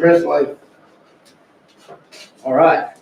Rest life. All right.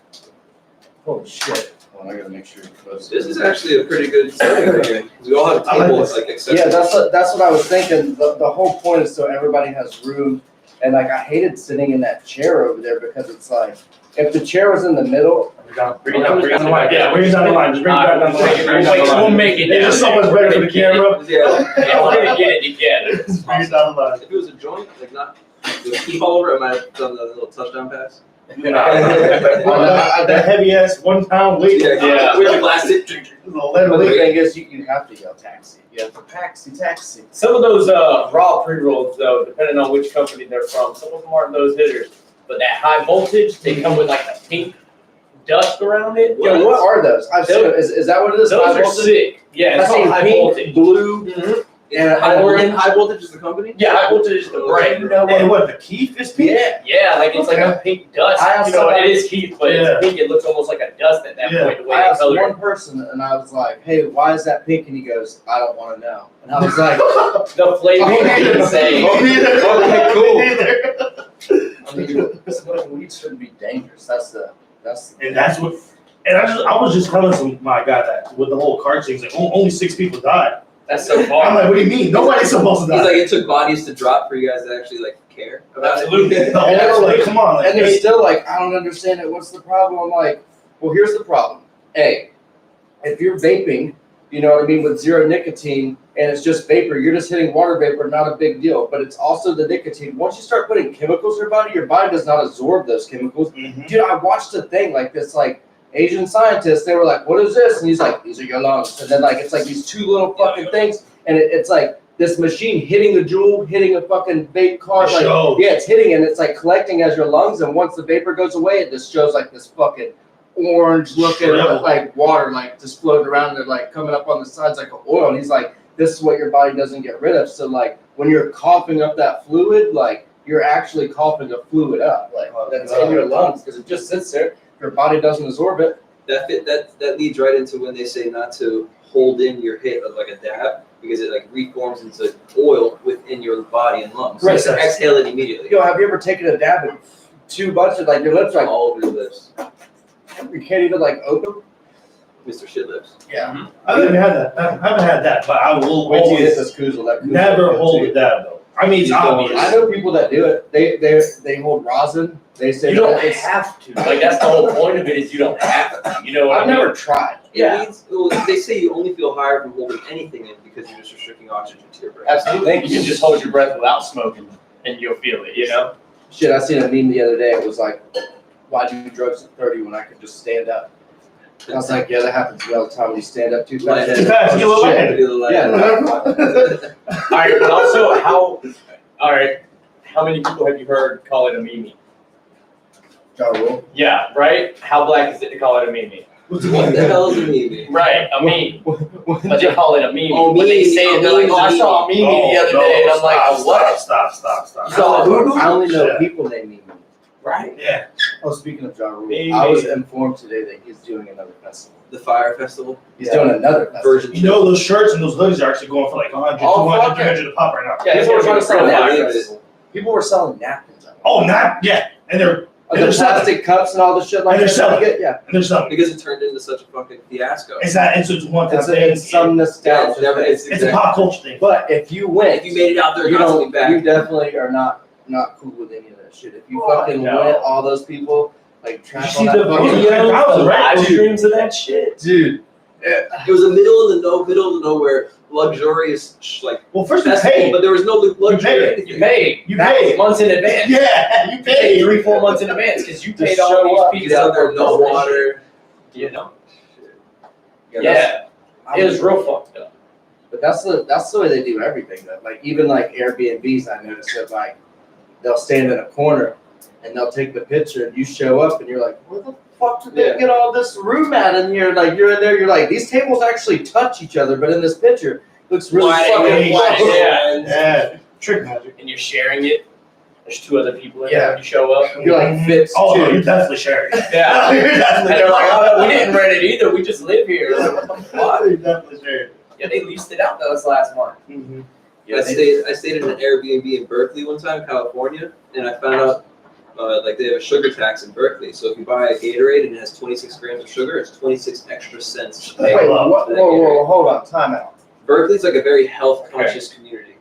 Holy shit. Well, I gotta make sure you're close. This is actually a pretty good setting here. We all have tables like accessible. Yeah, that's what I was thinking. The whole point is so everybody has room. And like I hated sitting in that chair over there because it's like if the chair was in the middle. Bring it down the line. Yeah, bring it down the line. Just bring it down the line. We'll make it. There's so much better for the camera. Yeah. We're gonna get it together. Just bring it down the line. If it was a joint, like not the keep all over it, I might have done the little touchdown pass. That heavy ass 1 pound weight. Yeah. With the plastic. The lead But the weight. thing is, you have to yell taxi. You have to taxi. Some of those raw pre-rolls, though, depending on which company they're from, some of them aren't those hitters. But that high voltage, they come with like a pink dust around it. Yo, what are those? I've seen. Is that what it is? Those High are voltage? sick. Yeah, I've it's called seen high pink, voltage. blue, Mm-hmm. and High voltage is the company? Yeah, high voltage is the brand. You know And what? what, the Keith is pink? Yeah, like it's like a pink dust. I asked You know, somebody- it is Keith, but Yeah. it's pink. It looks almost like a dust at that Yeah. point. The way I they asked color one it. person, and I was like, "Hey, why is that pink?" And he goes, "I don't want to know." And I was like, The flavor is insane. Okay, cool. Neither. "I mean, smoking weed shouldn't be dangerous. That's And that's what. And I was just telling my guy that with the whole car thing, like only 6 people died. That's so I'm far. like, what do you mean? Nobody's supposed to He's die. like, it took bodies to drop for you guys to actually like care about Absolutely. it. No, And they're like, come on, like, and they're hey, still like, "I don't understand it. What's the problem?" I'm like, "Well, here's the problem. A, if you're vaping, you know what I mean, with zero nicotine, and it's just vapor, you're just hitting water vapor, not a big deal. But it's also the nicotine. Once you start putting chemicals in your body does not absorb those chemicals. mhm. Dude, I watched a thing like this, like Asian scientists. They were like, "What is this?" And he's like, "These are your lungs." And then like it's like these 2 little fucking things, and it's like this machine hitting a jewel, hitting a fucking vape card. It Like, shows. yeah, it's hitting, and it's like collecting as your lungs. And once the vapor goes away, it just shows like this fucking orange looking Shrivel. like water, like just floating around and like coming up on the sides like an oil. And he's like, "This is what your body doesn't get rid of." So like when you're coughing up that fluid, like you're actually coughing a fluid up, like that's in your lungs because it just sits there. Your body doesn't absorb it. That leads right into when they say not to hold in your hit of like a dab because it like reforms into oil within your body and lungs. So Right. you exhale it immediately. Yo, have you ever taken a dab and too much of like your lips like all over your lips. you can't even like open? Mr. Shit Lips. Yeah. I haven't had that. I haven't had that, but I will Wait till you hit always this Kuzla. That Kuzla never will hold too. a dab though. I mean, it's obvious. I know people that do it. They hold rosin. They say You don't that it's. have to. Like that's the whole point of it is you don't have to. You know what I've I mean? never tried. Yeah. Well, they say you only feel higher from holding anything in because you're just restricting oxygen to your brain. Absolutely. Thank You you. can just hold your breath without smoking and you'll feel it, you know? Shit, I seen a meme the other day. It was like, "Why do drugs at 30 when I could just stand up?" And I was like, "Yeah, that happens to me all the time when you stand up too fast." Too fast, you get a little Shit. lightheaded. Yeah. Alright, but also how many people have you heard call it a meme? Ja Rule. Yeah, right? How black is it to call it a meme? What the hell is a meme? Right, a meme. But they call it a meme. Oh, when they meme. say it, they're like, "Oh, I saw a meme the other day," and I'm like, "Oh, what?" Stop. I only know Shit. people named Meme. Right? Yeah. Oh, speaking of Ja Rule, Meme. I was informed today that he's doing another festival. The Fire Festival He's doing another festival. version. You know those shirts and those hoodies are actually going for like 100, Oh, 200, fuck 300 a pop right now. Yeah, People were trying to sell Yeah, napkins. People were selling napkins. Oh, not yeah, and they're The plastic cups and all the shit like And they're that. selling Get, yeah. selling. because it turned into such a fucking fiasco. It's one It's, thing. it's some Yeah, nostalgia. it's never. thing. It's a pop culture thing. But if you went, If you made it out there, you constantly don't. back. You definitely are not cool with any of that shit. If you Fuck fucking no. went, all those people like You trap see on that the fucking video? Videos, the right, live dude. streams of that shit. dude. It was a middle of nowhere, luxurious like Well, first you festival, pay. but there was no luxury. paid. or anything. You paid. You That was paid. months in advance. Yeah, you You paid 3-4 months in advance because you paid all show up, these You people get out there, no water. You know? that's- Yeah. It was real fucked up. But that's the way they do everything though. Like even like Airbnbs, I noticed that like they'll stand in a corner and they'll take the picture and you show up and you're like, where the fuck did they Yeah. get all this room at in here? Like you're in there, you're like, these tables actually touch each other, but in this picture it looks really Wide fucking angle, flat. yeah. Yeah, trick magic. And you're sharing it. There's 2 other people in Yeah. there when you show up. You're like fits Oh, no, too. you're definitely sharing. Yeah. You're And definitely they're like, "Oh, we didn't rent it either. We just live here." Like, what the fuck? You're definitely sharing. Yeah, they leased it out though this last month. Yeah, I stayed in an Airbnb in Berkeley one time, California, and I found out like they have a sugar tax in Berkeley. So if you buy a Gatorade and it has 26 grams of sugar, it's 26 extra cents. to pay Wait, Whoa, whoa, for that whoa, Gatorade. hold on, time out. Berkeley's like a very health conscious community.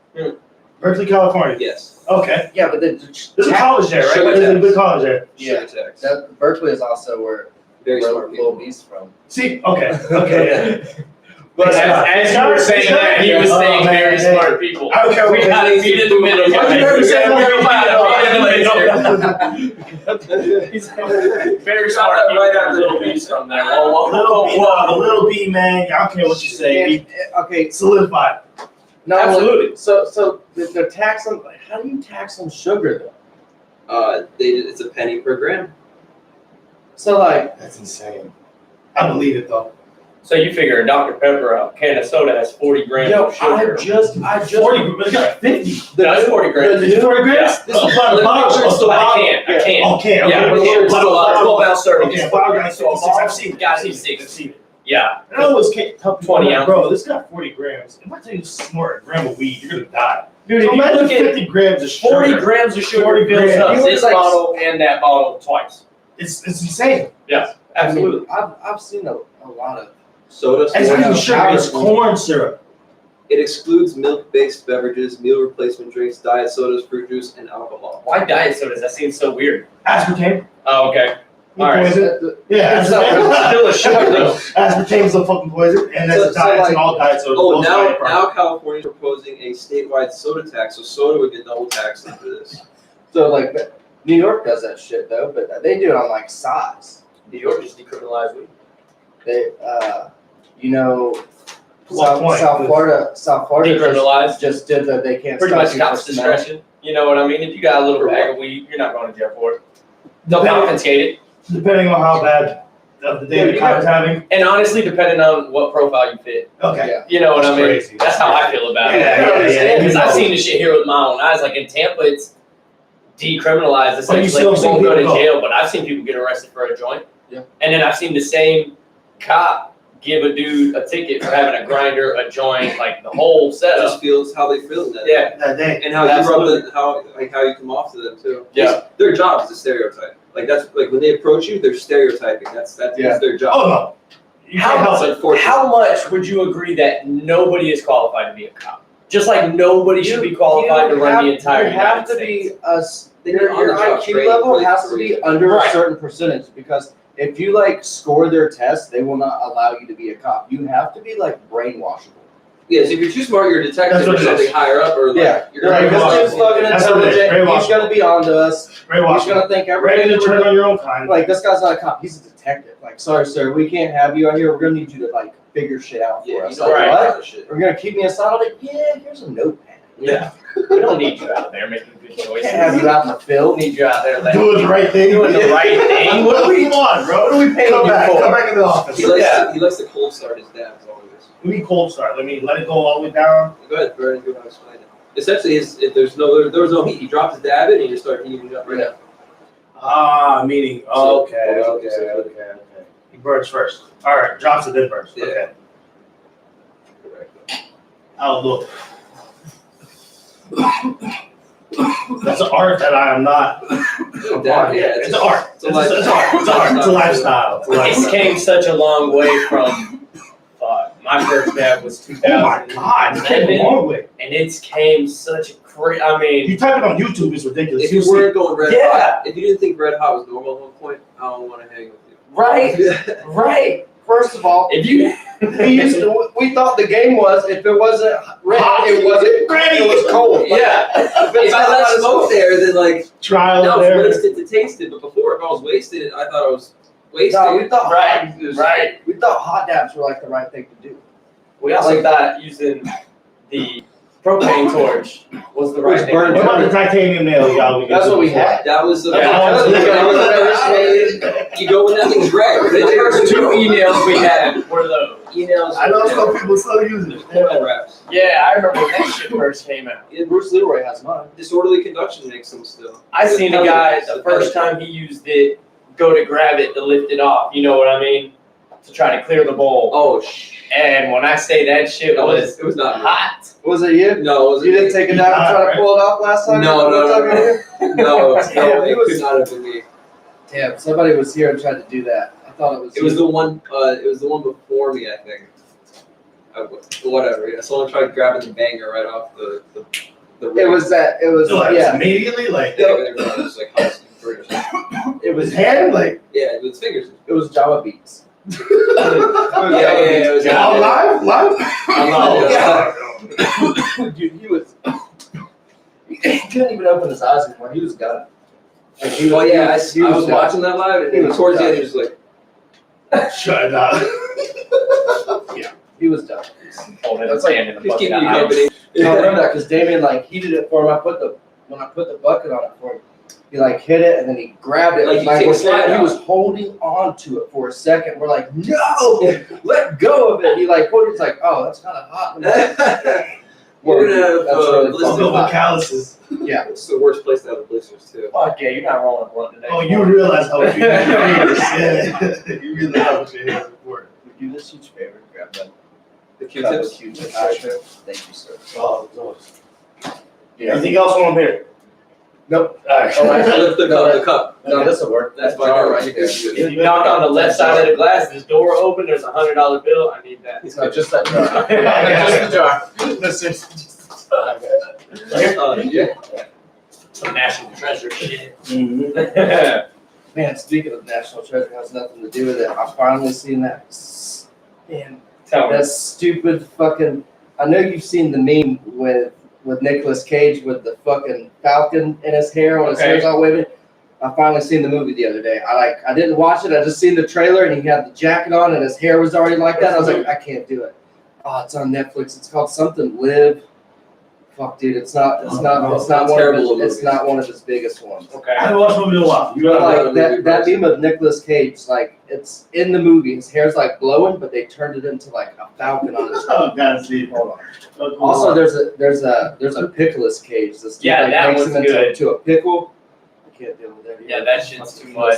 Berkeley, California. Yes. Okay. Yeah, but There's a college there, right? Sugar There's a tax. good college there. Yeah. Sugar tax. that Berkeley is also where Very where smart Little people. B's from. See, okay, yeah. But as you were saying that, he was saying very smart people. I don't care what We got to meet in the middle. Why'd you never say that? He's very smart people. Right after Little B's from there. Whoa, The little B, man. I don't care what you say. Okay, Solidified. no, Absolutely. So the tax on, how do you tax on sugar though? It's a penny per gram. So like, That's insane. I believe it though. So you figure a Dr. Pepper, a can of soda has 40 grams yo, of sugar. I just 40, but it's got 50. No, it's 40 grams. Is it 40 grams? Yeah. This is about a bottle. It's So I can't. Okay, okay. Yeah, but it's it's a about 12 ounce serving. Okay, bottle got 56. I've seen it. Got I've 56. seen it. Yeah. And I always can't tell people, 20 like, ounces. bro, this got 40 grams. If I tell you to snort a gram of weed, you're gonna die. Dude, So if you imagine look at 50 grams of sugar. 40 grams of sugar 40 fills grams. up You this was like- bottle and that bottle twice. It's insane. Absolutely. I mean, I've seen a lot of. Soda. It's not Yeah. even sugar, it's corn syrup. It excludes milk-based beverages, meal replacement drinks, diet sodas, fruit juice, and alcohol. Why diet sodas? That seems so weird. Aspartame. Oh, okay. All right. Poison. Yeah, It's not- aspartame. Still a sugar though. Aspartame's a fucking poison, and that's So- a diet, so, and all diet sodas. Oh, those diet products. now California's proposing a statewide soda tax, so soda would get double taxed after this. So like, New York does that shit though, but they do it on like size. New York just decriminalized weed. They, you know, What point? South Florida Decriminalized. just did that. They can't Pretty stop much you for cops' smelling. discretion. You know what I mean? If you got a little bag of weed, you're not going to jail for it. They'll confiscate it. Depending on how bad of the day the car's having. And honestly, depending on what profile you fit. Okay. Yeah. You know what I That's mean? crazy. That's how I feel about it. Yeah. Because I've seen this shit here with my own eyes. Like in Tampa, it's decriminalized. But you Essentially, still you see won't go to people go. jail, but I've seen people get arrested for a joint. Yeah. And then I've seen the same cop give a dude a ticket for having a grinder, a joint, like the whole It setup. just feels how they feel in that. Yeah. That day. And how you Absolutely. rub how you come off to them too. Yeah. Their job is to stereotype. Like that's like when they approach you, they're stereotyping. That's Yeah. their job. Oh no. You can't How help It's it. unfortunate. How much would you agree that nobody is qualified to be a cop? Just like nobody should be qualified to run the entire You have United to be States. your IQ level has to be under Right. a certain percentage because if you like score their test, they will not allow you to be a cop. You have to be like brainwashable. Yes, if you're too smart, you're a detective That's or what it something is. higher up, or like Yeah. you're They're like, Brainwashable. this dude's fucking That's what it is. intelligent. He's gonna be onto us. Great He's watching. gonna think Ready everything. to turn on your own kind. Like this guy's not a cop. He's a detective. Like, sorry, sir, we can't have you out here. We're gonna need you to like figure shit out for Yeah, us. you Like, know Right. what? kind of shit. We're gonna keep me aside. I'm like, yeah, here's a notepad. Yeah. We don't need you out there making good We choices. can't have you out in the We field. need you out there like, Doing the right thing. doing the right thing. What do we want, bro? What are we paying Come you back. for? Come back in the office. He likes Yeah. to, he likes to cold start his dab. Is all it is. Let me cold start. Let me let it go all the way down. Go ahead, Brandon. Go ahead. Explain it. Essentially, if there was no heat, he dropped his dab in and he just started heating it up right Yeah. now. Ah, meaning. So, Okay. He burns first. All right. Drops it, then burns. Yeah. Okay. Correct. I'll look. That's an art that I am not. Dab, yeah, It's an art. It's a It's lifestyle. an art. It's an art. It's a lifestyle. It's a It's lifestyle. came such a long way from, my first dab was Oh my God! It's came a long way. and it's came such a great, I mean, You type it on YouTube, it's ridiculous. If you see- weren't going red Yeah. hot, if you didn't think red hot was normal at one point, I don't want to hang with you. Right. Right. First of all, if you, we thought the game was if it wasn't red, Hot. it wasn't Ready. It was cold. Like, yeah, if If it's I not let hot, it's smoke cold. there, then like Trial now there. it's wasted to taste it. But before, if I was wasted, I thought I was wasted. No, we thought Right, right. We thought hot dabs were like the right thing to do. We also thought using the propane torch was the right Which thing. burned What about the titanium nail, y'all? That's what we had. That was the Yeah. You go when that thing's red. The first two emails we had were those. Emails. I know some people still use it. Foil wraps. Yeah, I remember when that shit first came out. Yeah, Bruce Leroy has mine. Disorderly conduction makes them still. I seen a guy the first time he used it go to grab it to lift it off. You know what I mean? to try to clear the bowl. Oh, And when I say that shit it was was not me. hot. Was it you? No, it wasn't You didn't me. take it out and try to pull it off last time? No, Last time you were here? No, Damn, it it was- could not have been me. Damn, somebody was here and tried to do that. I thought it was. It was the one. It was the one before me, I think. Whatever. Yeah, someone tried grabbing the banger right off the It was that. It was. So, like, Yeah. immediately, like, Yeah, it was like hot or something. It was his hand, like, Yeah, with his fingers. It was Java Beats. Yeah, it was. oh, live? Oh, yeah. Dude, he was. He couldn't even open his eyes anymore. He was done. Like, he Oh yeah, I he was done. watching that live, and He was towards the done. end, he was like, Shut it up. He was done. Holding That's his like- hand in the "He's bucket keeping of you ice. company." I remember that because Damien like heated it for him. When I put the bucket on it for him, he like hit it and then he grabbed it. Like, you Like, take we're a slide saying, he out. was holding on to it for a second. We're like, no, let go of it. He like pulled it. He's like, oh, that's kind of hot. We're gonna have That's really blisters. fucking Go with hot. calluses. Yeah. It's the worst place to have blisters too. Fuck yeah, you're not rolling a blunt today. Oh, you realize how much your hands, yeah. You realize how much your hands work. Would you this huge favor? Grab that The cup of Q-tips. Q-tips right there. Thank you, sir. Oh, Lord. Yeah. Anything else on here? Nope. Alright. Oh, I- Lift the cup. No, this will work. That's That my jar jar right there. If you knock on the left side of the glass, this door open, there's a $100 bill. I need that. No, just that jar. Just the jar. Listen. Yeah. Some national treasure shit. Man, speaking of National Treasure, has nothing to do with it. I finally seen that. Man, Tell me. that stupid fucking. I know you've seen the meme with Nicolas Cage with the fucking falcon in his hair when his Okay. hair's all waving. I finally seen the movie the other day. I didn't watch it. I just seen the trailer and he had the jacket on and his hair was already like that. I was like, I can't do it. Oh, it's on Netflix. It's called something Live. Fuck, dude, it's not one Terrible of his, it's movies. not one of his biggest ones. Okay. I haven't watched a movie in a while. You But gotta like that meme of Nicolas Cage, like it's in the movie. His hair's like blowing, but they turned it into like a falcon on his head. Oh, gotta see it. Hold on. Also, there's a pickleous Cage. This dude, Yeah, like, that makes one's him into good. to a pickle. I can't deal with that. Yeah, that shit's too much.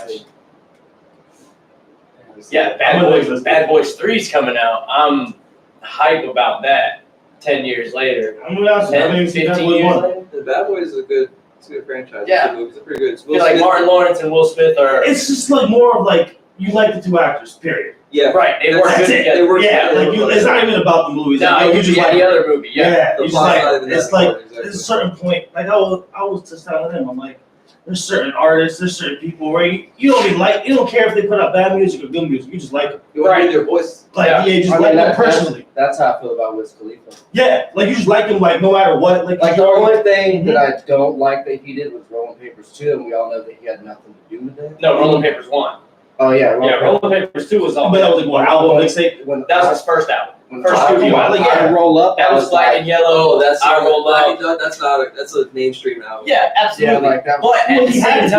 Yeah, I'm gonna look Bad Boys 3's coming out. I'm hype about that. 10 years later. I'm gonna ask you, I 10, haven't even seen 15 that years one. later. The Bad Boys is a good franchise. Yeah. Good movies. They're pretty good. It's I feel like Smith- Martin Lawrence and Will Smith are It's just like more of like, you like the two actors, period. Yeah. right. They work That's good it. together. They work Yeah, together. like you, it's not even about the movies. No, Like, you just like the other movie. Yeah. The it's plot's like, not even it's that like, important, exactly. there's a certain point, like I was just telling him, I'm like, there's certain artists, there's certain people where you don't even like, you don't care if they put out bad music or good music, you just like them. You want to hear their voice? Like, Yeah. yeah, you just I mean, like them that- personally. That's how I feel about Wiz Khalifa. Yeah, like you just like them, like no matter what. Like Like the only thing Mhm. that I don't like that he did was Rolling Papers 2, and we all know that he had nothing to do with that. No, Rolling Papers 1. Oh yeah, Yeah, Rolling Papers 2 was all. but that was like what album mixtape. When That was his first album. when first I- studio album. I roll up. That I was black like, and yellow. Oh, that's I roll up. that's a mainstream album. Yeah, absolutely. yeah, like that. But at Well, the he had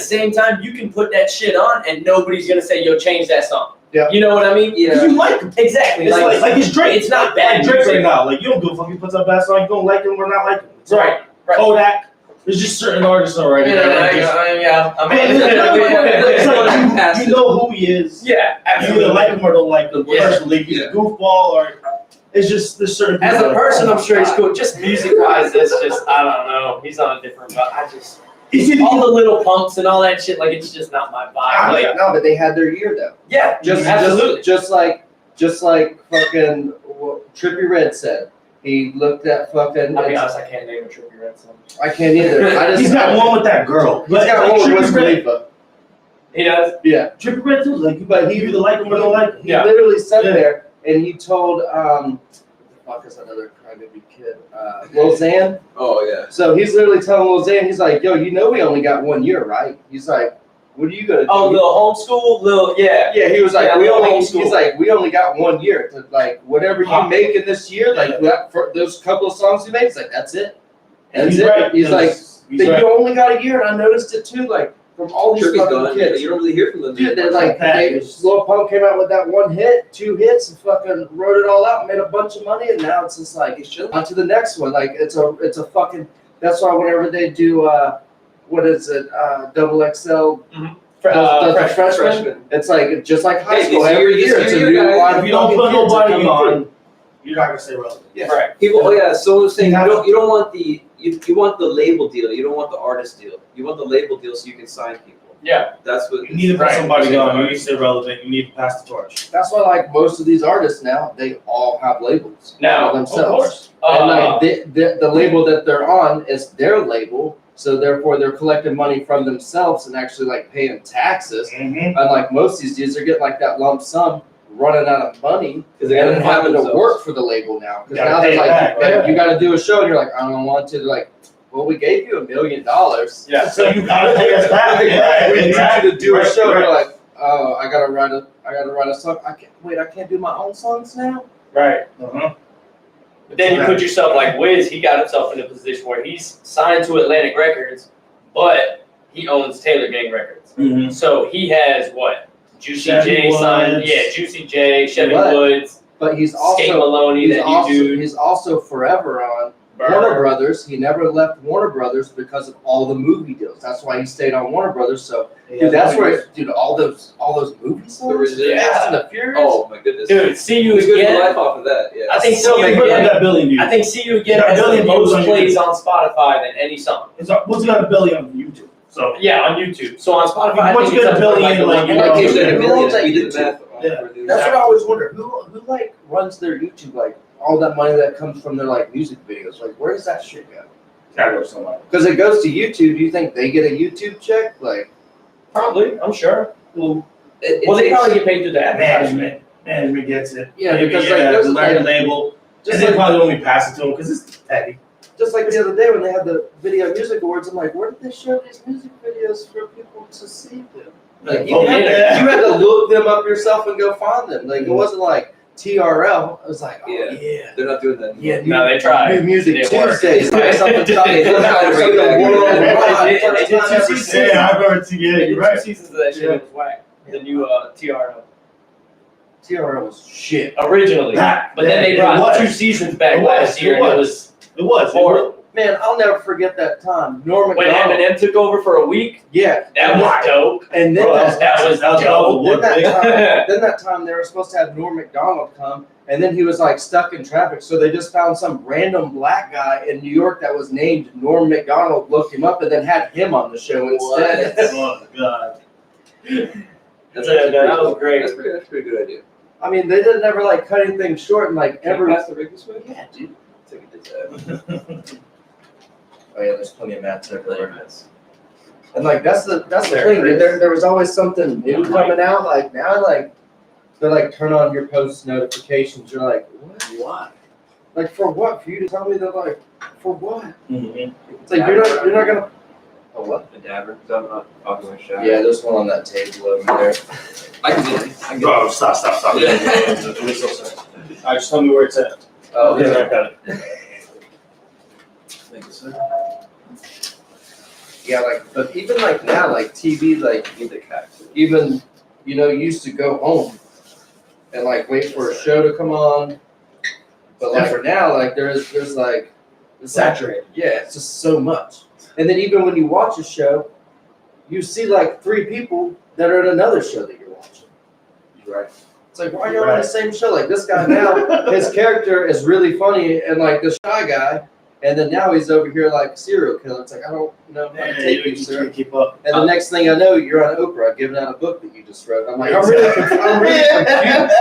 same to do time, you can put that shit on and nobody's gonna say, yo, change that song. Yeah. You know what I mean? Yeah. Because you like them. Exactly. It's like it's Drake. it's not bad Like Drake music. right now. Like you don't give a fuck. He puts out bad song. You don't like him or not like him. It's Right. Right. Kodak. There's just certain artists already. that are just- I mean, It's like Passive. you know who he is. yeah, You either absolutely. like him or don't like him. Yeah. Personally, he's Yeah. a goofball or it's just there's certain As people a that- person, I'm sure he's cool. Just music wise, it's just I don't know. He's on a different. But I just Is it all the little pumps and all that shit. Like it's just not my vibe. Like No, but they had their year though. yeah, absolutely. Just like fucking what Trippie Redd said. He looked at fucking. I'll be honest, I can't name a Trippie Redd song. I can't either. I just. He's got one with that girl. He's got one with Wiz Trippie Redd- Khalifa. He does. Yeah. Trippie Redd too. Like, But you either like him or don't like him. He Yeah. literally sat Yeah. there and he told what the fuck is another crybaby kid? Lil Xan. Oh yeah. So he's literally telling Lil Xan, he's like, yo, you know we only got 1 year, right? He's like, what are you gonna do? Oh, little homeschool, yeah. Yeah, he was like, Yeah, we little only. homeschool. He's like, we only got 1 year to like whatever you Huh. make in this year, like that for those couple of songs you made. He's like, that's it. That's He's it. right. He's like, He's that right. you only got a year, and I noticed it too. Like from all these Trippie's fucking gone. kids. You don't really hear from them. Dude, they're anymore. like, Lil Pump came out with that 1 hit, 2 hits, and fucking wrote it all out, and made a bunch of money, and now it's just like, He's chilling. on to the next one. Like it's a fucking. That's why whenever they do, what is it, double XL The freshman. freshman. It's like just like high Hey, school. this Every year, year, it's a this new year, line If of you don't fucking put kids that nobody come on, through. you're not gonna stay relevant. Yeah. Right. People, oh yeah. So I was saying you don't want the you want the label deal. You don't want the artist deal. You want the label deal so you can sign people. Yeah. That's what You need to put Right. somebody on. You need to stay relevant. You need to pass the torch. That's why, like most of these artists now, they all have labels Now, for themselves. Of course. And like the label that they're on is their label, so therefore they're collecting money from themselves and actually like paying taxes. Mm-hmm. Unlike most of these dudes, they're getting like that lump sum, running out of money, because they and gotta then have having to themselves. work for the label now. Because Gotta now pay they're it like, back, right? you got to do a show, and you're like, I don't want to. They're like, well, we gave you $1 million. yeah. So you gotta pay us back. Yeah, we need Exactly. you to do a Right, show. right. You're like, oh, I gotta write a song. I can't do my own songs now. Right. Uh-huh. But then you put yourself like Wiz. He got himself in a position where he's signed to Atlantic Records, but he owns Taylor Gang Records. Mm-hmm. So he has what? Juicy Chevy J signed. Woods. Yeah, Juicy J, Chevy But Woods, But he's Skate also Maloney, he's that also, new dude. he's also forever on Burr. Warner Brothers. He never left Warner Brothers because of all the movie deals. That's why he stayed on Warner Brothers. So, dude, that's where, dude, all those movie songs, The residuals. Fast and the Furious. Oh my goodness. Dude, See You He's good for Again. life off of that. Yeah. I think So See You they put like Again. that billion views. I think See You Again Got a has the billion views most on plays YouTube. on Spotify than any song. What's got a billion on YouTube? So Yeah, on YouTube. So on Spotify, I Once think you it's get a up to billion, the like, one- you Like know, you said, who owns that we did YouTube? the math. Yeah. That's what I always wonder. Who like runs their YouTube? Like all that money that comes from their like music videos. Like where does that shit go? gotta go somewhere. Because it goes to YouTube. Do you think they get a YouTube check? Like Probably, I'm sure. Well, Well, they probably get paid through the advertisement. management gets it. Yeah, Maybe, because, like, there's the like- record label, just and they like probably only pass it to them because it's petty. just like the other day when they had the Video Music Awards. I'm like, where did they show these music videos for people to see them? Like you Oh, had, yeah. you had to look them up yourself and go find them. Like it wasn't like TRL. It was like, oh Yeah. yeah, They're not doing that anymore. yeah. No, they tried. New Music It didn't work. Tuesdays. Like something They did something bring it back. worldwide. They did First time two ever seasons. seen. Yeah, I remember. Yeah, They did you're 2 right. seasons of that shit. Yeah. It was whack. The new TRL. TRL was shit. Originally. That- But then they it brought was. 2 seasons back It was, last year, it and it was. was It was. horrible. Man, I'll never forget that time. Norm When Macdonald. Eminem took over for a week. Yeah. That was dope. And then Bro, that was dope. then that Yeah. time, then that time they were supposed to have Norm Macdonald come, and then he was like stuck in traffic, so they just found some random black guy in New York that was named Norm Macdonald, looked him up, and then had him on the show instead. Oh god. That's Yeah, actually that pretty was cool. great. That's pretty good idea. I mean, they didn't ever like cut anything short, and like Can you every pass the rig this way? yeah, dude. Take it to that. Oh yeah, there's plenty of mats everywhere. Nice. And like that's the There thing, it dude. is. There was always something new coming out. Like now, like they're like turn on your post notifications. You're like, what? Why? Like for what? For you to tell me that like for what? Mhm. It's like you're not gonna. Oh what? A dabber. So I'm not talking with shower. Yeah, there's one on that table over there. I can get it. I can get Bro, stop. Yeah. We're so sorry. All right, just tell me where it's at. Oh Yeah, yeah. I got it. Thank you, sir. Yeah, like but even like now, like TV, like Need the cat too. even you know you used to go home and like wait for a show to come on. But like for now, like there's like it's like- Saturated. yeah, it's just so much. And then even when you watch a show, you see like 3 people that are in another show that you're watching. Right. It's like, why are you on the same show? Like this guy now, his character is really funny and like the shy guy, and then now he's over here like a serial killer. It's like I don't know how to take you, sir. can't keep up. And the next thing I know, you're on Oprah giving out a book that you just wrote. I'm like, I'm really confused.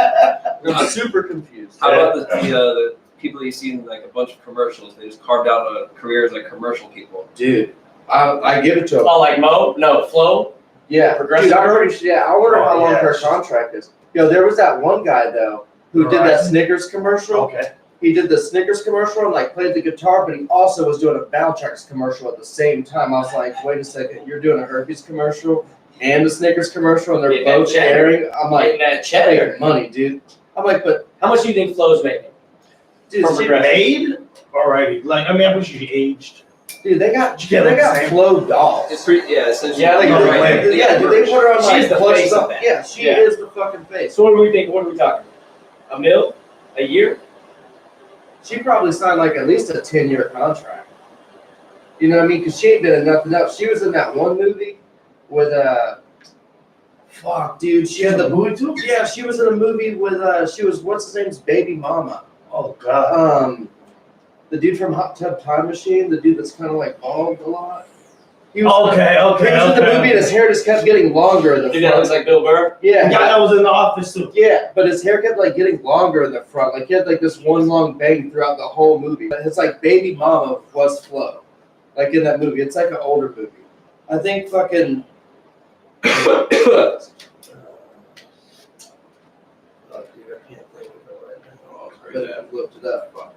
I'm super confused. How about the people you see in like a bunch of commercials? They just carved out a career as like commercial people. Dude, I give it to him. Oh, like Mo? No, Flo? Yeah, Progressive dude, I'm pretty sure. Yeah, I wonder how long yeah. her contract is. Yo, there was that one guy though who did that Snickers commercial. Okay. He did the Snickers commercial and like played the guitar, but he also was doing a Valtrex commercial at the same time. I was like, wait a second, you're doing a herpes commercial and a Snickers commercial, and they're Getting that both cheddar. sharing. I'm like, Getting that cheddar. making money, dude. I'm like, but How much do you think Flo's making? dude, From she- Progressive. Made? Alrighty. Like, I mean, I wish you aged. dude, they got Yeah, they like got the same. Flo dolls. It's pretty, yeah, essentially. Yeah, like, Like, no way. dude, they put her on like She's the plush face of stuff. that. Yeah, she Yeah. is the fucking face. So what do we think? What are we talking? A mil? A year? She probably signed like at least a 10-year contract. You know what I mean? Because she ain't been in nothing else. She was in that one movie with Fuck, dude. She had the movie too. Yeah, she was in a movie with she was what's his name's baby mama. Oh god. The dude from Hot Tub Time Machine, the dude that's kind of like bald a lot. He was Okay. He was in the movie and his hair just kept getting longer in the Dude, that front. looks like Bill Burr. The Yeah, guy that was in the office too. yeah, but his hair kept like getting longer in the front. Like he had like this one long bang throughout the whole movie. But his like baby mama was Flo, like in that movie. It's like an older movie. I think fucking. Oh, dude, I can't think of it right now. But I looked it up. Fuck.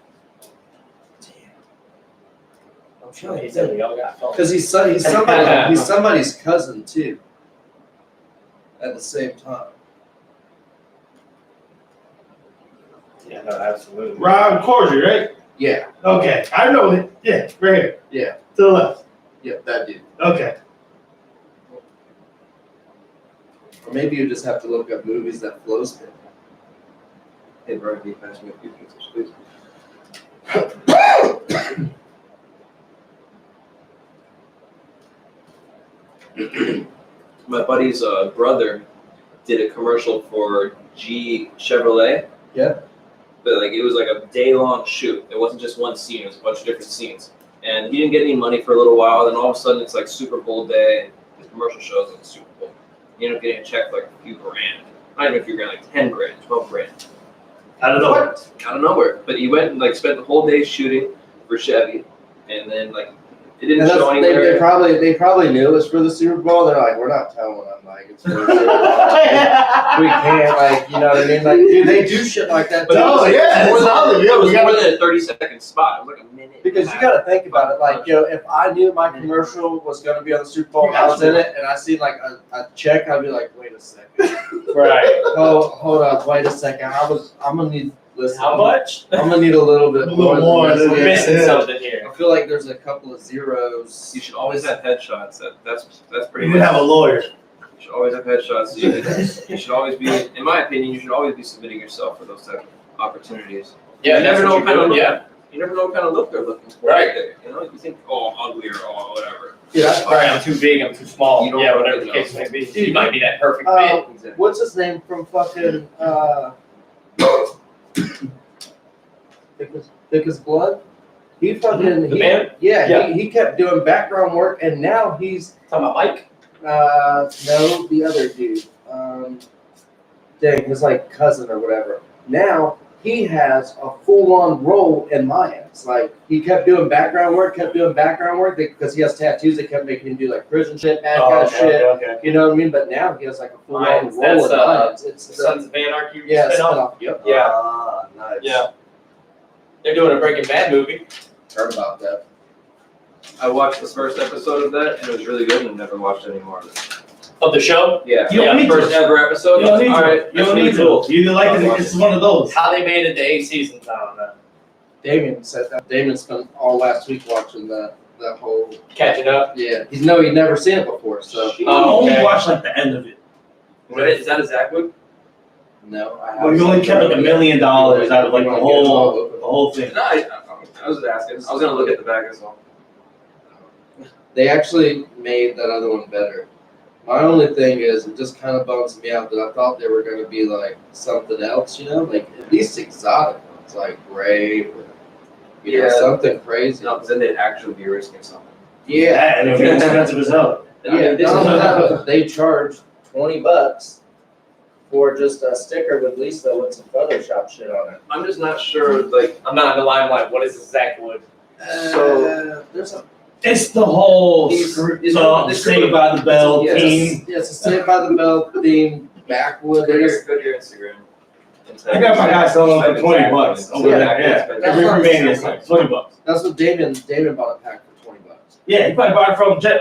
Damn. I'm trying to think. We all got phones. Because he's somebody's cousin too. At the same time. Yeah, no, absolutely. Ron Corsi, right? Yeah, Okay, I know it. Yeah, right here. yeah, To the left. yeah, that dude. Okay. Or maybe you just have to look up movies that Flo's been. Hey, Brian, can you pass me a few pieces, please? My buddy's brother did a commercial for G Chevrolet. Yeah. But like it was like a day-long shoot. It wasn't just one scene. It was a bunch of different scenes. And he didn't get any money for a little while. Then all of a sudden, it's like Super Bowl day, and his commercial shows like the Super Bowl. He ended up getting a check for like a few grand. Not even a few grand, like 10 grand, 12 grand. Out of nowhere. Out of nowhere. But he went and like spent the whole day shooting for Chevy, and then like it didn't And show that's- anywhere. they probably knew it was for the Super Bowl. They're like, we're not telling them, like it's for the Super Bowl. We can't, like, you know what I mean? Like, dude, they do shit like that too. Oh, yeah, More it's than, solid. it Yeah, was we got more than a 30-second spot. It was like a minute. Because you got to think about it, like, yo, if I knew my commercial was going to be on the Super Bowl and I was in it, and I see like a check, I'd be like, wait a second. Right. Oh, hold up, wait a second. I'm gonna need. Listen, How much? I'm gonna need a little bit A little more than this. than We're Yeah. missing something here. I feel like there's a couple of zeros. You should always have headshots. That's pretty You much. have a lawyer. You should always have headshots. You should always be, in my opinion, you should always be submitting yourself for those type of opportunities. Yeah, you never that's know what what kind you're of doing, look. yeah. You never know what kind of look they're looking for. Right. You know, you think, oh, I'm ugly or oh, whatever. Yeah, that's Right, I'm too big, I'm too small. You don't Yeah, know whatever the what case else. may be. You might be that perfect Uh, fit. Exactly. What's his name from fucking Thick as Blood? He fucking The man? Yeah, Yeah. He kept doing background work, and now he's Talking about Mike? no, the other dude. Dang, his like cousin or whatever. Now he has a full-on role in Mayans. Like he kept doing background work because he has tattoos. They kept making him do like prison shit, bad guy shit. okay. You know what I mean? But now he has like a full-on Mayans, role in that's, Mayans. It's The Sons of Anarchy yeah, spin-off? spin-off. Yep. Yeah. Ah, nice. Yeah. They're doing a Breaking Bad movie. Heard about that. I watched the first episode of that, and it was really good, and never watched any more of it. Of the show? Yeah. You don't need first to. ever episode. You don't need All to. right. You that's don't really need cool. to. You like it. It's one of those. How they made it to 8 seasons, I don't know. Damien said that. Damien spent all last week watching that whole. Catching up. Yeah, he'd never seen it before, so I Oh, only okay. watched like the end of it. Is that a Zachwood? no. Well, you only kept like $1 million out of like the whole thing. No, I was just asking. I was gonna look at the back as well. They actually made that other one better. My only thing is, it just kind of bums me out that I thought they were going to be like something else, you know, like at least exotic ones, like grape, or, you know, Yeah. something crazy. No, because then they'd actually be risking something. Yeah, And it'd be expensive as hell. I mean, yeah. this Not is only that, but they charge $20 for just a sticker with Lisa with some Photoshop shit on it. I'm just not sure. Like, I'm not in the limelight. What is this Zachwood? So- there's a It's the whole He's- Saved by the Bell Yes. team. it's a Saved by the Bell theme backwood. go to your Instagram. I got my guy selling them for $20 over Yeah, there. Yeah, that's every what I'm remaining is saying. like $20. That's what Damien bought a pack for $20. Yeah, he probably bought it from Jet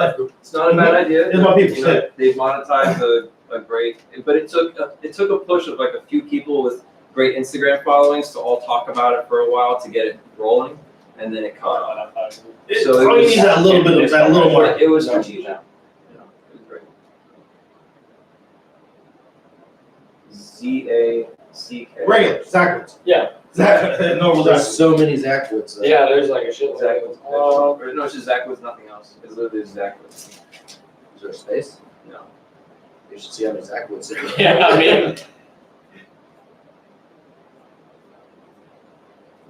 Life Group. It's not a bad idea. It's my people You know, say. they've monetized a great, but it took a push of like a few people with great Instagram followings to all talk about it for a while to get it rolling, and then it caught on. So it All you was- need is that little bit of that little more. It was strategic. Yeah, it was great. ZACK. Regular, Zachwoods. Yeah. Normal There's Zachwoods. so many Zackwoods. Yeah, there's like a shit. Zachwoods. Or no, it's just Zachwoods, nothing else. It's literally Zachwoods. Is there a space? No. You should see how exactly what's in it. Yeah, I mean,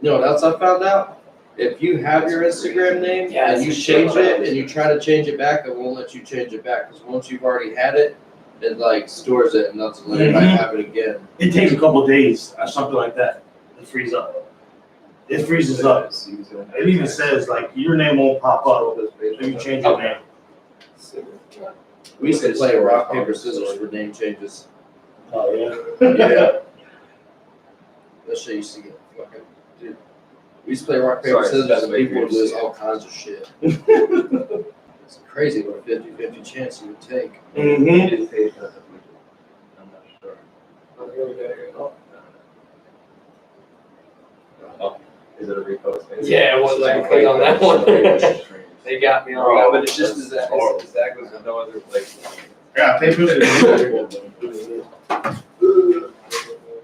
You know what else I found out? If you have your Instagram name Yeah, and you it's change shit. it and you try to change it back, it won't let you change it back. Because once you've already had it, it like stores it and doesn't let anybody have it again. It takes a couple days or something like that to freeze up. It freezes up. It even says like your name won't pop up if you change your name. We used to play rock, paper, scissors for name changes. Oh yeah. Yeah. That shit used to get fucking, dude. We used to play rock, paper, Sorry, scissors that's and way people would weird. lose all kinds of shit. It's crazy what a 50-50 chance you would take. Mm-hmm. I'm not sure. Is it a repost? Maybe? yeah, it was like click on that one. They got me on Oh, that but one. it's just Zach with no other place. Yeah, paper.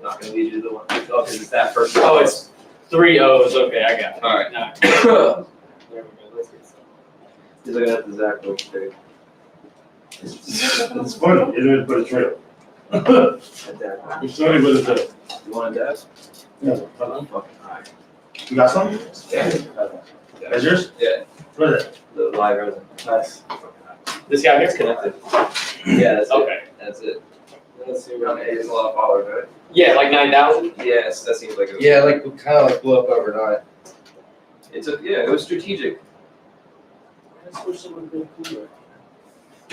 Not gonna lead you to the one. Oh, because it's that first. Oh, it's 3 O's. Okay, I got it. All right. Nah. He's There we go. Let's get some. looking at the Zach Wilson page. It's funny. It didn't put a trail. Adapt. It's funny, but it's a. You want to adapt? Yeah. I'm fucking high. You got some? Yeah. That's yours? Yeah. What is it? The live resin. Nice. This guy here? It's connected. Yeah, that's it. Okay. That's it. Let's see Around it's a lot of followers, right? Yeah, like 9,000. Yes, that seems like it. Yeah, like kind of like blew up overnight. It was strategic.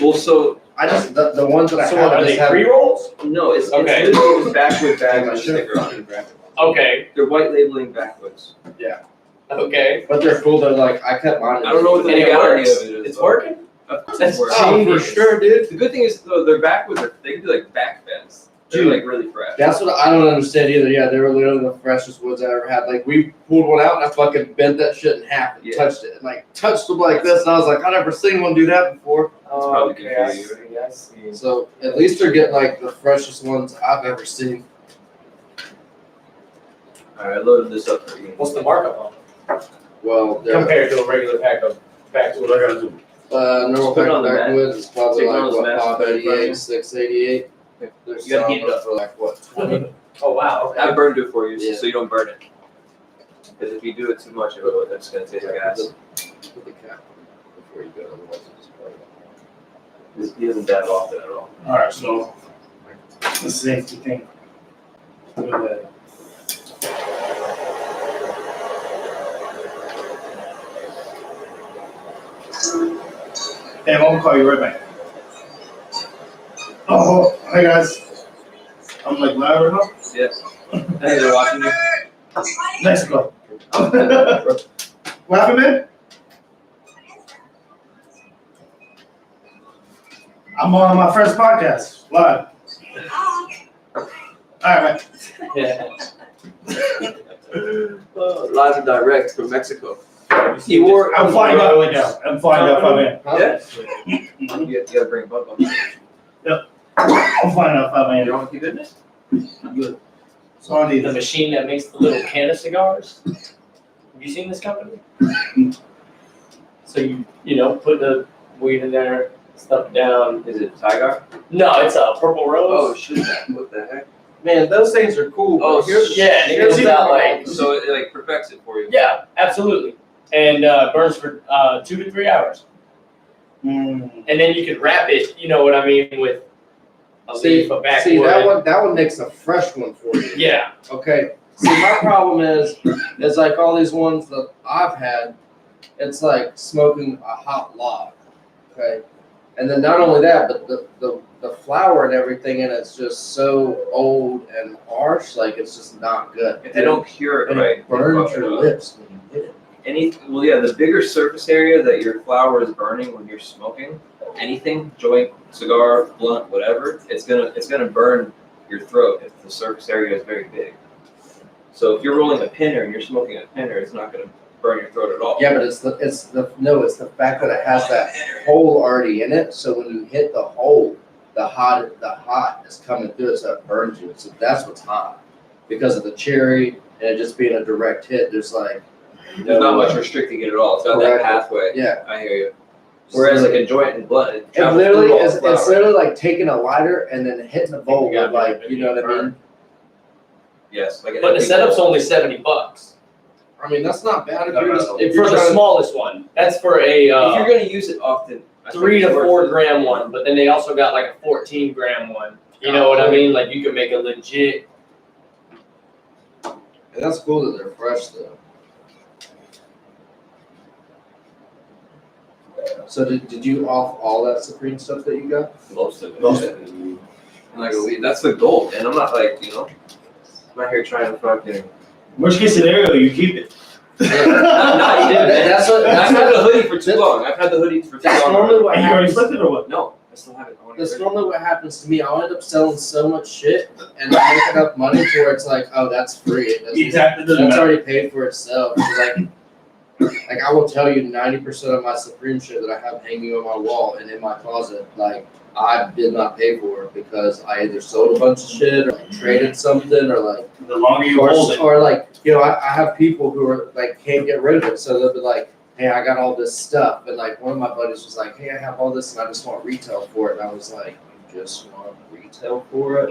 Well, so I just the ones that I So have, what, I are just they have. pre-rolls? no, it's Okay. literally just backward bag I with a should have sticker on it. fucking grabbed it. Okay. They're white labeling backwards. Okay. But they're cool. They're like I kept mine. I don't know what the And it legality works. of it is. It's though. working. Of course That's it works. Oh, for genius. sure, dude. The good thing is though they're backwards. They can be like back bends. They're Dude. like really fresh. That's what I don't understand either. Yeah, they were literally the freshest woods I ever had. Like we pulled one out and I fucking bent that shit in half and Yeah. touched it and like touched them like this and I was like, I never seen one do that before. probably good Okay, for I you. see. I see. So at least they're getting like the freshest ones I've ever seen. All right, I loaded this up for you. What's the markup on it? Well, they're Compared to a regular pack of That's what I gotta do. normal Put it pack on the mat. backwoods is probably Take it like on what the mat. 588, 688. They're You gotta heat it selling up. for like what 20. Oh wow. I burned it for you Yeah. so you don't burn it. Because if you do it too much, it's gonna taste like ass. Put the cap before you go, otherwise it just probably. He doesn't dab off it at all. All right, so the safety thing. Look at that. Hey, I'm gonna call you right back. Oh, hey guys. I'm like live right now. Yes. Hey, they're watching you. Nice go. What happened, man? I'm on my friend's podcast live. All right, man. Yeah. Live and direct from Mexico. He wore. I'm flying out right now. I'm flying out 5 a.m. Yeah. You gotta bring BUDBUX. I'm flying out 5 You a.m. don't want the goodness? Good. So I need The this. machine that makes the little can of cigars. Have you seen this company? So you know put the weed in there, stuff it down. Is it Tiger? No, it's a purple Oh rose. shit! What the heck? Man, those things are cool. but Oh, here's Yeah, it here's gives the out like So it like perfects it for you. yeah, absolutely, and burns for 2 to 3 hours, and then you can wrap it. You know what I mean with a leaf, a backwood. See that one makes a fresh one for you. Yeah, Okay. See, my problem is like all these ones that I've had, it's like smoking a hot log. Okay. And then not only that, but the flour and everything in it's just so old and harsh, like it's just not good. If they don't cure it And right, it burns they fuck it your up. lips when you hit it. Well, yeah, the bigger surface area that your flower is burning when you're smoking, anything, joint, cigar, blunt, whatever, it's gonna burn your throat if the surface area is very big. So if you're rolling a pinner and you're smoking a pinner, it's not gonna burn your throat at all. Yeah, but it's the fact that it has that hole already in it. So when you hit the hole, the hot is coming through it, so it burns you. So that's what's hot because of the cherry and it just being a direct hit. There's like There's not much restricting it at all. It's got that Correct. pathway. Yeah. I hear you. Whereas like a joint and blunt, it It travels literally through all is, the flour. it's literally like taking a lighter and then hitting a bowl You gotta with like, be you know what I mean? Yes, like an But the empty setup's bowl. only $70. I mean, that's not bad if No, you're no, just, no. if For you're the trying to, smallest one. That's for If a you're gonna use it often, I think 3 to it's worth 4 it. gram one, but then they also got like a 14 gram one. You know what I mean? Like you can make a legit. and that's cool that they're fresh though. So did you off all that Supreme stuff that you got? Most of it. Most And like that's the goal, and I'm not like I'm not here trying to fucking. Worst case scenario, you keep it. Not even. That's what. I've That's had the what. hoodie for too long. I've had the hoodie for too That's long. normally what Are you already happens. flipped it or what? No, I still have it. I wanna get That's rid of it. normally what happens to me. I'll end up selling so much shit and I make enough money to where it's like, oh, that's free. It doesn't, Exactly. Doesn't that's matter. already paid for itself. Like I will tell you, 90% of my Supreme shit that I have hanging on my wall and in my closet, like I did not pay for it because I either sold a bunch of shit or like traded something or like The longer you hold it. or like I have people who are like can't get rid of it, so they'll be like, hey, I got all this stuff, but like one of my buddies was like, hey, I have all this and I just want retail for it, and I was like, you just want retail for it?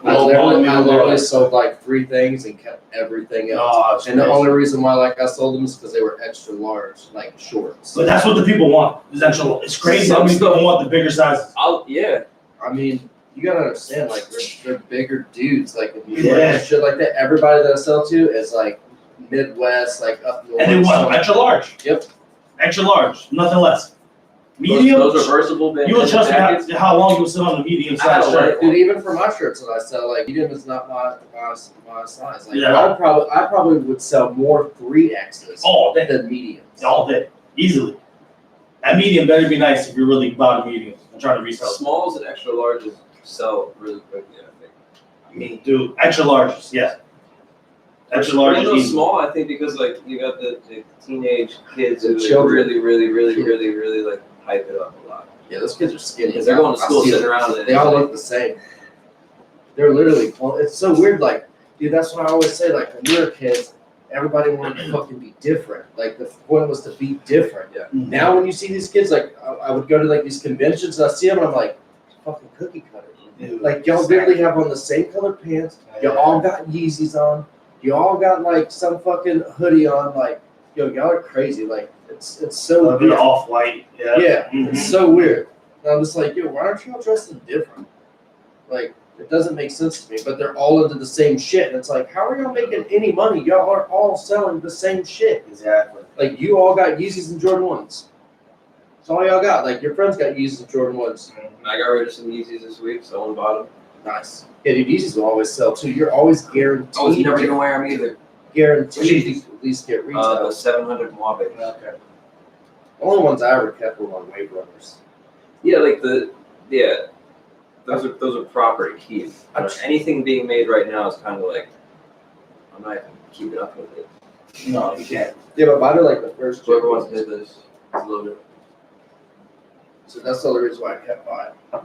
I literally sold like 3 things and kept everything else. Oh, it's And the crazy. only reason why like I sold them is because they were extra large, like shorts. But that's what the people want. Is actual. It's crazy how many people want the bigger sizes. Yeah. I mean, you gotta understand, like they're bigger dudes, like in New Yeah. York and shit like that. Everybody that I sell to is like Midwest, like up north. And they want so- extra large. Yep. Extra large, nothing less. Medium. Those are versatile. You will trust me jackets. how long you will sit on the medium I had size a shirt. Dude, even for my shirts that I sell, like medium is not my size. Like Yeah. I probably would sell more 3Xs All day. than mediums. All day. Easily. That medium better be nice if you're really about a medium and trying to resell it. Smalls and extra larges sell really quickly, I think. I mean, dude, extra larges, yeah. Extra Well, larges no, easy. small, I think, because like you got the teenage kids The who like, children. really like hype it up a lot. Yeah, those kids are skinny. Because they're going to I school see sitting them. around in it. They all look the same. They're literally it's so weird. Like, dude, that's what I always say. Like, when we were kids, everybody wanted to fucking be different. Like, the point was to be different. Yeah. Mhm. Now, when you see these kids, like, I would go to like these conventions and I see them and I'm like, fucking cookie cutter. Dude, Like, y'all literally have on the same colored pants. You all got Yeezys on. You all got like some fucking hoodie on. Like, yo, y'all are crazy. Like, it's a so little bit weird. of off-white, yeah. Yeah, Mhm. it's so weird. And I'm just like, yo, why aren't y'all dressing different? Like, it doesn't make sense to me. But they're all into the same shit. And it's like, how are y'all making any money? Y'all are all selling the same shit. Exactly. Like, you all got Yeezys and Jordan 1s. That's all y'all got. Like, your friends got Yeezys and Jordan 1s. I got rid of some Yeezys this week, so on bottom. Nice. Yeah, dude, Yeezys will always sell too. You're always guaranteed. I was never gonna wear them either. Guaranteed to at least get retail. The 700 Mwabe. Okay. The only ones I ever kept were my Wave Runners. Yeah, like those are proper to keep. Anything being made right now is kind of like I'm not even keeping up with it. No, you can't. Yeah, but mine are like the first Whoever wants ones. to do this, is a little bit. So that's the other reason why I kept buying.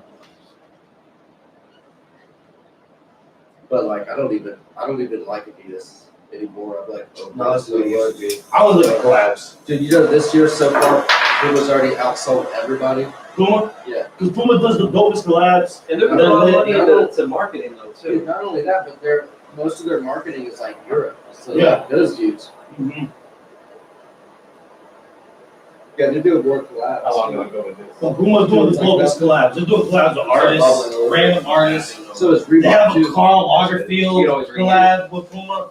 But like, I don't even like Adidas anymore. I'm like, oh, No, that's so what it what? is. I was looking at collabs. Dude, you know this year so far, Puma's already outsold everybody. Puma? Yeah. Because Puma does the dopest collabs. And they're putting a lot of money No. into marketing though Dude, too. not only that, but most of their marketing is like Europe. So Yeah. like, those dudes. Mm-hmm. Yeah, they're doing more collabs. How long do I go with this? But Puma's doing the dopest collabs. They're doing collabs with artists, random artists. So is They have Reebok a too. Karl You can Lagerfeld always read collab with Puma.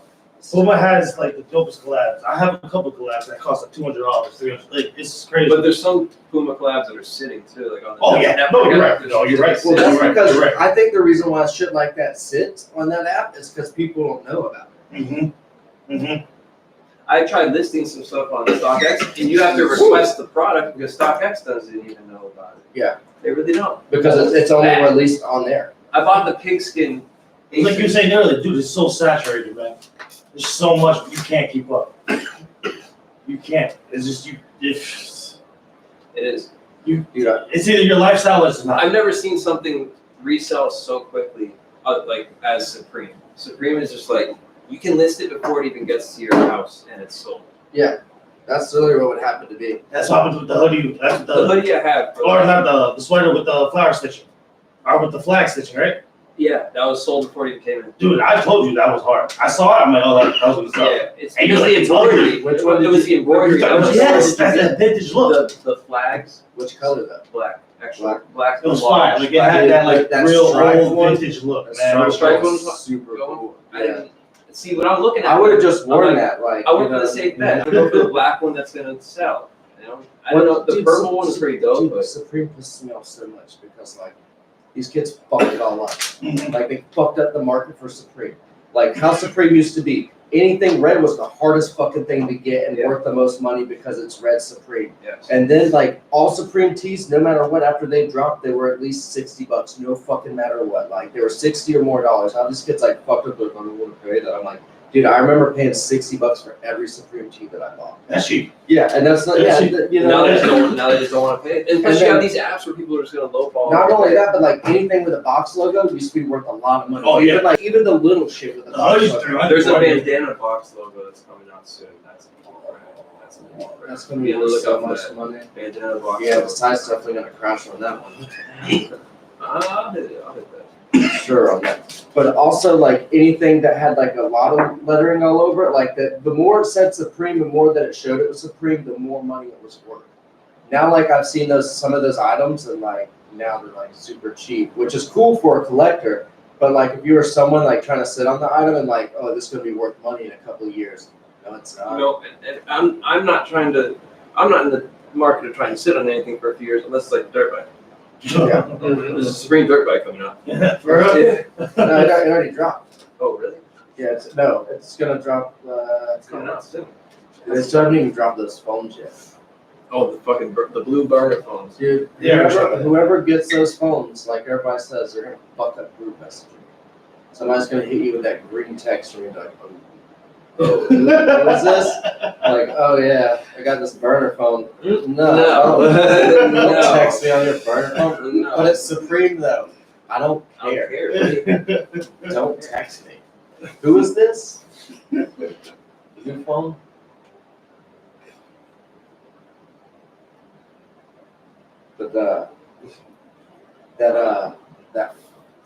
Puma has like the dopest collabs. I have a couple collabs that cost like $200, $300. Like, it's crazy. But there's some Puma collabs that are sitting too, like on the Oh, yeah. No, you're right. No, you're right. Well, that's You're right, because you're right. I think the reason why shit like that sits on that app is because people don't know about it. Mm-hmm. Mm-hmm. I tried listing some stuff on StockX, and you have to request the product because StockX doesn't even know about it. Yeah. They really don't. Because it's only Bad. released on there. I bought the pigskin. Like you were saying earlier, dude, it's so saturated, man. There's so much you can't keep up. You can't. It's just you. If It is. Dude, it's either your lifestyle or it's not. I've never seen something resell so quickly, like as Supreme. Supreme is just like you can list it before it even gets to your house, and it's sold. yeah. That's literally what would happen to me. That's what happens with the hoodie. That's The the hoodie I have. or not the sweater with the flower stitching, or with the flag stitching, right? Yeah, that was sold before it came in. Dude, I told you that was hard. I saw it. I'm like, oh, that was gonna suck. Yeah, it's And because you're the like, embroidery. which one It was the embroidery. That was Yes, that's that vintage look. the flags. Which color though? Black. Actually, black. It was fire. Like it had that like That real striped old one? vintage look, That man. It was striped cool. one was super cool. I Yeah. didn't see when I'm looking at. I would have it, just I'm worn like, that. Like I went you for the know, safe bet. I go for the black one that's gonna sell. You know, I Well, don't know. The dude, purple one is pretty dope, Dude, but Supreme pisses me off so much because like these kids fucked it all up. Mhm. Like they fucked up the market for Supreme. Like how Supreme used to be. Anything red was the hardest fucking thing to get and Yeah. worth the most money because it's red Supreme. yes. And then like all Supreme tees, no matter what, after they dropped, they were at least $60, no fucking matter what. Like they were $60 or more. Now this kid's like fucked up, like I don't want to pay that. I'm like, dude, I remember paying $60 for every Supreme tee that I bought. That's cheap. Yeah, and that's not That's you now know. they just don't want to pay it. And plus, And you then- have these apps where people are just gonna lowball. Not only that, but like anything with a box logo used to be worth a lot of money. Oh, yeah. Even like even the little shit with a The box hoodies logo. 300. There's a bandana box logo that's coming out soon. That's That's gonna be Be on the worth so lookout for much that. money. bandana box. Yeah, the logo. site's definitely gonna crash on that one. I'll hit it. Sure on that. But also like anything that had like a lot of lettering all over it, like the more it said Supreme, the more that it showed it was Supreme, the more money it was worth. Now like I've seen some of those items and like now they're like super cheap, which is cool for a collector. But like if you were someone like trying to sit on the item and like, oh, this is gonna be worth money in a couple of years. No, it's not. No, and I'm not trying to. I'm not in the market of trying to sit on anything for a few years unless it's like dirt bike. Yeah. There's a spring dirt bike coming out. Yeah, for real. Yeah. No, it already dropped. Oh really? Yeah, it's gonna drop. It's coming out soon. They still haven't even dropped those phones yet. Oh, the blue burner phones. Dude, Yeah, whoever gets those phones, like everybody says, they're gonna fuck up group messaging. Somebody's gonna hit you with that green text and you're like, oh, what is this? Like, oh yeah, I got this burner phone. No, No. don't No. text me on your burner phone. No. But it's Supreme though. I don't I don't care. care. Don't text me. Who is this? New phone? But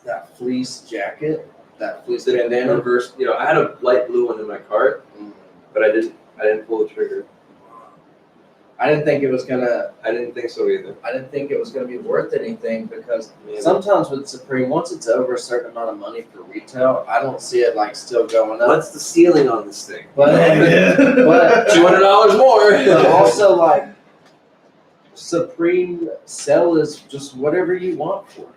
that fleece jacket, that fleece bandana. Reverse. You know, I had a light blue one in my cart, but I didn't pull the trigger. I didn't think it was gonna. I didn't think so either. I didn't think it was gonna be worth anything because Yeah. sometimes with Supreme, once it's over a certain amount of money for retail, I don't see it like still going up. What's the ceiling on this thing? But but $200 more. But also, like, Supreme sell is just whatever you want for it.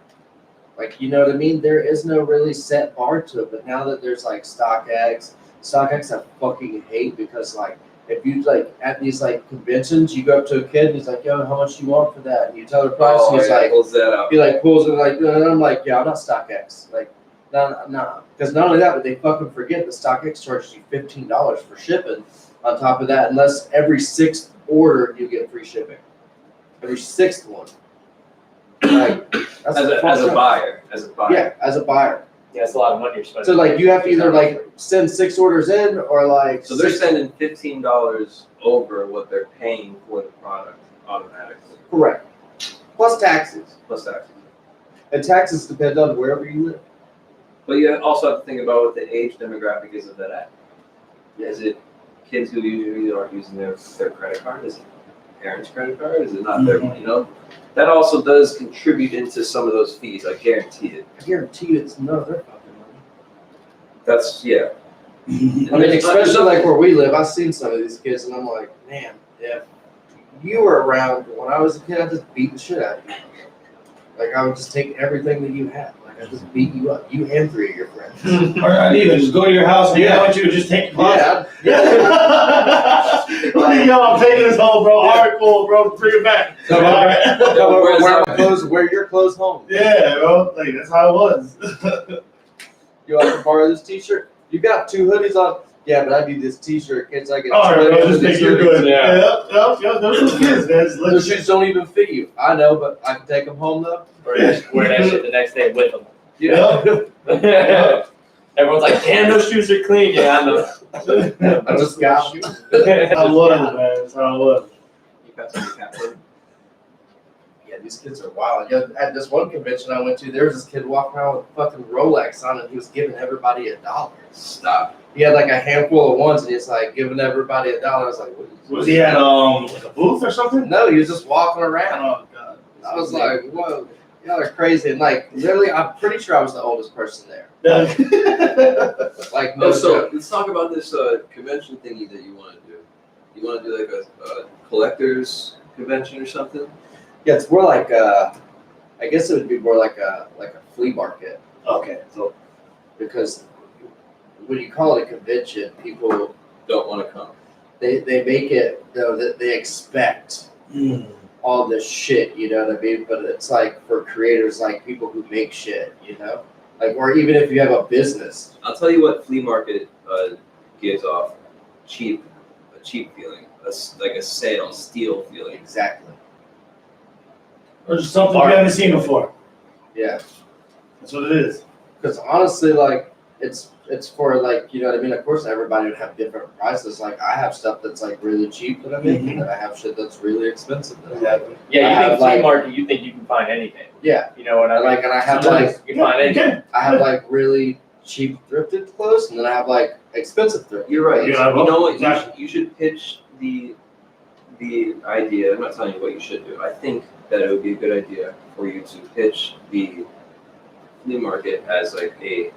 Like, you know what I mean? There is no really set bar to it. But now that there's, like, StockX I fucking hate because, like, if you, like, at these, like, conventions, you go up to a kid and he's like, yo, how much do you want for that? And you tell the price and he's like, pulls that out. he, like, pulls it, like, and I'm like, yeah, I'm not StockX. Like, no. Because not only that, but they fucking forget that StockX charges you $15 for shipping. On top of that, unless every 6th order you get free shipping. Every 6th one. Like, that's As a buyer. Yeah, as a buyer. Yeah, it's a lot of money you're spending. So like you have to either like send 6 orders in or like. So they're 6 sending $15 over what they're paying for the product automatically, Correct. Plus taxes. plus taxes. And taxes depend on wherever you live. But you also have to think about what the age demographic is of that app. Is it kids who usually aren't using their credit card? Is it parents' credit card? Is it not their, you know? That also does contribute into some of those fees, I guarantee it. I guarantee you it's none of their fucking money. That's, yeah. I mean, especially like where we live, I've seen some of these kids and I'm like, man, if you were around when I was a kid, I'd just beat the shit out of you. Like I would just take everything that you had. Like I'd just beat you up. You and 3 of your friends. Or I'd even just go to your house and yell at you and just take your closet. Like, yo, I'm taking this home, bro. All right, cool, bro. Bring it back. Come All right. wear your clothes home. Yeah, bro. Like, that's how it was. You want to borrow this t-shirt? You got 2 hoodies on. Yeah, but I need this t-shirt. Kids, I get All right, bro. Just think you're good. Yeah. Yep. Those are kids, man. Those shoes don't even fit you. I know, but I can take them home though. Wear that shit the next day with them. Yeah. Everyone's like, damn, those shoes are clean. Yeah, I know. I just got you. I was, man. That's how I was. You got some cat food? Yeah, these kids are wild. Yeah, at this one convention I went to, there was this kid walking around with a fucking Rolex on, and he was giving everybody $1. Stop. He had like a handful of ones, and he's like giving everybody $1. I was like, what is Was he at like a booth or something? No, he was just walking around. Oh god. I was like, whoa, y'all are crazy. And like, literally, I'm pretty sure I was the oldest person there. Like, no Oh, so joke. let's talk about this convention thingy that you want to do. You want to do like a collector's convention or something? Yeah, it's more like I guess it would be more like a flea market, Okay, so because when you call it a convention, people Don't want to come. they make it though that they expect all this shit, you know what I mean? But it's like for creators, like people who make shit, you know, like or even if you have a business. I'll tell you what flea market gives off a cheap feeling, like a sale, steal feeling. Exactly. or just something you haven't seen before. Yeah. That's what it is. Because honestly, like it's for like, you know what I mean? Of course, everybody would have different prices. Like I have stuff that's like really cheap that I'm making, and I have shit that's really expensive. That I'm making. Yeah, I you have, think flea like- market, you think you can find anything. Yeah, You know what I and mean? like, and I have Sometimes like you can find anything. Okay. I have like really cheap thrifted clothes, and then I have like expensive thrifted. You're right. clothes. Yeah, You know what? exactly. You should pitch the idea. I'm not telling you what you should do. I think that it would be a good idea for you to pitch the flea market as like a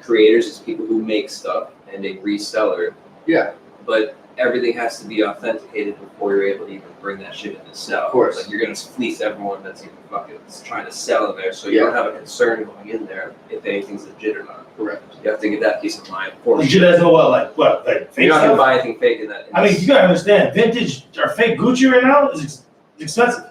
creators, as people who make stuff, and a reseller. Yeah, But everything has to be authenticated before you're able to even bring that shit in to sell. Of course. Like you're gonna fleece everyone that's even fucking trying to sell in there, so you Yeah. don't have a concern going in there if anything's legit or not. correct. You have to get that peace of mind for Legit sure. as in what, like fake You're not gonna stuff? buy anything fake in that. I mean, you gotta understand, vintage or fake Gucci right now is expensive.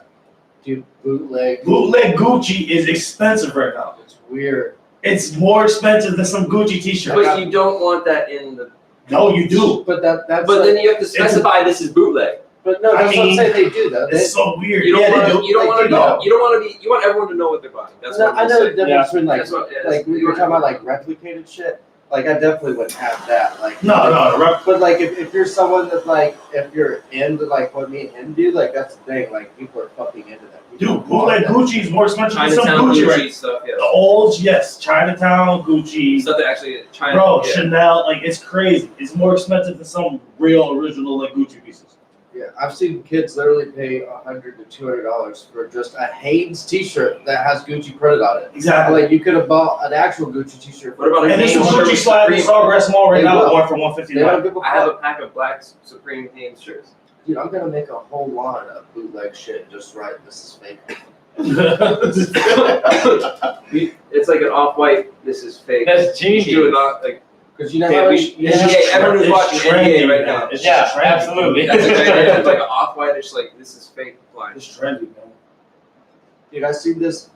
Dude, bootleg. Bootleg Gucci is expensive right now. It's weird. It's more expensive than some Gucci t-shirt. But you don't want that in the. No, you do. But that's But like, then you have to specify this is bootleg. but no, I that's what I'm mean, saying they do though. They, It's so weird. You don't Yeah, want they to. do. You don't Like, want to they be. don't. You don't want to be. You want everyone to know what they're buying. That's no, what I I'm know the saying. difference between like That's what- yeah, like you we were don't talking about like replicated shit. Like I definitely wouldn't have that. Like No, the rep. But like if you're someone that like if you're into like what me and him do, like that's the thing. Like people are fucking into that. People Dude, bootleg want Gucci is more expensive than some Chinatown Gucci, Gucci right? stuff. Yeah. The olds, yes. Chinatown Gucci. Stuff that actually China. Bro, yeah. Chanel, like it's crazy. It's more expensive than some real original like Gucci pieces. that. Yeah, I've seen kids literally pay $100 to $200 for just a Hanes T-shirt that has Gucci printed on it. Exactly. Like you could have bought an actual Gucci T-shirt. What about a And there's some Hanes shirt Gucci with slides in Supreme? Sawgrass Mall right They now will. going for They don't $159. give a I have a fuck. pack of black Supreme Hanes shirts. Dude, I'm gonna make a whole line of bootleg shit. Just right. This is fake. It's like an off-white. This is fake. That's genius. Do it not like. Because you know Yeah, how we- much. yeah, everyone who's watching NBA right now. It's Yeah, just trendy. absolutely. That's a great idea. It's like an off-whitish. Like this is fake line. It's trendy, man. Dude, I see this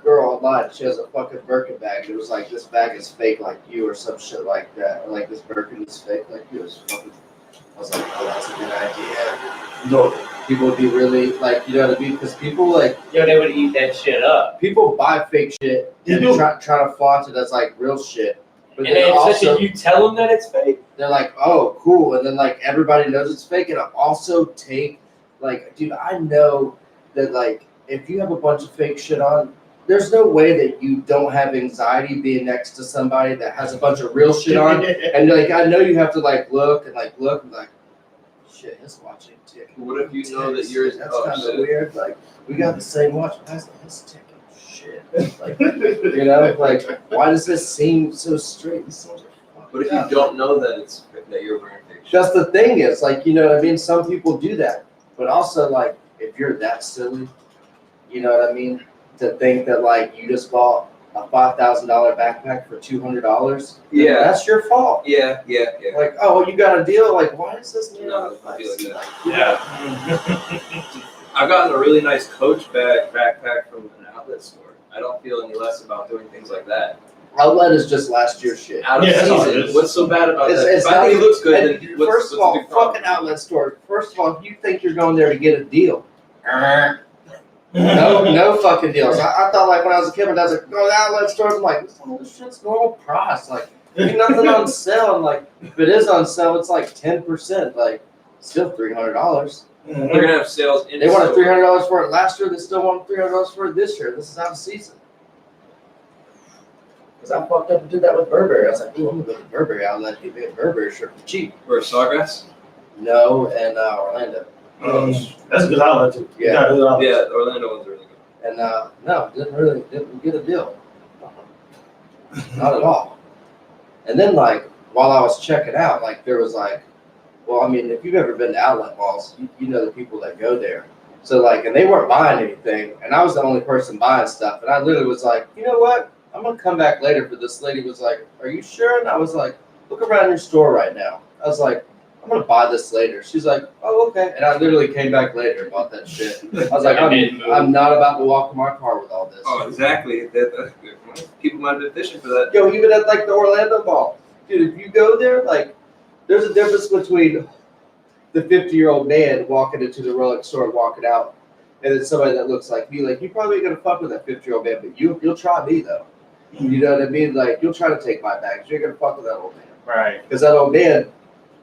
girl online. She has a fucking Birkin bag. It was like, this bag is fake like you or some shit like that. Or like this Birkin is fake like you. It was fucking, I was like, oh, that's a good idea. No, People would be really like, you know what I mean? Because people like, Yo, they would eat that shit up. people buy fake shit They and do. try to flaunt it as like real shit. But And then then also, especially you tell them that it's fake. they're like, oh, cool. And then like everybody knows it's fake. And I also take, like, dude, I know that like if you have a bunch of fake shit on, there's no way that you don't have anxiety being next to somebody that has a bunch of real shit on. And like I know you have to like look and like, shit, his watch ain't ticking. What if you know that yours? That's Oh kind of shit. weird. Like we got the same watch, but his ticking. Shit. Like, you know, like why does this seem so straight? These things are fucked What if you up. don't know that it's that you're wearing fake shit? That's the thing is, like, you know what I mean? Some people do that. But also, like, if you're that silly, you know what I mean? To think that, like, you just bought a $5,000 backpack for $200, Yeah. that's your fault. Yeah. Like, oh, you got a deal? Like, why is this man? No, I feel like that. Yeah. I've gotten a really nice Coach backpack from an outlet store. I don't feel any less about doing things like that. Outlet is just last year's shit. Out of Yeah, that's all it season. is. What's so bad about It's- that? it's If I think not- it looks good, And then what's first of the all, big problem? fucking outlet store. First of all, if you think you're going there to get a deal, no, No fucking deals. I thought like when I was a kid, my dad's like, go to the outlet stores. I'm like, this shit's normal price. Like, ain't nothing on sale. I'm like, if it is on sale, it's like 10%. Like, still $300. They're gonna have sales in They wanted store. $300 for it last year. They still want $300 for it this year. This is out of season. Because I fucked up and did that with Burberry. I was like, ooh, I'm gonna go to Burberry outlet. Get me a Burberry shirt for cheap. Or Sawgrass. No, and Orlando. That's a good outlet too. Yeah. Got a good outlet. Yeah, the Orlando ones are really good. And no, didn't get a deal. Not at all. And then like while I was checking out, like there was like, well, I mean, if you've ever been to outlet malls, you know the people that go there. So like, and they weren't buying anything, and I was the only person buying stuff. And I literally was like, you know what? I'm gonna come back later. But this lady was like, are you sure? And I was like, look around your store right now. I was like, I'm gonna buy this later. She's like, oh, okay. And I literally came back later and bought that shit. I was like, I'm not about to walk to my car with all this. Oh, exactly. People might have been fishing for that. Yo, even at like the Orlando Mall, dude, if you go there, like, there's a difference between the 50-year-old man walking into the Rolex store and walking out, and then somebody that looks like me. Like, you probably ain't gonna fuck with that 50-year-old man, but you'll try me though. You know what I mean? Like, you'll try to take my bags. You're gonna fuck with that old man. Right. Because that old man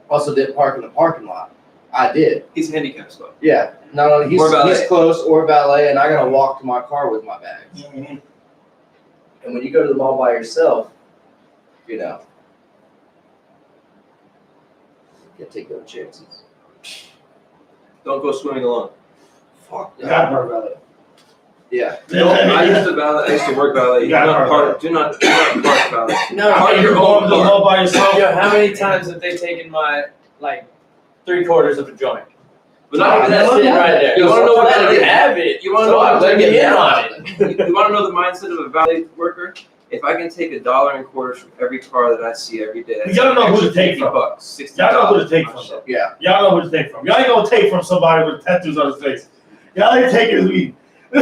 also didn't park in the parking lot. I did. He's handicapped stuff. Yeah. Not only Or valet. he's close or valet, and I gotta walk to my car with my bags. Mhm. And when you go to the mall by yourself, you know, you can't take no chances. Don't go swimming alone. Fuck You that. got her valet. Yeah. I used to valet. I used to work valet. You got Do not park valet. No, Park your You're own going to the car. mall by yourself. Yo, how many times have they taken my like 3/4 of a joint? But not even that. Sitting right there. You want to know what I that didn't is? have it. You want to So know I'm what letting that you is? in on it. You want to know the mindset of a valet worker? If I can take $1.25 from every car that I see every day, that's Y'all know who to extra take from. $50, $60. Y'all know who to take from. Shit. Yeah. Y'all know who to take from. Y'all ain't gonna take from somebody with tattoos on his face. Y'all ain't taking his weed. I'm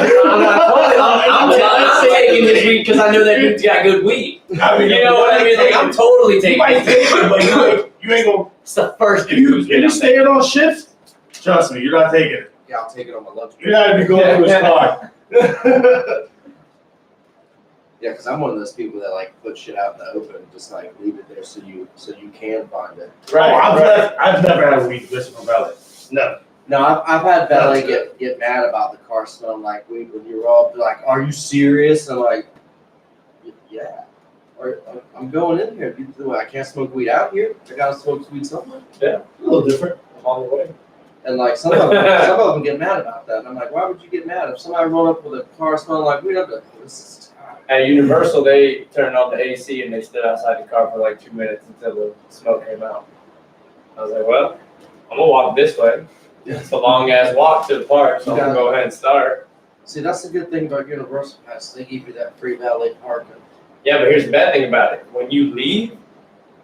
taking this weed because I know that dude's got good weed. I mean, You know what I mean? Like, I'm totally You taking might it. take it, but you ain't gonna. It's the first If dude who's been you on staying on shift, trust me, you're not taking it. Yeah, I'll take it on my lunch break. You're not even going to his car. Yeah, because I'm one of those people that like put shit out in the open and just like leave it there so you can find it. Right. I've never had a weed listen from valet. No. No, I've had valet get mad about the car smelling like weed when you roll up. They're like, "Are you serious?" I'm like, "Yeah." Or I'm going in here. I can't smoke weed out here. I gotta smoke weed somewhere. A little different. the way. And like some of them get mad about that. And I'm like, why would you get mad if somebody rolled up with a car smelling like weed? I'm like, this is At Universal, they turned on the AC and they stood outside the car for like 2 minutes until the smoke came out. I was like, well, I'm gonna walk this way. It's a long ass walk to the park, so I'm gonna go ahead and start. See, that's the good thing about Universal Pass. They give you that free valet parking. Yeah, but here's the bad thing about it. When you leave,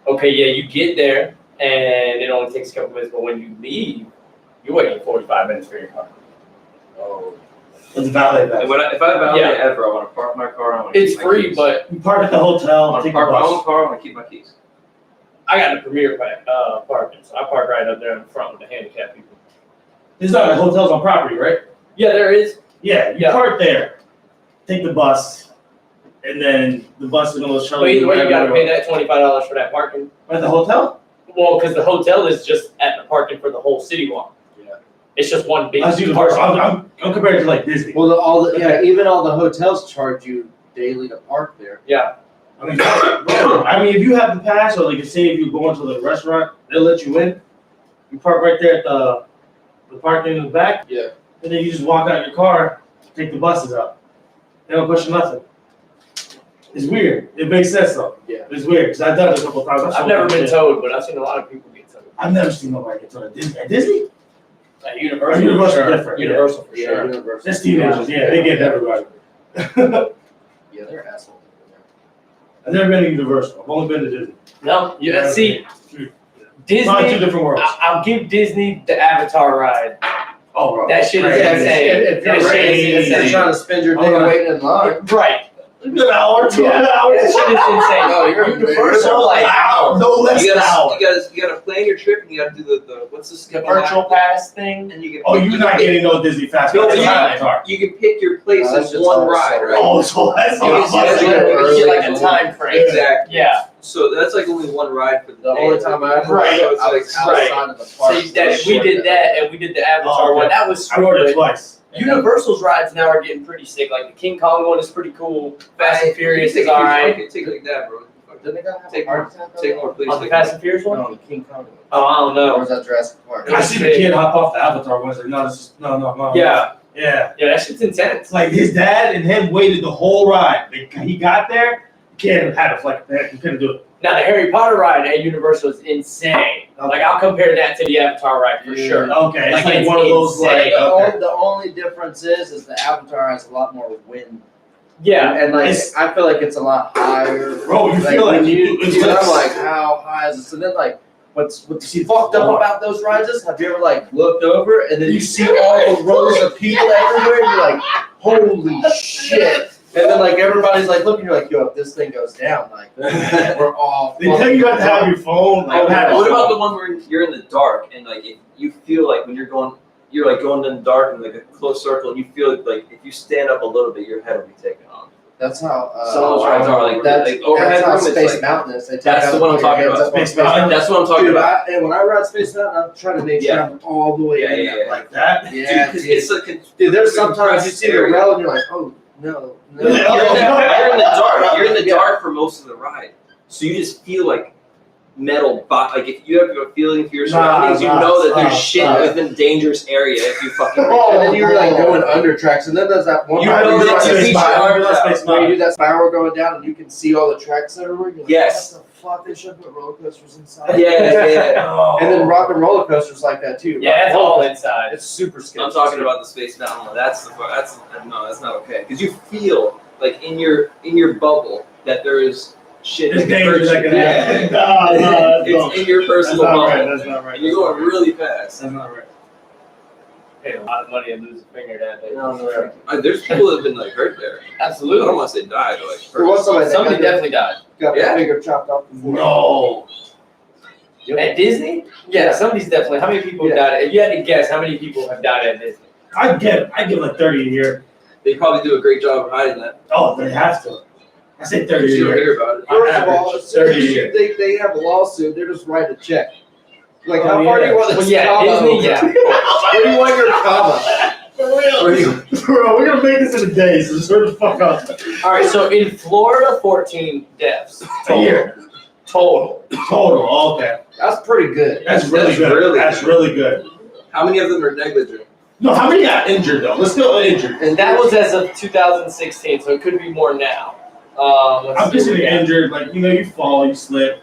okay, yeah, you get there and it only takes a couple minutes, but when you leave, you're waiting 45 minutes for your car. Oh. It's valet And pass. if I valet Yeah. ever, I want to park my car. I want to It's keep my free, keys. but You park at the I hotel, want to take the park my own bus. car. I want to keep my keys. I got the Premier parking, so I park right up there in front with the handicapped people. There's not hotels on property, right? Yeah, there is. Yeah, you Yeah. park there, take the bus, and then the bus is gonna show But either way, you gotta pay everywhere. that $25 for that parking. At the hotel? Well, because the hotel is just at the parking for the whole city walk. Yeah. It's just one big That's parking. I'm compared to like Disney. Well, even all the hotels charge you daily to park there. Yeah. I mean, if you have the pass, or like say if you go into the restaurant, they'll let you in. You park right there at the parking in the back. Yeah. And then you just walk out your car, take the buses out. They don't question nothing. It's weird. It makes sense though. Yeah. It's weird because I've done it a couple times. I've never been towed, but I've seen a lot of people get towed. I've never seen nobody get told at Disney. At Disney? At Universal, Universal for sure. different, yeah. Universal for Yeah, sure. Universal. Just teenagers, yeah, they get everybody. Yeah, they're assholes. I've never been to Universal. I've only been to Disney. No, you see, It's not two Disney. different worlds. I'll give Disney the Avatar ride. Oh, bro. That shit is Crazy. insane. If That you're shit is instead of insane. trying to spend your day Alright. waiting in line. Right. A good hour, 2 That hours. shit is insane. No, you're Universal, like, No less You than an hour. gotta plan your trip and you gotta do the what's this? the virtual pass thing. And you can. Oh, you're not getting no Disney fast No, pass. but Avatar. you can pick your place No, that's as just one all ride, so- right? Oh, so that's You not can see much. it's like You early get like a morning. time frame. Exactly. Yeah. So that's like only one ride for the The day. only time I ever Right. went, I was Right. outside of the park. See, that, we did that, and we did the Avatar Oh, okay. one. That was I rode it stupid. twice. Universal's rides now are getting pretty sick. Like the King Kong one is pretty cool. Fast and Furious Take is it, alright. Take it like that, bro. Didn't they gotta have Take a heart attack? Take more, please. On the take Fast and Furious one? No, the King Kong. Oh, I don't Or know. was that Jurassic Park? I see the kid hop off the Avatar one. Like, no, this is no. Yeah, Yeah. yeah, that shit's intense. It's like his dad and him waited the whole ride. He got there. Kid had a flight. He couldn't do it. Now the Harry Potter ride at Universal is insane. Like I'll compare that to the Avatar ride for Yeah. sure. Okay, it's Like, like it's one of those insane. like. Okay. The only difference is the Avatar has a lot more wind. Yeah, And like It's- I feel like it's a lot higher. Bro, you feel like when you- it's dude, like- I'm like, how high is this? And then like what's fucked up about those rides is have you ever like looked over and then you see all the rows of people everywhere and you're like, holy shit. And then like everybody's like looking, you're like, yo, if this thing goes down, like we're all They tell you not to have your phone. Like, Okay, have what your about phone. the one where you're in the dark and like if you feel like when you're like going in the dark in like a close circle and you feel like if you stand up a little bit your head will be taken off. That's how Some of those rides are like that's, overhead that's how room, it's Space like- Mountain is. They take That's out the one I'm your talking hands about. up on Space Mountain. That's what I'm talking Dude, about. and when I ride Space Mountain, I'm trying to make sure I'm all the way Yeah, in yeah, there. yeah. Like that? Yeah, Dude, 'cause dude. it's like Dude, there's sometimes you see the area. rail and you're like, oh no. Yeah, You're in the dark. You're in the Yeah. dark for most of the ride, so you just feel like metal. Like if you have a feeling for your surroundings, you know that there's shit within dangerous area. If you fucking. And then you're like going under tracks, and then there's that one You ride know where that you you see reach your arms out. Space where you Mountain. do that spiral going down, and you can see all the tracks everywhere. You're like, Yes. What the fuck? They should put roller coasters inside. Yeah. Oh. And then rock and roller coasters like that too. yeah, it's all inside. It's super scary. I'm talking about the Space Mountain one. That's not okay because you feel like in your bubble that there is shit. It's that can dangerous. hurt That you. can happen. Yeah. No, It's in your that's personal not bubble, right. That's not right. and you're going really fast. That's not right. Pay a lot of money and lose a finger that day. There's people that have been like hurt there. I don't Absolutely. want to say died, but like There was hurt. somebody that Somebody got their- definitely died. got Yeah? their finger chopped off before. No. At Disney? Yeah, somebody's definitely. How many people have died? If you had to guess, how many people have died at Disney? I give like 30 a year. They probably do a great job of hiding that. Oh, they have to. I say 30 a You don't year. hear about it. First of all, as soon 30 as a year. they have a lawsuit, they're just writing a check. Like, Oh, how far do yeah. you want this Well, yeah, comma Disney, over? yeah. Where do you want your comma? For real. Bro, we're gonna make this in a day, so just hurry the fuck up. All right, so in Florida, 14 deaths. A year. Total. Total. Okay. That's pretty good. That's really That's good. really That's good. really good. How many of them are negligent? No, how many got injured though? Let's go injured. And That was as of 2016, so it could be more now. Let's I'm see just what we got. injured. Like you fall, you slip.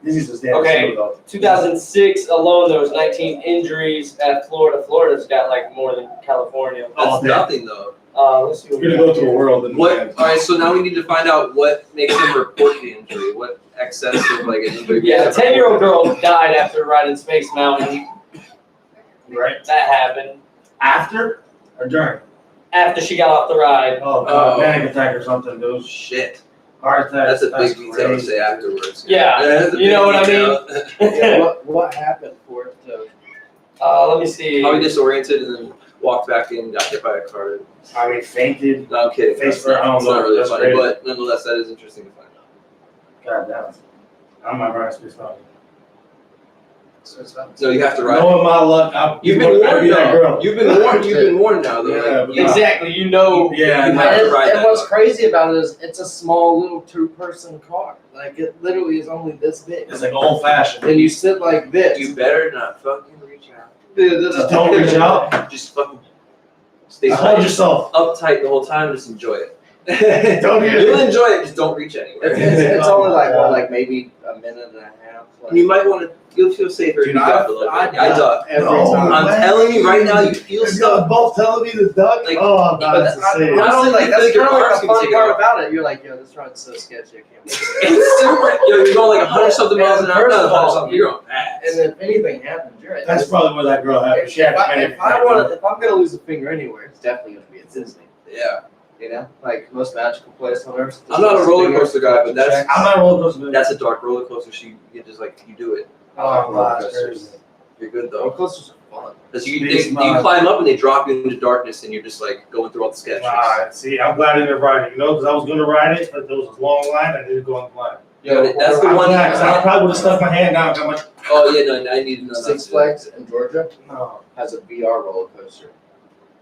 This is just damn Okay. slow, though. 2006 alone, there was 19 injuries at Florida. Florida's got like more than California. That's Oh, damn. nothing though. Let's see what We're we gonna got go to a here. world and What? All right, so now we need to find out what makes them report the injury. What excess of like an injury? Yeah, a makes them 10-year-old report girl died after riding Space Mountain. right That happened after or during. after she got off the ride. Oh, Oh. panic attack or something, it? dude. Shit. Heart attack. That's a big detail to crazy. say afterwards. Yeah, That's a you know big what I detail. Yeah, what happened for it to? Let me see. Probably disoriented and then walked back in, got hit by a car. I mean, fainted. No, I'm kidding. Face That's first, not, I don't that's not know. really That's funny, crazy. but nonetheless, that is interesting to find out. God damn. I'm not right Space Mountain. So you have to ride. Knowing my luck, You've been warned, that though. girl. You've been warned. You've been warned now, though. Yeah, Like, but you- Exactly, you know. Yeah, you and have to And, ride and that. what's dog. crazy about it is it's a small little two-person car. Like it literally is only this big. It's like old fashioned. And you sit like this. You better not fucking reach out. Just don't reach out. Just fucking stay Hold tight, yourself. uptight the whole time. Just enjoy it. Don't get You'll enjoy it. Just don't reach anywhere. It's only like what, like maybe a minute and a half. Like, And you might want to. You'll feel safer if you Dude, duck a little bit. I duck. every No. time. I'm telling you right now, you feel Y'all stuck. both telling me to duck. Like, Oh, but God, it's I- insane. I- Honestly, like that's Like, your kind of like arms the can fun take it part off. about it. You're like, yo, this ride's so sketchy. I can't believe it. It's super. You're going like 100 something miles an hour. First Not of 100 all, something. You're going fast. And if anything happens, you're at That's Disney. probably where that girl had. She had a panic If I attack. want, if I'm gonna lose a finger anywhere, it's definitely gonna be at Disney. Yeah. You know, like most magical place on earth. I'm not a roller coaster guy, but that's I'm not a roller coaster. that's a dark roller coaster. So you just like you do it. I like Oh, roller gosh, coasters. You're good Roller though. coasters are fun. Because you It's you not. climb up and they drop you into darkness and you're just like going through all the sketches. See, I'm glad I didn't ride it, because I was gonna ride it, but there was a long line, I didn't go on the line. Yeah, that's the I'm one. glad, 'cause I probably would have stuck my hand out, got my, Oh yeah, no, I need to know that. Six too. Flags in Georgia no. has a VR roller coaster.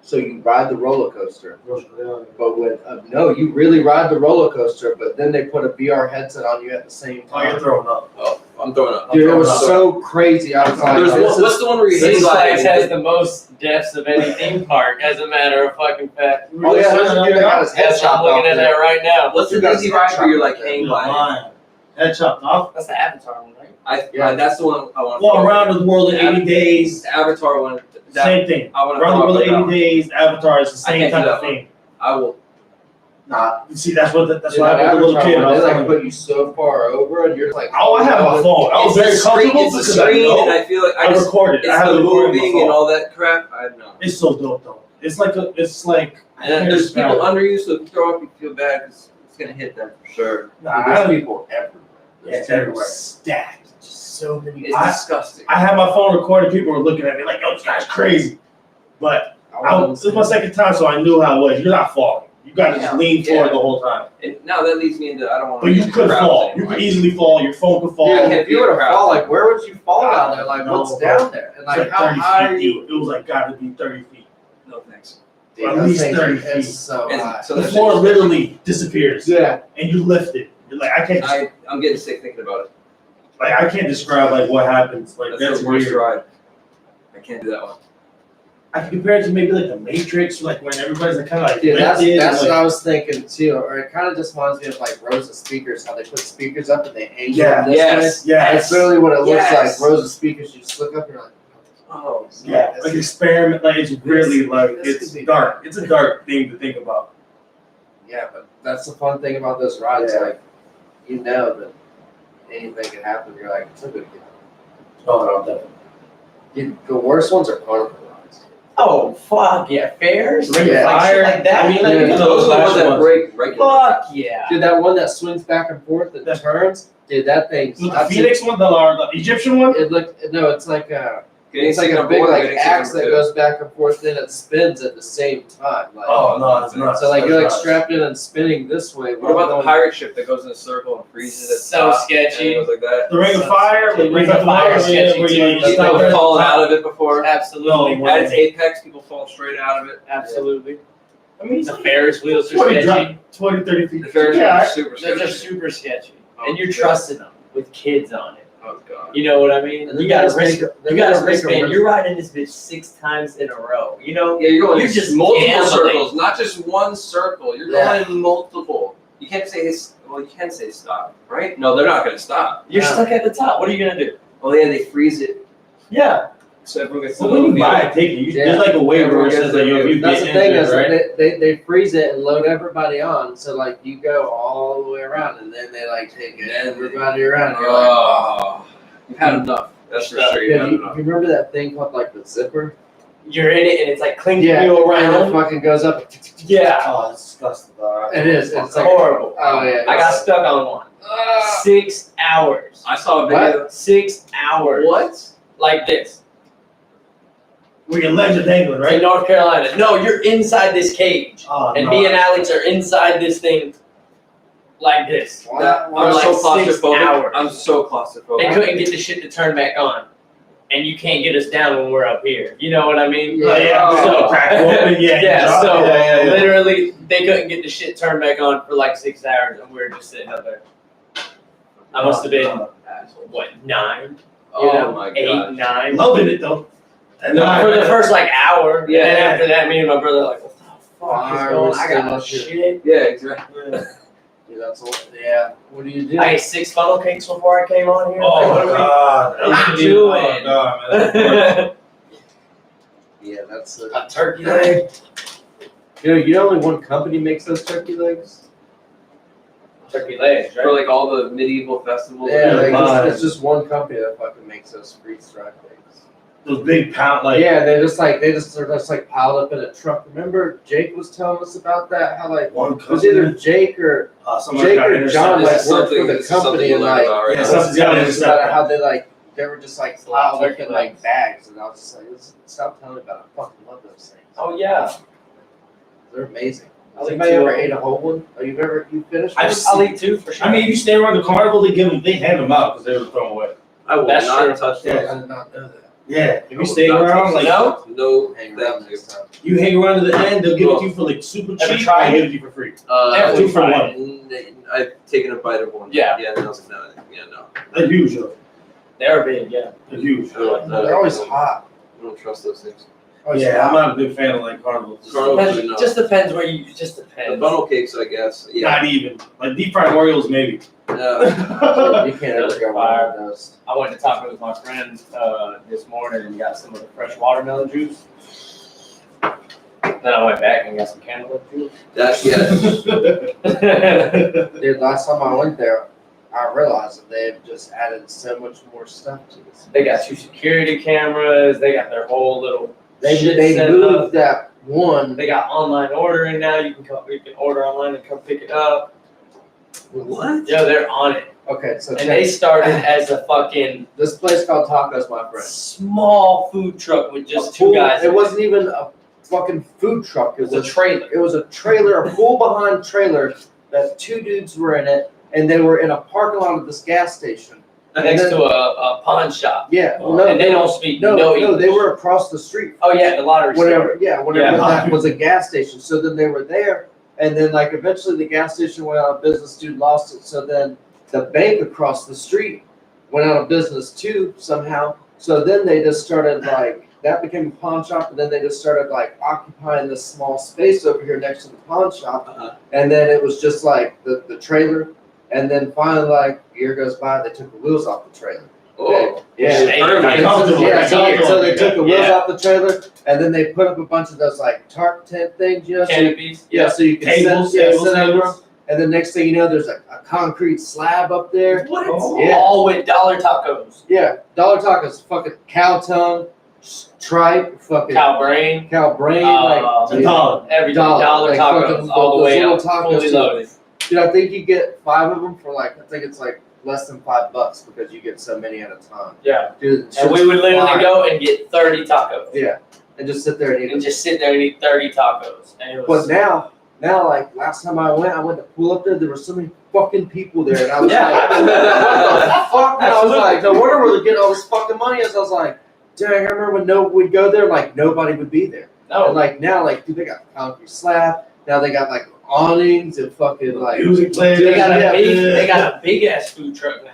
So you ride the roller coaster, but when no, you really ride the roller coaster, but then they put a VR headset on you at the same Oh, you're time. throwing up. Oh, I'm throwing up. Dude, it was so crazy. I was like, There's this one, what's the one where you Six hit Flags like has the most deaths of any theme park, as a matter of fucking fact. Oh yeah, there's a dude that got his head Yes, I'm chopped looking off at that there. right now. What's the You got Disney some ride where you're like chocolate hang You're gliding? lying. Head chopped off. That's the Avatar one, right? Yeah. That's the one I want. Well, around the world in 80 days, The Avatar one. That, same thing. I want to Around the world in throw up 80 days, Avatar is the I same can't do type that of thing. I will. Nah, you see, that's Dude, why I that was a little Avatar kid. one, I was they like like, put you so far over, and you're like, oh, I have my phone. I was very comfortable It's the because I screen, and know I feel like I I just. recorded. It's I have the it recorded on my moving phone. and all that crap. I know. It's so dope though. It's like And then there's people under you, so if you throw up, you feel bad because it's gonna hit them for sure. Nah, there's I don't people everywhere. Yeah, it's everywhere. Stacked. Just so many. It's disgusting. I had my phone recorded. People were looking at me like, "Yo, this guy's crazy." But this was my second time, so I knew how it was. You're not falling. You got to just lean forward the whole time. And now that leads me into I don't want. But you could fall. You could easily fall. Your phone could fall. Yeah, can't if you be were to proud. fall, like where would you fall down there? Like No, what's bro. down there? And It's like like how 30 high are feet you? deep. It was like got to be 30 feet. No thanks. Dude, At that least thing 30 is feet. so And high. so The there's floor literally disappears, Yeah. and you lift it. You're like, I can't. I'm getting sick thinking about it. Like I can't describe like what happens. Like That's that's the worst weird. ride. I can't do that one. I can compare it to maybe like the Matrix, like when everybody's like kind of like Dude, that's lifted and, what like, I was thinking too. Or it kind of just reminds me of like Rosa speakers, how they put speakers up and they angle Yeah. them this way. yeah, That's really what it looks Yes. like. Rosa speakers, you just look up and you're like, Oh, yeah, like experiment. Like it's really like this it's could be dark. It's a dark thing to think about. yeah, but that's the fun thing about those rides. Yeah. Like, you know that anything can happen. You're like, it's a good game. Oh, no, definitely. The worst ones are carnival rides. Oh fuck yeah, fairs. Ring of Yeah. Like shit Fire. like that. I mean, like, Yeah. you know, those are the ones that ones. break regular. Fuck yeah. Dude, that one that swings back and forth and turns. Dude, that thing. Was it the Phoenix one, the Egyptian one? It looked no. It's like a. Getting It's like sick a on big board, like getting sick axe number that two. goes back and forth, then it spins at the same time. Like, Oh no, it's not. so like you're like That's strapped in and spinning this way. What about the while pirate ship that goes in a circle and freezes at the So top, sketchy. and it goes like that? the Ring of Fire. The Ring of Fire is sketchy where too. you People stop have at fallen the top. out of it before. Absolutely. No. At its apex, people fall straight out of it. Absolutely. I mean, The Ferris wheels are 20, sketchy. 20, 30 feet. The Ferris Yeah, wheels are super They're sketchy. super sketchy. Oh, And you're yeah. trusting them with kids on it. Oh god. You know what I mean? And then You got they a just make wrist. a- then You they got just a make a wristband. wrist- You're riding this bitch 6 times in a row. You know? Yeah, you're going You're in just multiple gambling. circles, not just one circle. You're Yeah. going in multiple. You can't say this. Well, you can say stop, right? No, they're not going to stop. You're Yeah. stuck at the top. What are you gonna do? Oh yeah, they freeze it Yeah. so everyone gets. So when you buy a ticket, there's like a waiver where it says that if you That's get the thing injured, is right? they freeze it and load everybody on. So like you go all the way around and then they like take everybody around. And you're like, Oh, you've had enough. That's for sure. You've yeah, had you enough. remember that thing called like the zipper? You're in it and it's like clinking Yeah, you and it around. fucking goes up. Yeah. Oh, it's disgusting. Dog. It is. It's like Horrible. Oh yeah. I got stuck on one. 6 hours. I saw a video. 6 hours. What? Like this. Where your legs are dangling, In right? North Carolina. No, you're inside this cage. Oh, And no. me and Alex are inside this thing like this. That, Why- I'm like so 6 claustrophobic. hours. I'm so claustrophobic. They couldn't get the shit to turn back on. And you can't get us down when we're up here. You know what I mean? Oh, yeah, Oh. so crack open, yeah, Yeah, drop so it, yeah. literally they couldn't get the shit turned back on for like 6 hours and we were just sitting up there. I must have been, what, 9? You Oh know? my 8, god. 9. Loving it though. And No, for the first like hour. Yeah. And then after that, me and my brother are like, what the fuck Why is are going we on? I still got up here? shit. Yeah, exactly. Yeah, that's all. Yeah. What do you do? I ate 6 funnel cakes before I came on here. Oh Like, my what are we- god. what are we doing? Oh god, man. Yeah, that's A turkey leg. You know only one company makes those turkey legs. Turkey legs, For right? like all the medieval festivals. Yeah, like, like, mine. it's just one company that fucking makes those freeze dried things. those big pound like. Yeah, they're just piled up in a truck. Remember Jake was telling us about that? How like One it was either customer. Jake or Somebody Jake got or John intercepted. like worked for the company and like Yeah, something's got telling us about intercepted. how they were just like piled up in like bags, and I was just like, stop telling me about it. I fucking love those things. Oh yeah. They're amazing. I'll Has eat anybody two ever of them. ate a whole one? Oh, you finished I've one? I'll eat 2 for sure. I mean, if you stay around the carnival, they hand them out because they were thrown away. I will That's not true. touch I those. did not know that. Yeah, if I you will stay not around, taste like No? No, Hang thank around you. next time. you hang around to the end, they'll give it to you for like super Ever cheap. tried They it? give it to you for free. Definitely 2 for try 1. I've taken a bite of one. Yeah. Yeah, and I was like, no, yeah, no. They're huge, though. They're big, yeah. They're huge. They're always hot. I don't trust those things. Always Yeah, I'm hot. not a big fan of like carnivals. Carnival Depends, food, no. just depends where you. It just The depends. funnel cakes, I guess. Yeah. Not even like deep fried Oreos, maybe. Yeah. You can't ever go wrong with those. I went to Taco with my friend this morning and got some of the fresh watermelon juice. Then I went back and got some cantaloupe juice. That, yeah. Dude, last time I went there, I realized that they've just added so much more stuff to this. They got 2 security cameras. They got their whole little. shit They set moved up. that one. They got online ordering now. You can order online and come pick it up. What? Yeah, they're on it. Okay, so And they started as a fucking this place called Tacos, my friend. small food truck with just A 2 full- guys. It wasn't even a fucking food truck. It was a trailer. It was a trailer, a full behind trailer that 2 dudes were in it, and they were in a parking lot of this gas station. Next then- to a pawn shop. Yeah, Oh, no, and they don't speak no, English. they were across the street. Oh yeah, the lottery. Whenever Yeah. that was a gas station. So then they were there, and then like eventually the gas station went out of business. Dude lost it. So then the bank across the street went out of business too somehow. So then they just started like that became a pawn shop, and then they just started like occupying this small space over here next to the pawn shop. Uh-huh. And then it was just like the trailer, and then finally like a year goes by, they took the wheels off the trailer. Oh. Yeah. Hey, Perfect. So they took the wheels Yeah. off the trailer, and then they put up a bunch of those like tarp tent things, you know. So you, Canopies. yeah, so you can Tables, sit tables, under them. tables. And then next thing you know, there's a concrete slab up there. What? Yeah. All with dollar tacos. Yeah, dollar tacos, fucking cow tongue, tripe, fucking Cow brain. cow brain, It's a like dollar. Everything. Dollar, Dollar like tacos fucking all the those way little up. tacos Fully too. loaded. dude. I think you get 5 of them for like I think it's like less than $5 because you get so many at a time. Yeah. Dude, And we would literally fire. go and get 30 tacos. Yeah, and just sit there and eat And them. just sit there and eat 30 tacos. And it But was. now like last time I went to pull up there. There were so many fucking people there, and I was Yeah. like, what the fuck? And I was like, no wonder where they're getting all this fucking money. As I was like, dude, I remember when we'd go there, like nobody would be there. And No. like now, like dude, they got concrete slab. Now they got like awnings and fucking like. Music playing. They got Yeah. they got a big ass food truck now.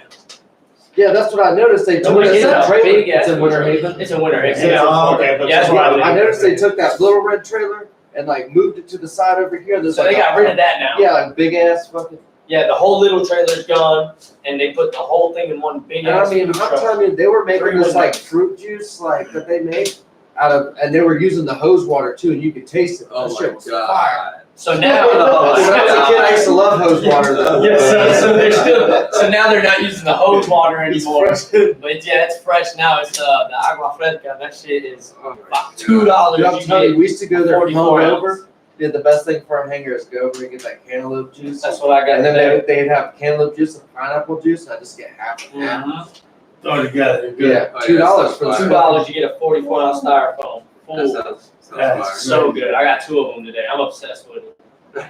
Yeah, that's what I noticed. They took Nobody that gets a trailer. big ass It's in food Winter truck. Haven. It's in Winter Haven. Yeah, oh, okay, but Yeah, that's that's why why I noticed they took that little red trailer and like moved it to the side over here. There's So like they got rid of that now. Yeah, like big ass fucking. Yeah, the whole little trailer's gone, and they put the whole thing in one big And I ass mean, food I'm truck. telling you, they were making Three this like windows. fruit juice like that they made out of, and they were using the hose water too, and you could taste it. Oh That my shit was god. fire. So now, When I was a kid, I used to love hose water though. yeah, so they're still. So now they're not using the hose water anymore. It's fresh. But yeah, it's fresh now. It's the agua fresca. That shit is Oh my about God. $2. Dude, I'm You telling you, get. we used to go there 44 hungover. ounce. Did the best thing for a hanger is go over and get that cantaloupe juice. That's what I got And then there. they'd have cantaloupe juice and pineapple juice, and I just get half and half. Mhm. Throw it together. You're good. Yeah, Oh, yeah, $2 for the that's $2, you get a 44 ounce styrofoam. That Full. sounds That's fire. So good. I got 2 of them today. I'm obsessed with it.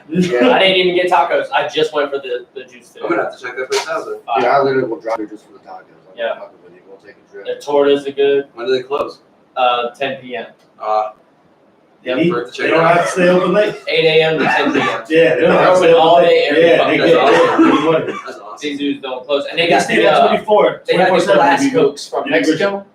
Yeah. I didn't even get tacos. I just went for the juice today. I'm gonna have to check that place out then. Yeah, I literally will drive here just for the tacos. I'm Yeah. not fucking with you. We'll take a trip. Their tortas are good. When do they close? 10 p.m. They need- for it to they check don't out. have to stay open late. 8 a.m. to 10 p.m. Yeah, they don't have to Open stay all open day, late. every Yeah, they fucking get day. good money. That's awesome. These dudes don't close. And they They got stay the, there 24. they have these 24/7 glass people. Cokes from Yeah, Mexico.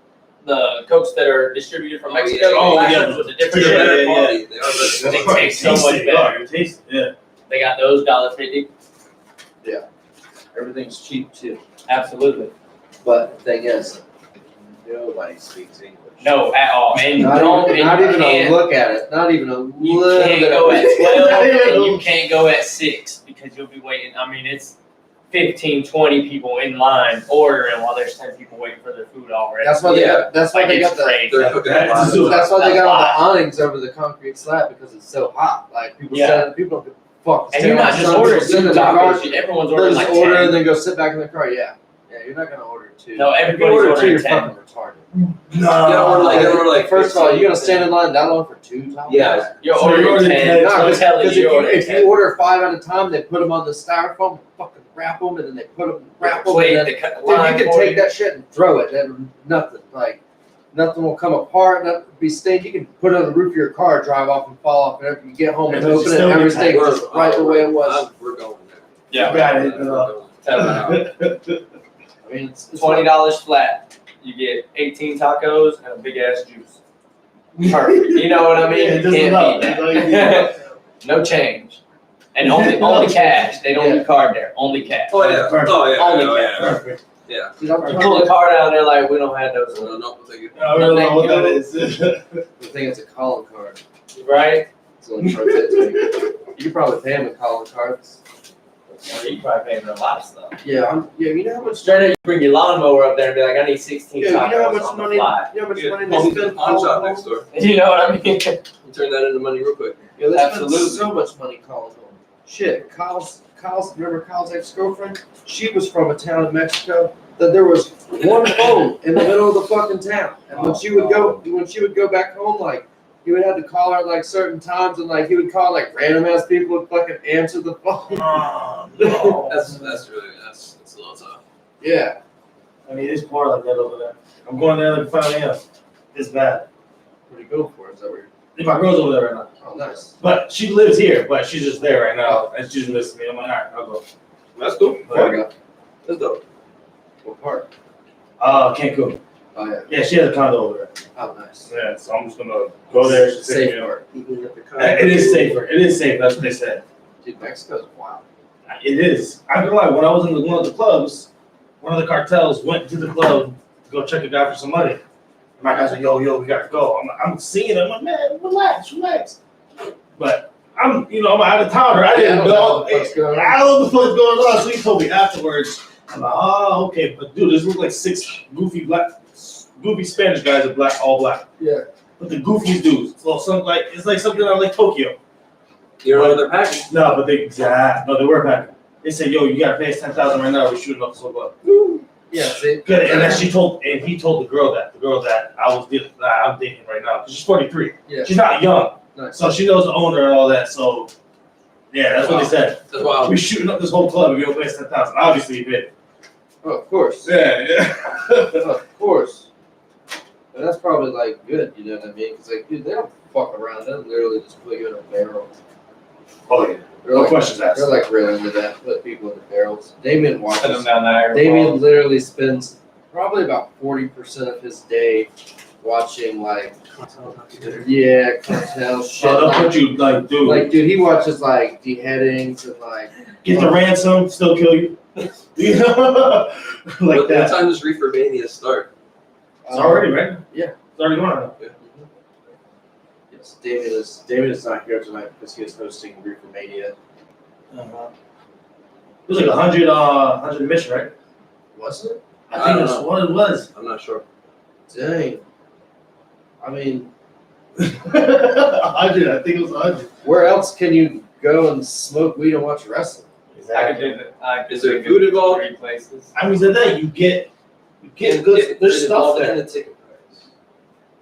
The Cokes that are distributed from Oh, Mexico. yeah. the Oh, glass yeah. Cokes with the different Yeah, flavor. yeah, yeah. Quality. They are better. They taste so much Tasty. better. Oh, you're tasty. Yeah. They got those $1.50. Everything's cheap too. Absolutely. But the thing is, nobody speaks English. No, at all. And Not don't. even, and not you even a can't- look at it. Not even a You little can't bit go of at 12 and you can't go at 6 because you'll be waiting. I mean, it's 15, 20 people in line ordering while there's 10 people waiting for their food already. That's why they got. That's why Like, they it's got the. crazy. They're cooking That's a lot. a- That's why they got all That's the awnings over the concrete slab because it's so hot. Like people Yeah. people don't give a fuck. And you're not just ordering Sit in two the car, tacos. Everyone's they'll ordering just like order 10. and then go sit back in the car. Yeah, you're not gonna order two. No, If you everybody's order two, ordering you're 10. fucking retarded. No. You gotta order like First of all, 15. you gonna stand in line that long for two tacos? Yeah. You're So you're ordering ordering 10. 10. No, I'm telling because you, you're ordering if 10. you order 5 at a time, they put them on the styrofoam, fucking wrap them, and then they put them, wrap them, Wait, and they then cut the dude, line you can for take that shit and throw it. And nothing, like nothing will come apart, nothing will be stained. You can put it on the roof of your car, drive off, and fall off, and you get home and Yeah, but you open it, still and get everything We're- just right the way it was. We're going there. Yeah. Got it. We're going. Tell them. I mean, it's $20 flat. You get 18 tacos and a big ass juice. Perfect. You know what I mean? Yeah, You just can't enough. beat That's all you need. No change. And only cash. They don't do card there. Only cash. Oh yeah. Oh yeah. Only Oh, cash. yeah. Perfect. Yeah. Dude, I'm You telling pull you, the card out, they're like, we don't have those. No, no, thank you. I don't know what Thank that you. is. the thing it's a calling card. Right? So it's pro tip to me. You can probably pay them in calling cards. Well, you probably pay for a lot of stuff. Yeah, you know how much. Straight up, you bring your lawnmower up there and be like, I need 16 Yeah, tacos you know how much on the money. fly. You know how much Yeah. money Oh, they we got a spend. pawn shop next door. You know what I mean? You turn that into money real quick. Yeah, they Absolutely. spend so much money calling home. Shit, remember Kyle's ex-girlfriend? She was from a town in Mexico that there was one phone in the middle of the fucking town. And when she would go back home, like, he would have to call her at like certain times, and like he would call like random ass people would fucking answer the phone. Oh, no. That's really that's a little tough. Yeah. I mean, it's poor like that over there. I'm going there like 5 a.m. It's bad. What are you going for? Is that where My girl's over there right now. oh nice. But she lives here, but she's just there right now. And she's listening to me. I'm like, all right, I'll go. That's cool. Where you go? That's dope. What part? Cancun. Oh yeah. Yeah, she has a condo over there. Oh nice. Yeah, so I'm just gonna go there. She's taking Safe me over. part. Even if the It is safer. It is safe. That's what they said. Dude, Mexico's wild. It is. I'm gonna lie. When I was in one of the clubs, one of the cartels went to the club to go check a guy for some money. And my guy's like, yo, we gotta go. I'm seeing him. I'm like, man, relax. But I'm out of towner. I didn't know. what's going on. I don't know what's going on. So he told me afterwards. I'm like, oh, okay. But dude, this look like 6 goofy Spanish guys are black, all black. Yeah. But the goofiest dudes. So it's like something out of like Tokyo. You don't know their package. No, but they were packing. They said, yo, you gotta pay us 10,000 right now. We're shooting up so good. Yeah, see? Good. And then he told the girl that I'm dating right now, because she's 43. Yeah. She's not young, Nice. so she knows the owner and all that. So, yeah, that's what they said. That's wild. We're shooting up this whole club if you don't pay us 10,000. Obviously, he did. Oh, of course. Yeah. Of course. And that's probably like good, you know what I mean? Because like, dude, they don't fuck around. They literally just put you in a barrel. Oh yeah. They're No like, questions asked. they're like real into that. Put people in the barrels. Damien Send them watches. down there. Damien literally spends probably about 40% of his day watching like cartel shit. So they'll put you like, dude, Like, dude, he watches like beheadings and like. get the ransom, still kill you. You know, like What that. time does Reefer Mania start? It's already right. Yeah. It's already going on. Yes, Damien is not here tonight because he is hosting Reefer Mania. Uh-huh. It was like 100 mission, right? Wasn't it? I I think don't that's know. what it was. I'm not sure. Dang. I mean, 100. I think it was 100. where else can you go and smoke weed and watch wrestling? I could do that. Is there food involved? 3 places. I mean, that you get good. There's stuff in there. the ticket price.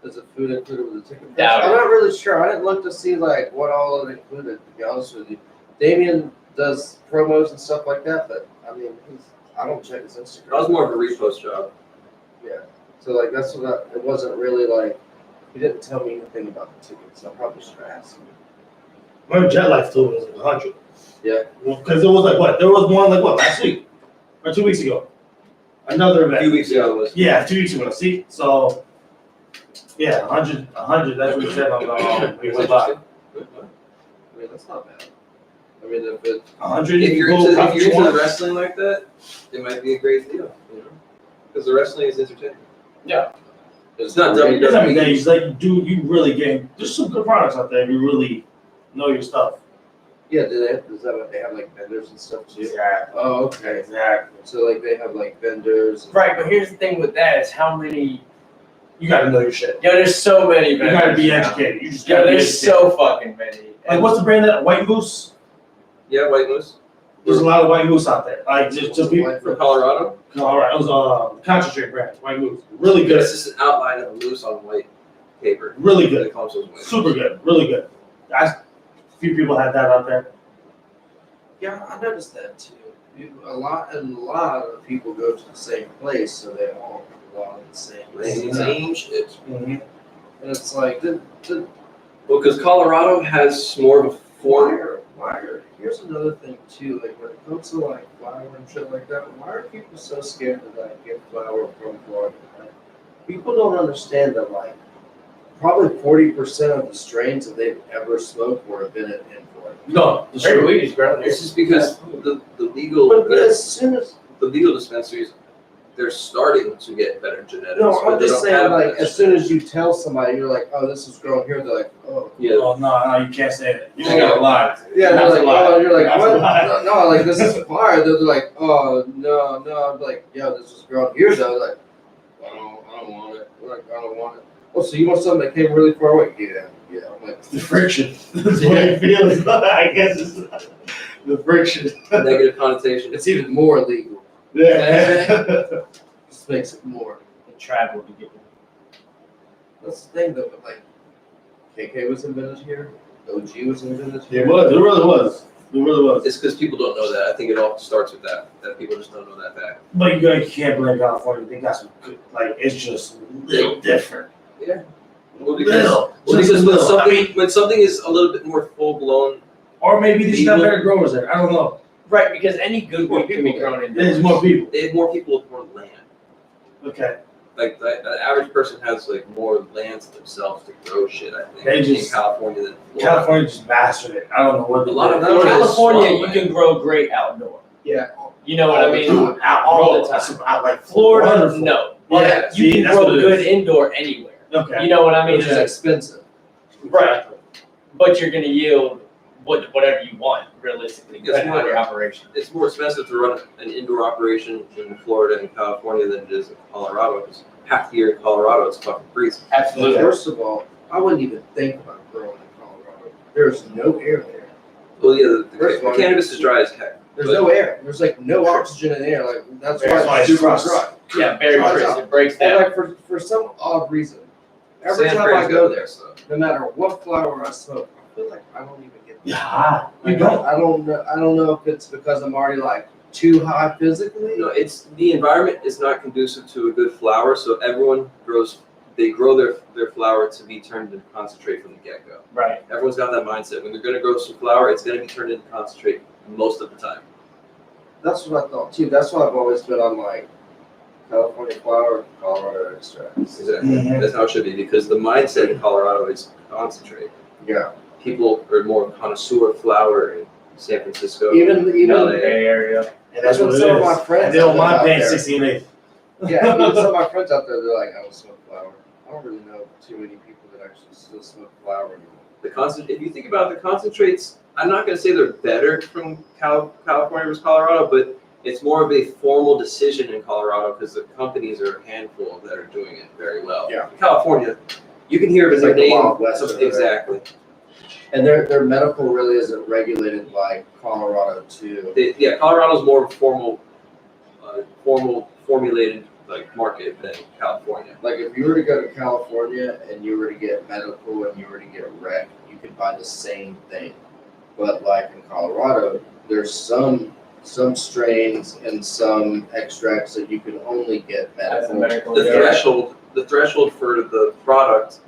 Is it food included with the ticket price? Doubt I'm it. not really sure. I didn't look to see like what all it included. To be honest with you, Damien does promos and stuff like that, but I mean, I don't check his Instagram. That was more of a repost job. Yeah. So like that's what it wasn't really like. He didn't tell me anything about the tickets. I probably should have asked him. Remember Jet Life told me it was like 100. Yeah. Because it was like what? There was one like what? Last week or 2 weeks ago. Another A event. few weeks ago it was. Yeah, 2 weeks ago. See, so yeah, 100. That's what he said on we went by. I mean, that's not bad. I mean, if it 100. If you're go into top 20. the wrestling like that, it might be a great deal, you know? Because the wrestling is entertaining. It's not great. There's every day. He's like, dude, you really getting. There's some good products out there if you really know your stuff. Yeah, is that what they have like vendors and stuff too? Exactly. Oh, okay. Exactly. So like they have like vendors. Right, but here's the thing with that is how many. You gotta know your shit. Yo, there's so many. You gotta be vendors now. educated. You just Yo, gotta be there's educated. so fucking many. Like, what's the brand that White Moose? Yeah, White Moose There's a lot of White Moose out there. Like just people. from Colorado. All right, it was concentrate brand, White Moose. Really Yeah, good. it's just an outline of a moose on white paper. Really They good. call themselves White Moose. Super good. Really good. A few people had that out there. Yeah, I noticed that too. A lot of people go to the same place, so they all belong in the same place. Same shit. Mm-hmm. And it's like, Well, because Colorado has more of a form. here's another thing too, like when it comes to like flour and shit like that, why are people so scared to like get flour from Florida? Like, people don't understand that like probably 40% of the strains that they've ever smoked were invented in Florida. No, the Maybe true. we just ground It's just because the legal But as soon as the legal dispensaries, they're starting to get better genetics. no, but I'm they just don't saying have like that as soon as you tell somebody you're like, oh, this is grown here, they're like, oh. Yeah. Oh, no, you can't say that. You just gotta lie. Yeah, That's they're a like, lie. oh, you're like, That's a what? lie. No, like this is fire. They're like, oh no. I'm like, yeah, this is grown here though. Like, I don't want it. They're like, I don't want it. Oh, so you want something that came really far away? Yeah. I'm like, The friction. That's what it feels like. I guess it's the friction. negative connotation. it's even more illegal. Yeah. This makes it more. travel to get. That's the thing though, but like, KK was invented here. OG was invented here. It was. It really was. It really was. It's because people don't know that. I think it all starts with that people just don't know that fact. But you can't blame California. They got some good. Like it's just a little different. Well, Little. because Just a little. I mean, when something is a little bit more full blown, or maybe they just got better growers there. I don't know. Right, because any good weed can be grown in. There's more people. they have more people with more land. Okay. Like the average person has like more land to themselves to grow shit. I think They in just- California than Florida. California just mastered it. I don't know what A lot of did. Florida is California, swamp you land. can grow great outdoor. Yeah. You know what I mean? Out, All the That's time. out like Florida, wonderful. no. Yeah, But you see, can that's grow what it good is. indoor anywhere. Okay. You know what I mean? Which is expensive. Right. But you're going to yield whatever you want, realistically, Yes, depending on more. your operation. It's more expensive to run an indoor operation in Florida and California than it is in Colorado. Because half the year in Colorado it's fucking freezing. Absolutely. First of all, I wouldn't even think about growing in Colorado. There's no air there. Well, yeah, First of the all, cannabis is dry as heck. There's But- no air. There's like no oxygen in the air. Like that's That's why why it's it's super frost. dry. Yeah, very Dries crisp. out. It breaks And down. like for some odd reason, every San time I Fran's go got there, so. no matter what flower I smoke, I feel like I don't even get. Yeah. You Like, don't. I don't know. I don't know if it's because I'm already like too high physically. No, it's the environment is not conducive to a good flower, so everyone grow their flower to be turned into concentrate from the get-go. Right. Everyone's got that mindset. When they're gonna grow some flower, it's gonna be turned into concentrate most of the time. That's what I thought too. That's why I've always been on like California flower, Colorado extracts. Exactly. Mhm. That's how it should be because the mindset in Colorado is concentrate. Yeah. People are more connoisseur of flower in San Francisco. Even LA. Bay Area. And that's what it is. Some of my friends And they don't that live mind out paying there. 60 and 8. Yeah, even some of my friends out there, they're like, I don't smoke flower. I don't really know too many people that actually still smoke flower anymore. If you think about the concentrates, I'm not going to say they're better from California versus Colorado, but it's more of a formal decision in Colorado because the companies are a handful that are doing it very well. Yeah. In California, you can hear it It's in like the the name. Wild West over there. Exactly. And their medical really isn't regulated like Colorado too. Colorado's more of a formal formulated like market than California. Like if you were to go to California and you were to get medical and you were to get rec, you could buy the same thing. But like in Colorado, there's some strains and some extracts that you can only get As a medical. medical. The threshold for the product's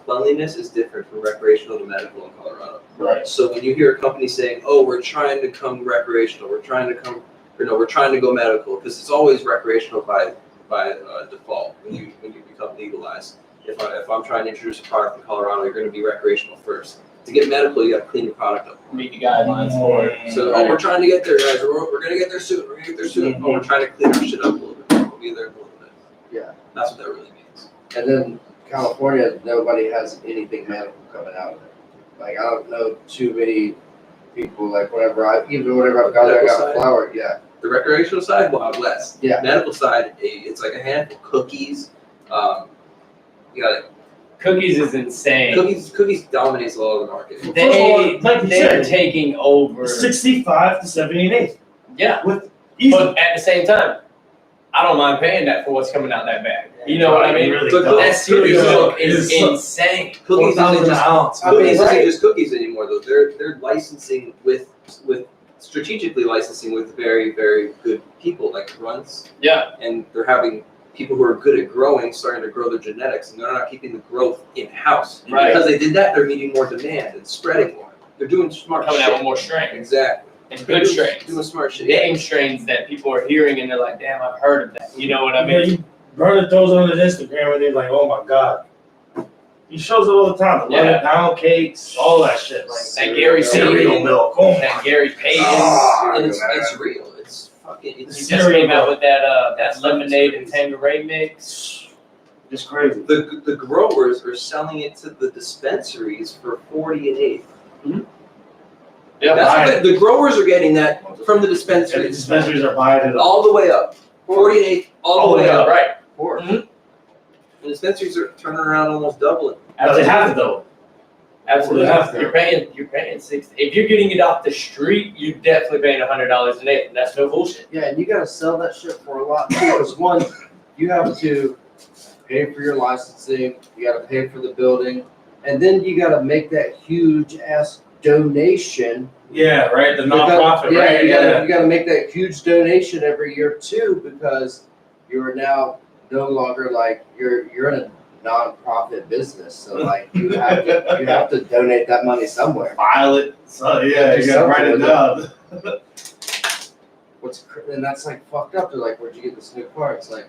cleanliness is different from recreational to medical in Colorado. Right. So when you hear a company saying, "Oh, we're trying to come recreational, we're trying to go medical," because it's always recreational by default when you become legalized. If I'm trying to introduce a product in Colorado, you're going to be recreational first. To get medical, you got to clean your product up. Meet the guidelines for it. So, oh, we're trying to get there, guys. We're going to get there soon. We're going to get there soon. Oh, we're trying to clean our shit up a little bit. We'll be there in a little bit. Yeah. That's what that really means. And then California, nobody has anything medical coming out of it. Like I don't know too many people. Like whenever I've got a flower, yeah. The recreational side, Wild West. Yeah. Medical side, it's like a handful. Cookies. You got Cookies is insane. Cookies dominates a lot of the market. First of all, like you They're said, taking over. 65 to 78. Yeah, With easy. but at the same time, I don't mind paying that for what's coming out that bag. You know what I mean? Really But does. That cereal milk It is so- insane. Cookies isn't 4,000 just an ounce. I mean, cookies right. isn't just cookies anymore though. They're licensing with strategically licensing with very, very good people like Runts, Yeah, and they're having people who are good at growing starting to grow their genetics, and they're not keeping the growth in house. And Right. because they did that, they're meeting more demand and spreading more. They're doing smart coming shit. out with more strains Exactly. and good strains. Doing smart shit. Name strains that people are hearing and they're like, damn, I've heard of that. You know what I Yeah, mean? you Brother throws on his Instagram and they're like, oh my God. He shows it all the time. The Yeah. 11-pound cakes, all that shit. Like That Gary cereal Payton, milk. Oh my that Gary Payton. God. And it's real. It's fucking. He It's just Cereal came out milk. with that lemonade and Tanqueray mix. It's crazy. the growers are selling it to the dispensaries for 40 and 8. Yeah, That's what the growers are getting that from the And the dispensaries dispensaries are buying it up. all the way up. 40 and 8, all the way up. right. The dispensaries are turning around almost doubling. No, they have to though. Absolutely. They have to. You're paying 60. If you're getting it off the street, you're definitely paying $100 an eighth. That's no bullshit. Yeah, and you gotta sell that shit for a lot too. Because one, you have to pay for your licensing, you gotta pay for the building, and then you gotta make that huge ass donation. Yeah, right. The Because- nonprofit, yeah, right? you gotta make that huge donation every year too, because you are now no longer like you're in a non-profit business. So like you have to donate that money somewhere. File it. So yeah, Do you gotta write it something down. And that's like fucked up. They're like, where'd you get this new car? It's like,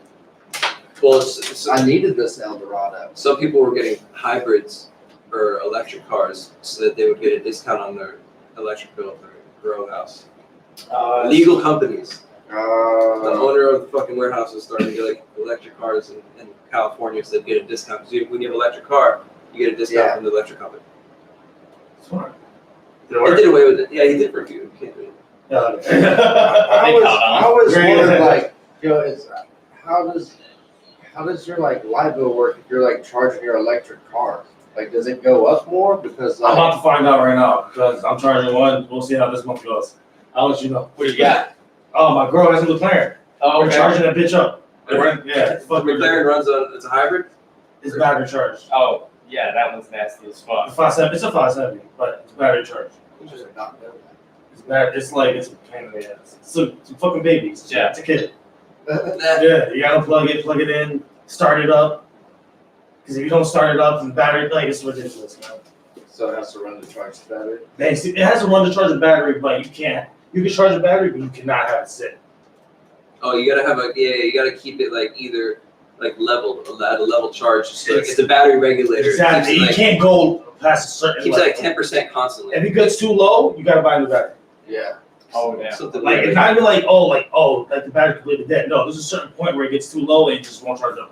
Well, it's I needed this Eldorado. some people were getting hybrids or electric cars so that they would get a discount on their electric bill for their grow house. Legal companies. The owner of the fucking warehouse is starting to get like electric cars in California, so they get a discount. Because when you have an electric car, you get a discount Yeah. from the electric company. Smart. Did it He work? did away with it. Yeah, he did for a few. You can't do it. Yeah. I always Great. wondered, like, how does your like light bill work if you're like charging your electric car? Like, does it go up more because I'm like? about to find out right now because I'm charging one. We'll see how this month goes. I'll let you know. What do you got? Oh, my girl has a McLaren. Oh, We're okay. charging that bitch up. Yeah, The fuck McLaren runs on. It's a hybrid. It's battery charged. Oh, yeah, that one's nasty as fuck. It's 570. It's a 570, but it's battery charged. You should not know that. It's battery. It's like it's a pain in the ass. It's a fucking baby. Yeah. It's a kid. Nah. Yeah, you gotta plug it in, start it up. Because if you don't start it up, the battery, like, it's ridiculous, man. So it has to run to charge the battery. It has to run to charge the battery, but you can't. You can charge the battery, but you cannot have it sit. Oh, you gotta have you gotta keep it like either like leveled, at a level charge. So it's a battery regulator. Exactly. It You keeps can't go past a certain it like level. 10% constantly. If it gets too low, you gotta buy a new battery. Yeah. Oh, yeah. Something Like, it's not even like the battery completely dead. No, there's a certain point where it gets too low and it just won't charge up.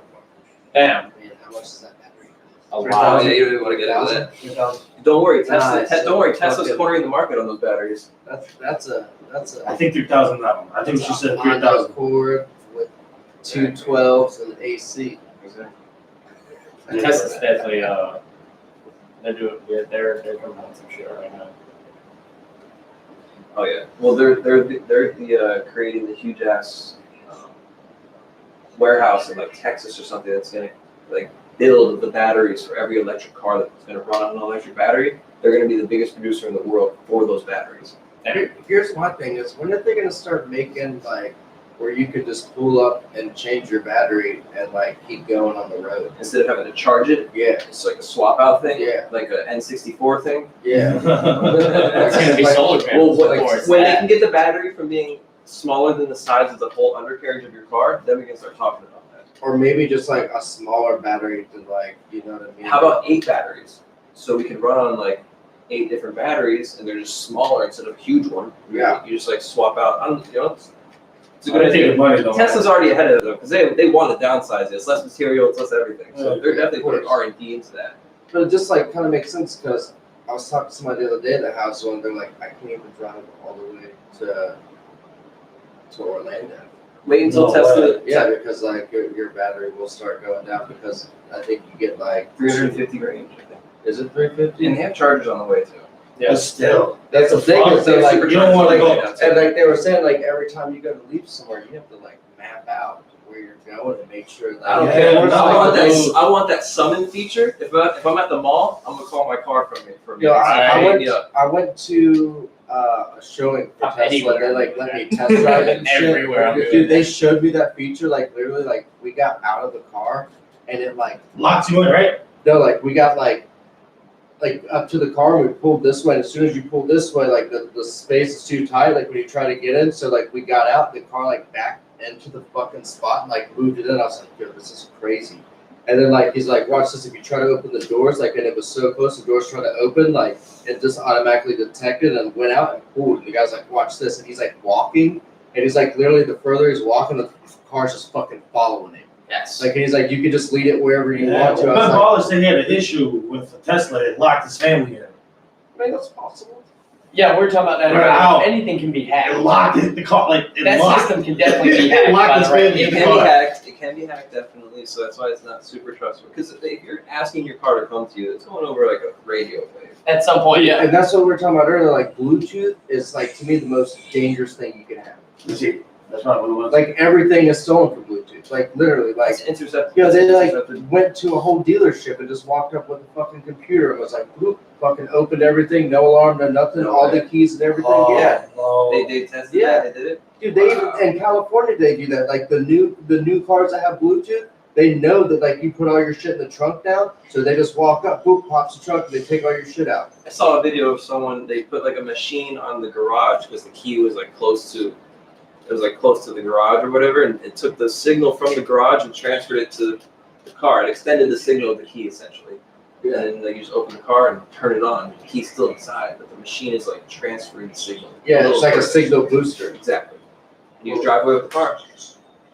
Damn. Man, how much is that battery? A Oh, lot. yeah, you don't even want to get into that. 3,000. Don't worry, Tesla. Nice. Don't worry, Tesla's Okay. cornering the market on those batteries. That's a I think 3,000 that one. I think she said Honda 3,000. Accord with 212s and AC. Tesla's definitely, they're doing, yeah, they're coming on some shit right now. Oh yeah. Well, they're creating the huge ass warehouse in like Texas or something that's gonna like build the batteries for every electric car that's gonna run on an electric battery. They're gonna be the biggest producer in the world for those batteries. Here's my thing is, when are they gonna start making like where you could just pull up and change your battery and like keep going on the road? Instead of having to charge it, Yeah, it's like a swap out thing. Yeah. Like a N64 thing. yeah. It's gonna be Like- solar panels. Well, of course. when they can get the battery from being smaller than the size of the whole undercarriage of your car, then we can start talking about that. Or maybe just like a smaller battery to like, you know what I mean? How about 8 batteries? So we can run on like 8 different batteries, and they're just smaller instead of a huge one. Yeah. You just like swap out. It's a I good think idea. the money though. Tesla's already ahead of them because they want to downsize it. It's less material, it's less everything. So Yeah. they're definitely putting R&D into that. But it just like kind of makes sense because I was talking to somebody the other day at the house, and they're like, I can't even drive all the way to Orlando. Wait until No Tesla. Yeah, because like your battery will start going down because I think you get like 350 range. I think. Is it 350? And they have chargers on the way too. But still, That's the thing. Is they're like you don't want to go. and like they were saying, like every time you go to leave somewhere, you have to like map out where you're going and make sure that I don't Yeah, care. no, I want that summon feature. If I'm at the mall, I'm gonna call my car from me. Yo, Yeah. I went to a showing for Tesla. Anywhere. They like let me test drive it and shit. Everywhere I'm Dude, doing they showed me that feature. Like literally, like we got out of the car and it like Locks you in, right? no, like we got like up to the car. And we pulled this way. And as soon as you pull this way, like the space is too tight. Like when you try to get in, so like we got out. The car like backed into the fucking spot and like moved it in. I was like, yo, this is crazy. And then like he's like, watch this. If you try to open the doors, like and it was so close, the doors trying to open, like it just automatically detected and went out and pulled. And the guy's like, watch this. And he's like walking, and he's like literally the further he's walking, the car's just fucking following him. Yes. Like and he's like, you can just lead it wherever you Yeah, want to. I Ben was like, Wallace said he had an issue with the Tesla. It locked his family in. I mean, that's possible. Yeah, we're talking about that. We're earlier. out. Anything can be It hacked. locked it. The car, like it That locked. system can definitely be It hacked. locked by his the right family It in the can be car. hacked. It can be hacked definitely. So that's why it's not super trustworthy. Because if you're asking your car to come to you, it's going over like a radio wave. At some point, yeah. And that's what we were talking about earlier. Like Bluetooth is like to me the most dangerous thing you can have. See, that's probably what it was. Like everything is stolen from Bluetooth. Like literally, like It's intercepted. you know, they like Intercepted. went to a whole dealership and just walked up with a fucking computer and was like, whoop, fucking opened everything, no alarm, no nothing, No all way. the keys and everything. Oh, Yeah, no. They tested Yeah. that. They did it. dude, they Wow. even in California they do that. Like the new cars that have Bluetooth, they know that like you put all your shit in the trunk down, so they just walk up, boop, pops the trunk, and they take all your shit out. I saw a video of someone. They put like a machine on the garage because the key was like close to. It was like close to the garage or whatever, and it took the signal from the garage and transferred it to the car. It extended the signal of the key essentially. And then like, you just open the car and turn it on. The key's still inside, but the machine is like transferring the signal. Yeah, it's like a Little signal booster. Exactly. And you just drive away with the car.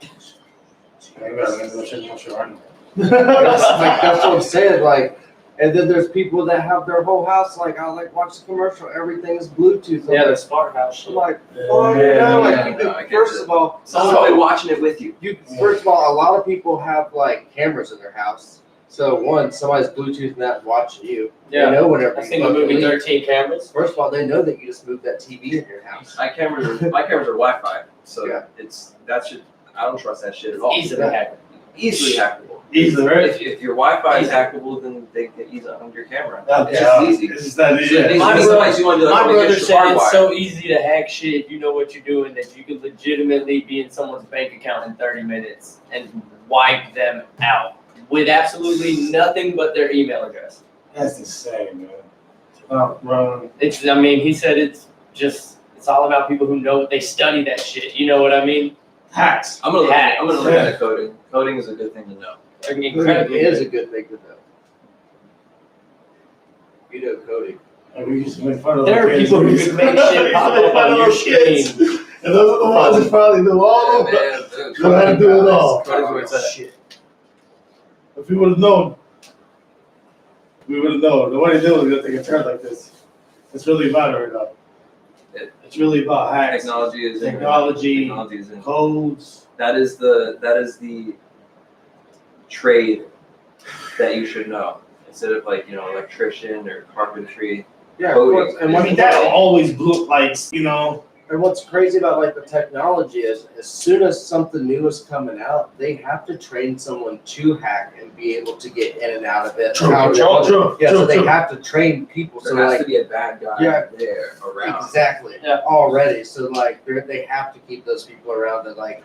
Yeah, you gotta make that shit more sure I know. That's what I'm saying. Like, and then there's people that have their whole house. Like, I like watch the commercial. Everything is Bluetooth. I'm Yeah, the like, smart house. I'm like, Yeah, oh yeah, no! Like, yeah, you no, can, I get first it. of all, Someone's probably watching it with you. first of all, a lot of people have like cameras in their house. So one, somebody's Bluetooth that watching you. Yeah. They know whenever I've you seen the fucking movie leave. 13 Cameras. First of all, they know that you just moved that TV in your house. My cameras are Wi-Fi, so Yeah. it's that shit. I don't trust that shit at all. Easily Yeah. hacked. Easily hackable. Easily, right? If your Wi-Fi is hackable, then they can ease on your camera. It's Yeah, just easy. It's just that So easy. it My makes brother- sense you want to be like, My oh, make brother it said it's hardwired. so easy to hack shit if you know what you're doing that you could legitimately be in someone's bank account in 30 minutes and wipe them out with absolutely nothing but their email address. That's insane, man. Bro. It's, I mean, he said it's all about people who know, they study that shit. You know what I mean? Hacks. I'm gonna Hacks. look at coding. Coding is a good thing to know. I mean, It incredibly is a good. good thing to know. You know coding. And we used to make fun of There are those kids. people who We used can to make make shit pop fun up on of your those kids. screen. And those are the ones that probably do all of it. Man, Know how to do it all. Coding's where it's at. Shit. If we would have known, we would have known. The way to do it is to take a turn like this. It's really about it right now. It's really about hacks, Technology is in. technology, Technology is in. codes. That is the trade that you should know instead of like electrician or carpentry. Yeah, Coding. of course. And I what's mean, that always blew, like, And what's crazy about like the technology is, as soon as something new is coming out, they have to train someone to hack and be able to get in and out of it. True, How to- true, Yeah, so true, they true. have to train people. So There has like to be a bad guy Yeah. there around. exactly Yeah. already. So like they have to keep those people around that like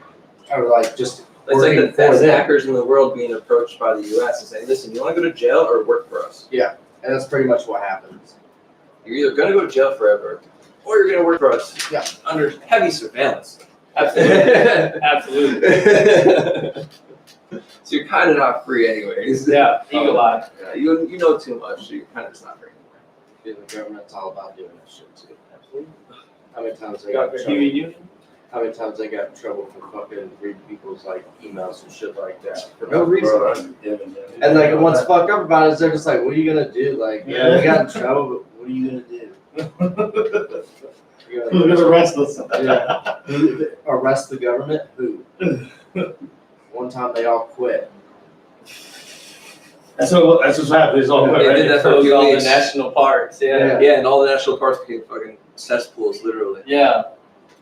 are like just It's like working the best for them. hackers in the world being approached by the U.S. and saying, "Listen, you want to go to jail or work for us? And that's pretty much what happens. You're either going to go to jail forever, or you're going to work for us. Yeah. Under heavy surveillance. Absolutely. Absolutely. So you're kind of not free anyways. Yeah, eagle eye. Yeah, you know too much, so you're kind of just not free anymore. The government's all about doing that shit too. Absolutely. How many times they Got got the trouble? Huey Newton? How many times they got in trouble for fucking reading people's like emails and shit like that for no reason? And like what's fucked up about it is they're just like, what are you gonna do? Like, yeah, we got in trouble, but what What are you gonna do? Who's gonna arrest us? Yeah. Arrest the government? Who? One time they all quit. That's what's happening. It's all They good, did right? that for a Closed few all the weeks. national parks. Yeah. Yeah, and all the national parks became fucking cesspools, literally. Yeah.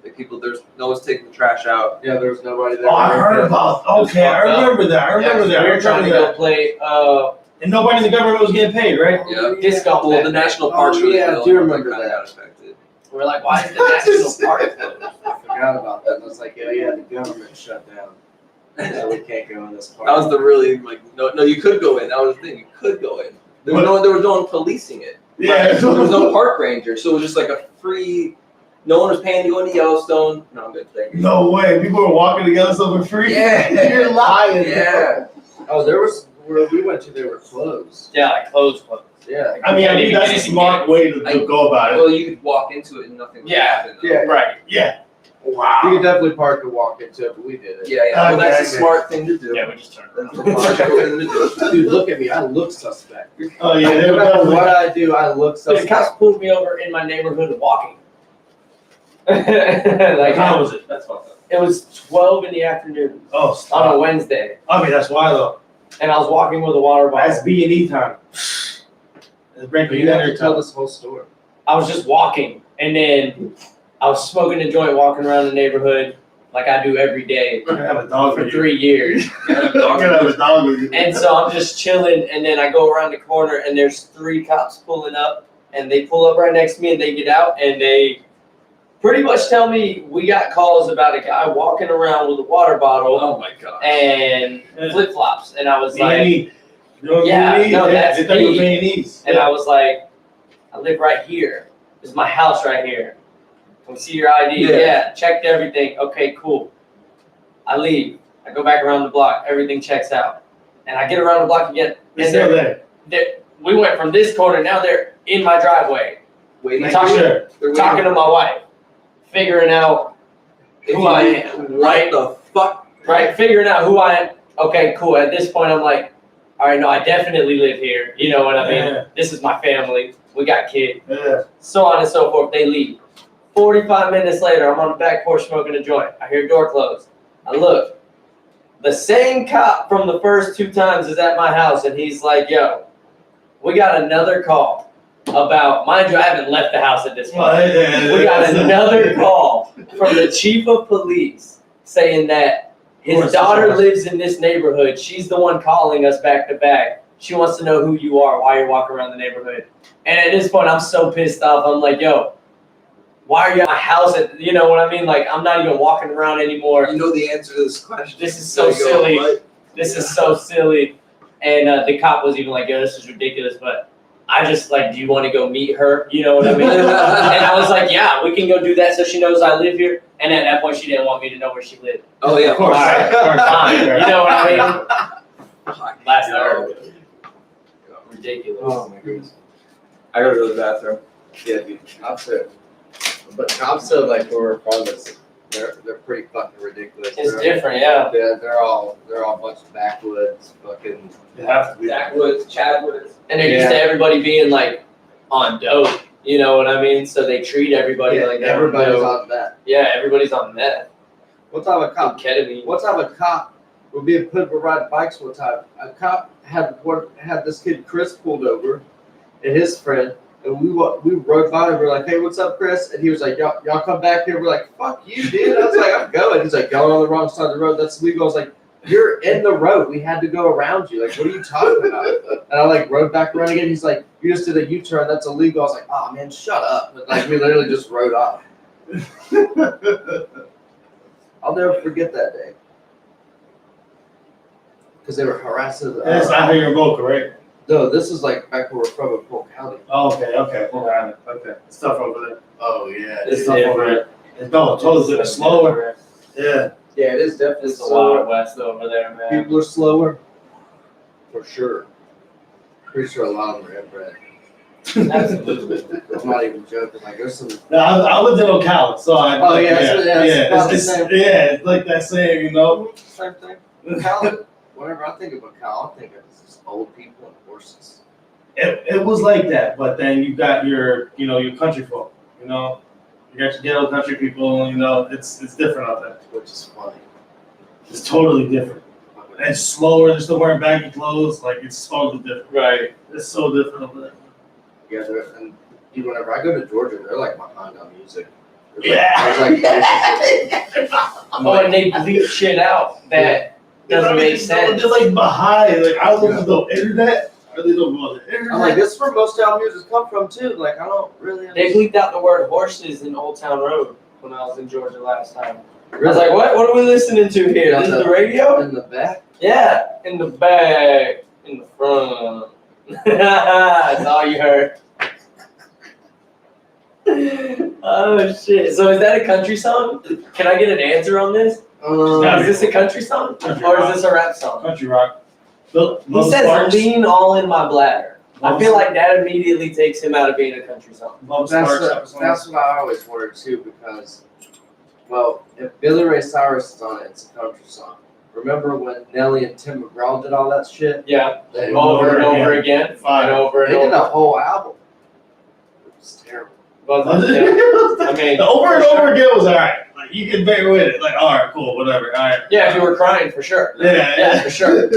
Like people, no one's taking the trash out. Yeah, there was nobody there. Oh, I heard about. Okay, I remember that. I remember that. We I were trying to remember go that. play. And nobody in the government was getting paid, right? Yeah. Disc golf. Well, the that national Oh, parks really yeah, I the do only ones remember kinda that. got affected. day. We're like, why is the national park closed? I forgot about that. I was like, yeah, the government shut down. So we can't go in this park. That was the really like no, you could go in. That was the thing. You could go in. There was no one policing it. Yeah. There was no park ranger, so it was just like a free. No one was paying to go into Yellowstone. No, I'm good. Thank you. No way. People were walking together so for free. Yeah. You're lying. Yeah. Oh, there was where we went to. They were closed. Yeah, like closed. Yeah. I mean, that's a smart way to go about it. Well, you could walk into it and nothing would Yeah. happen. though. Yeah. Right. Yeah. You could Wow. definitely park and walk into it, but we did it. Yeah, yeah. Well, that's a Okay. smart thing to do. Yeah, we just turned That's around. a smart thing to do. Dude, look at me. I look suspect. Oh yeah. They No were matter definitely. what I do, I look The suspect. cops pulled me over in my neighborhood walking. Like, like how was it? That's fucked up. it was 12 in the afternoon Oh, on a stop. Wednesday, I mean, that's why though. and I was walking with a water bottle. That's B&E time. It's breaking You have dinner to tell time. this whole story. I was just walking, and then I was smoking a joint, walking around the neighborhood like I do every day You're gonna have a dog for with you. 3 years. You're gonna have a dog with you. And so I'm just chilling, and then I go around the corner, and there's 3 cops pulling up, and they pull up right next to me, and they get out, and they pretty much tell me we got calls about a guy walking around with a water bottle Oh my god. and flip flops, and I was like, B&E. You know Yeah, B&E? no, that's They thought you were me. B&Es. and I was like, I live right here. This is my house right here. Can we see your ID? Yeah. Yeah, checked everything. Okay, cool. I leave. I go back around the block. Everything checks out. And I get around the block again. They're And still there. we went from this corner, now they're in my driveway. Waiting. Talking- Sure. They're Talking to my wife. Figuring out who I am. What Right? the fuck? Right? Figuring out who I am. Okay, cool. At this point, I'm like, all right, no, I definitely live here. You know what I mean? Yeah. This is my family. We got kids. Yeah. So on and so forth. They leave. 45 minutes later, I'm on the back porch smoking a joint. I hear door closed. I look. The same cop from the first 2 times is at my house, and he's like, yo, we got another call about, mind you, I haven't left the house at this point. We got another call from the chief of police saying that his daughter lives in this neighborhood. She's the one calling us back to back. She wants to know who you are, why you're walking around the neighborhood. And at this point, I'm so pissed off. I'm like, yo, why are you at my house? You know what I mean? Like, I'm not even walking around anymore. You know the answer to this question. This is so You go, silly. "What?" This is so silly. And the cop was even like, yo, this is ridiculous. But I just like, do you want to go meet her? You know what I mean? And I was like, yeah, we can go do that so she knows I live here. And at that point, she didn't want me to know where she lived. Oh yeah, Of course. Alright, fine. You know what I mean? Last hour. Ridiculous. Oh my goodness. I gotta go to the bathroom. Yeah, dude. Cops are, but cops are like where we're from. They're pretty fucking ridiculous. It's They're- different, yeah. They're all a bunch of backwoods, fucking. You have to be. Backwoods, Chadwoods. And they're used to everybody being like on dope. You know what I mean? So they treat everybody like they're on everybody's dope. on that. Yeah, everybody's on meth. What time a cop? Ketamine. One time a cop would be put to ride bikes one time. A cop had this kid Chris pulled over, and his friend, and we rode by and we're like, hey, what's up, Chris? And he was like, y'all come back here. We're like, fuck you, dude. I was like, I'm going. He's like, going on the wrong side of the road. That's illegal. I was like, you're in the road. We had to go around you. Like, what are you talking about? And I like rode back around again. He's like, you just did a U-turn. That's illegal. I was like, oh man, shut up. But like, we literally just rode off. I'll never forget that day. Because they were harassing. That's not how you're in Boca, right? No, this is like back where we're from in Polk County. Oh, okay. Okay. It's tough over there. Oh yeah, It's tough over there. It's no, totally slower. Yeah. Yeah, it is definitely It's the Wild slower. West over there, man. People are slower, for sure. Pretty sure a lot of them are inbred. Absolutely. I'm not even joking. Like there's some. No, I lived in Ocala, so I. Oh, yeah, it's about the same. It's like that saying, you know. Same thing. Cal, whenever I think of a cow, I think of just old people and horses. it was like that, but then you got your country folk, you got your ghetto country people, it's different out there. Which is funny. It's totally different. And it's slower, they're still wearing baggy clothes, like it's totally different. Right. It's so different over there. Yeah, and whenever I go to Georgia, they're like behind on music. Yeah. And they bleep shit out that doesn't make sense. They're like behind, like I don't know if it's the internet, or they don't go on the internet. I'm like, this is where most of our music come from too. Like, I don't really They understand. bleeped out the word horses in Old Town Road when I was in Georgia last time. I was like, what are we listening to here? This is the radio? In the back? Yeah, in the back, in the front. That's all you heard. Oh shit! So is that a country song? Can I get an answer on this? Is this a country song or is this a rap song? Country rock. He says "lean all in my bladder." I feel like that immediately takes him out of being a country song. That's what I always wondered too, because, well, if Billy Ray Cyrus is on it, it's a country song. Remember when Nelly and Tim McGraw did all that shit? Yeah, They over and over again, and over and They did a over. whole album. It was terrible. I mean, the over and over again was alright. Like you can bear with it. Like, alright, cool, whatever. Alright. yeah, if you were crying for sure. Yeah, for sure.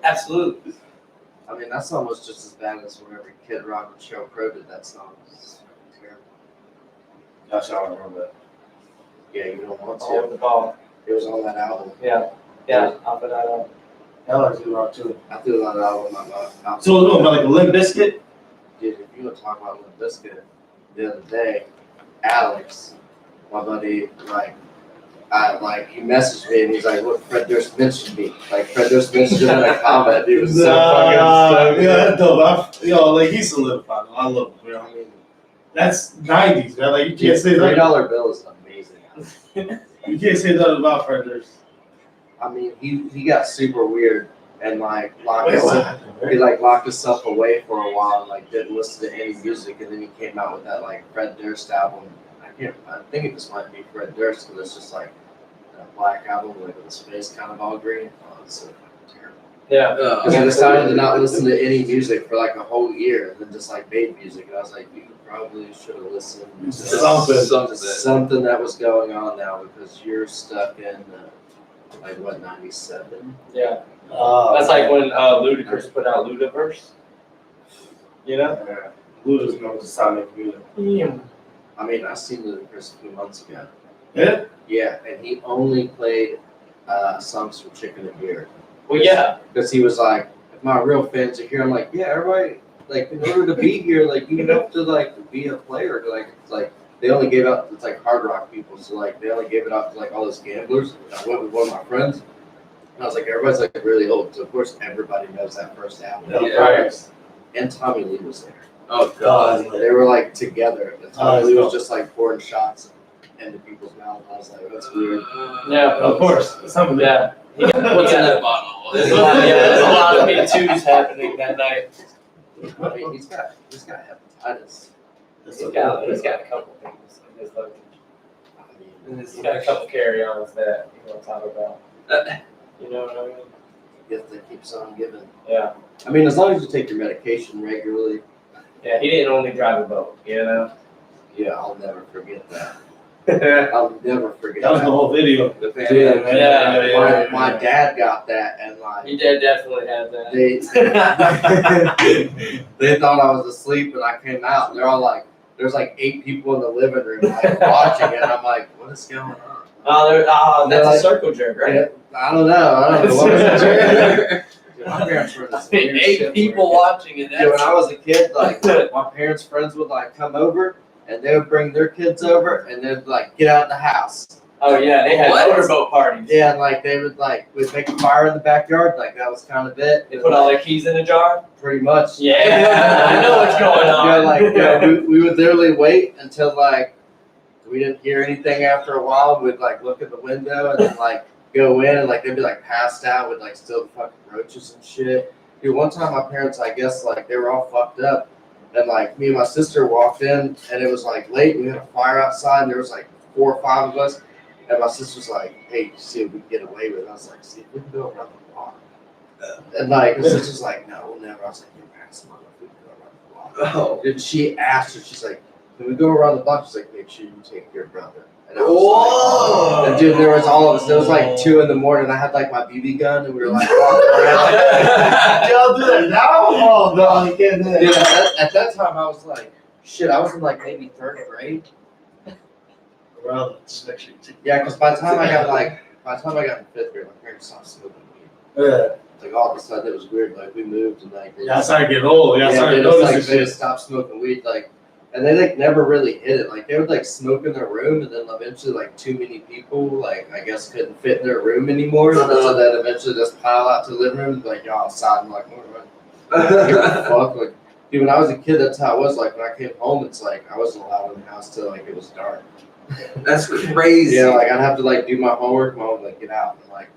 Absolutely. I mean, that song was just as bad as whenever Kid Rock and Sheryl Crow did that song. It was terrible. Gosh, I don't remember that. Yeah, you don't want All to. over the ball. It was on that album. Yeah, I'll put that up. I like Kid Rock too. I threw it on that album. So it was about like a Limp Bizkit. Dude, if you want to talk about Limp Bizkit, the other day, Alex, my buddy, he messaged me and he's like, look, Fred Durst mentioned me. Like, Fred Durst mentioned him in a comment. He was so fucking stoked. Yeah, that's dope. Like he's solidified. I love him. I mean, That's 90s, man. Like you can't say that. $3 bill is amazing. You can't say that about Fred Durst. I mean, he got super weird and like locked Wait, what himself. happened, He like locked himself away for a while and like didn't listen to any music, and then he came out with that like Fred Durst album. I think it just might be Fred Durst, because it's just like that black album like with his face kind of all green. Oh, it's so fucking terrible. Yeah. Because I decided to not listen to any music for like a whole year, and then just like made music, and I was like, you probably should have listened to something that was going on now, because you're stuck in like what, 97? Yeah. That's like when Ludacris put out Ludaverse. You know? Luda's going to stop making music. Yeah. I mean, I seen Ludacris a few months ago. Yeah? Yeah, and he only played songs from Chicken and Beer. Well, yeah. Because he was like, if my real fans are here, I'm like, yeah, everybody, like, in order to be here, like, you have to, like, be a player. Like, it's like, they only gave out, it's like hard rock people, so, like, they only gave it out to, like, all those gamblers. I went with one of my friends, and I was like, everybody's, like, really old. So, of course, everybody knows that first album. Yeah. Right. And Tommy Lee was there. Oh god. They were, like, together. And Tommy Lee was just, like, pouring shots into people's mouths. I was like, that's weird. Yeah, of course. Something. Yeah. What's in that bottle? There's a lot of Me Too's happening that night. I mean, he's got hepatitis. He's got a couple things in his luggage. I mean, He's got a couple carry-ons that you want to talk about. You know what I mean? gift that keeps on giving. Yeah. I mean, as long as you take your medication regularly. Yeah, he didn't only drive a boat, you know? Yeah, I'll never forget that. Yeah. I'll never forget That was the whole video. The fan. Yeah. My dad got that, and like He did definitely have that. they thought I was asleep, and I came out, and they're all like, there's like 8 people in the living room like watching it, and I'm like, what is going on? That's Like- a circle jerk, right? Yeah, I don't know. What was it? Dude, my parents were this weird shit 8 where- people watching it. Yeah, when I was a kid, like my parents' friends would like come over, and they would bring their kids over, and they'd like get out of the house. Oh yeah, they had What? motorboat parties. Yeah, and like they would like we'd make a fire in the backyard, like that was kind of it. They put all their keys in a jar. Pretty much. Yeah, I know what's going on. Yeah, like we would literally wait until like we didn't hear anything after a while. We'd like look at the window and then like go in, and like they'd be like passed out with like still fucking roaches and shit. Dude, one time my parents, I guess like they were all fucked up, and like me and my sister walked in, and it was like late. We had a fire outside, and there was like 4 or 5 of us. And my sister's like, hey, see if we can get away with it. I was like, see if we can go around the block. And like, my sister's like, no, we'll never. I was like, you're passing on. We Oh. And she asked her, she's like, "Can we go around the block?" She's like, "Make sure you take your brother." And I was Whoa. like, and dude, there was all of us. It was like 2 a.m. I had like my BB gun, and we were like walking around. Y'all do that now? Oh no, you can't do that. Dude, at that time, I was like, shit, I was in like maybe 3rd grade. Well, it's actually Yeah, because by the time I got in 5th grade, my parents stopped smoking weed. yeah. Like all of a sudden, it was weird. Like we moved and like Yeah, I started getting old. Yeah, I started they just, like, noticing they shit. just stopped smoking weed. Like, and they like never really hit it. Like they would like smoke in their room, and then eventually like too many people, like I guess, couldn't fit in their room anymore. So then eventually just pile out to the living room and be like, y'all outside. And like, fuck. Like, dude, when I was a kid, that's how it was. Like when I came home, it's like I wasn't allowed in the house till like it was dark. That's crazy. Yeah, like I'd have to like do my homework. Mom would like get out and like,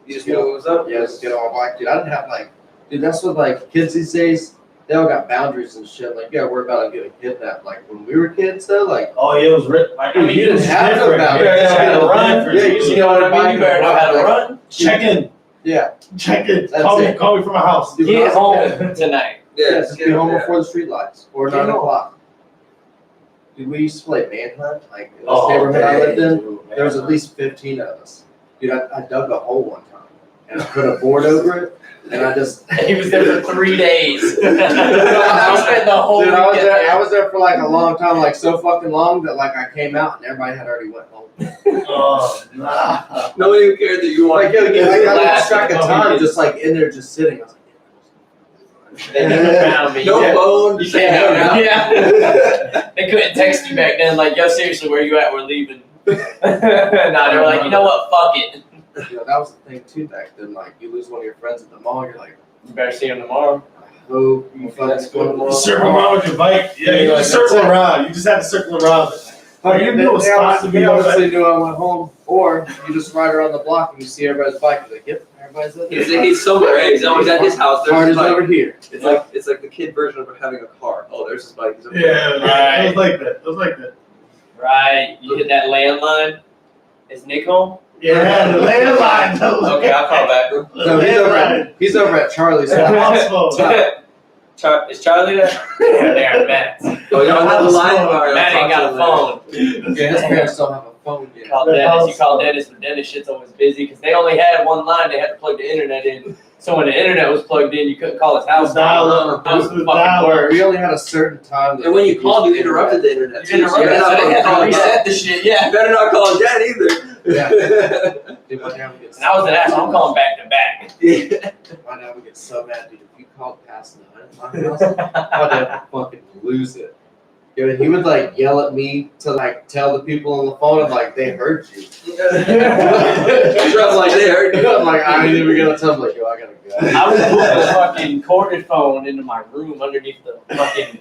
You just know what was up? yeah, just get on my bike, dude. I didn't have like, dude. That's what like kids these days. They all got boundaries and shit. Like, you gotta worry about getting kidnapped. Like when we were kids, though, like. Oh, yeah, it was written. Like, I mean, You didn't have no different. boundaries. Yeah, You yeah, had to run. Yeah, you know what I mean? You better know how to run. Check in. Yeah. Check in. That's Call it. me. Call me from my house. Dude, Get when I was a home tonight. Yeah, just be home yeah. before the street lights or 9 Get home. o'clock. Dude, we used to play manhunt. Like in this Oh, neighborhood I lived in, dude, there was at least 15 of us. Dude, I dug a hole one time and I put a board over it, and I just. He was there for 3 days. I spent the whole Dude, I was weekend there. I was there for like a long time, like so fucking long that like I came out and everybody had already went home. Oh, nah. No one even cared that you Like, wanted. yo, I got Last lost track of couple time, years. just like in there, just sitting. I was They never found me. No Yeah. phone. You can't have like, Yeah. They couldn't text you back then, like, yo, seriously, where you at? We're leaving. Nah, they were like, you know what? Fuck it. you know, that was the thing too back then. Like, you lose one of your friends at the mall, you're like, You better see him tomorrow. I hope you fucking go tomorrow. You circle around with your bike. Yeah, you just That's circle it. around. You just had to circle around. Oh, you knew a spot to be They on. obviously knew I went home, or you just ride around the block and you see everybody's bike. You're like, yep, everybody's at He's somewhere. He's always at his house. There's Card his is bike. over here. It's like the kid version of having a car. Oh, there's his bike. He's over Yeah, Right. it was like that. It was like that. Right. You hit that landline. Is Nick home? Yeah, the landline. Okay, I'll call back. No, he's over at Charlie's The house. house phone. Is Charlie there? Yeah, they're Matt. Oh, you're on that House line. phone. All right, Matt I'll ain't talk got to him a phone. Yeah, his parents don't have a phone You yet. call The Dennis. You house call phone. Dennis, but Dennis shit's always busy because they only had one line. They had to plug the internet in. So when the internet was plugged in, you couldn't call his house. Dial up. That was It was fucking dial up. work. We only had a certain time. that And when you we called, you used interrupted the internet. You interrupted. better So not they had to call reset the shit. Yeah. You better not call Dad either. Yeah. Dude, my dad would get And I was an asshole. I'm calling back to back. Yeah. My dad would get so mad, dude. If you called past 9 at my house, my dad would fucking lose it. Dude, he would like yell at me to like tell the people on the phone, and like they heard you. Drums like they heard you. I'm like, I ain't even gonna tell him, like, yo, I gotta go. I would put the fucking corded phone into my room underneath the fucking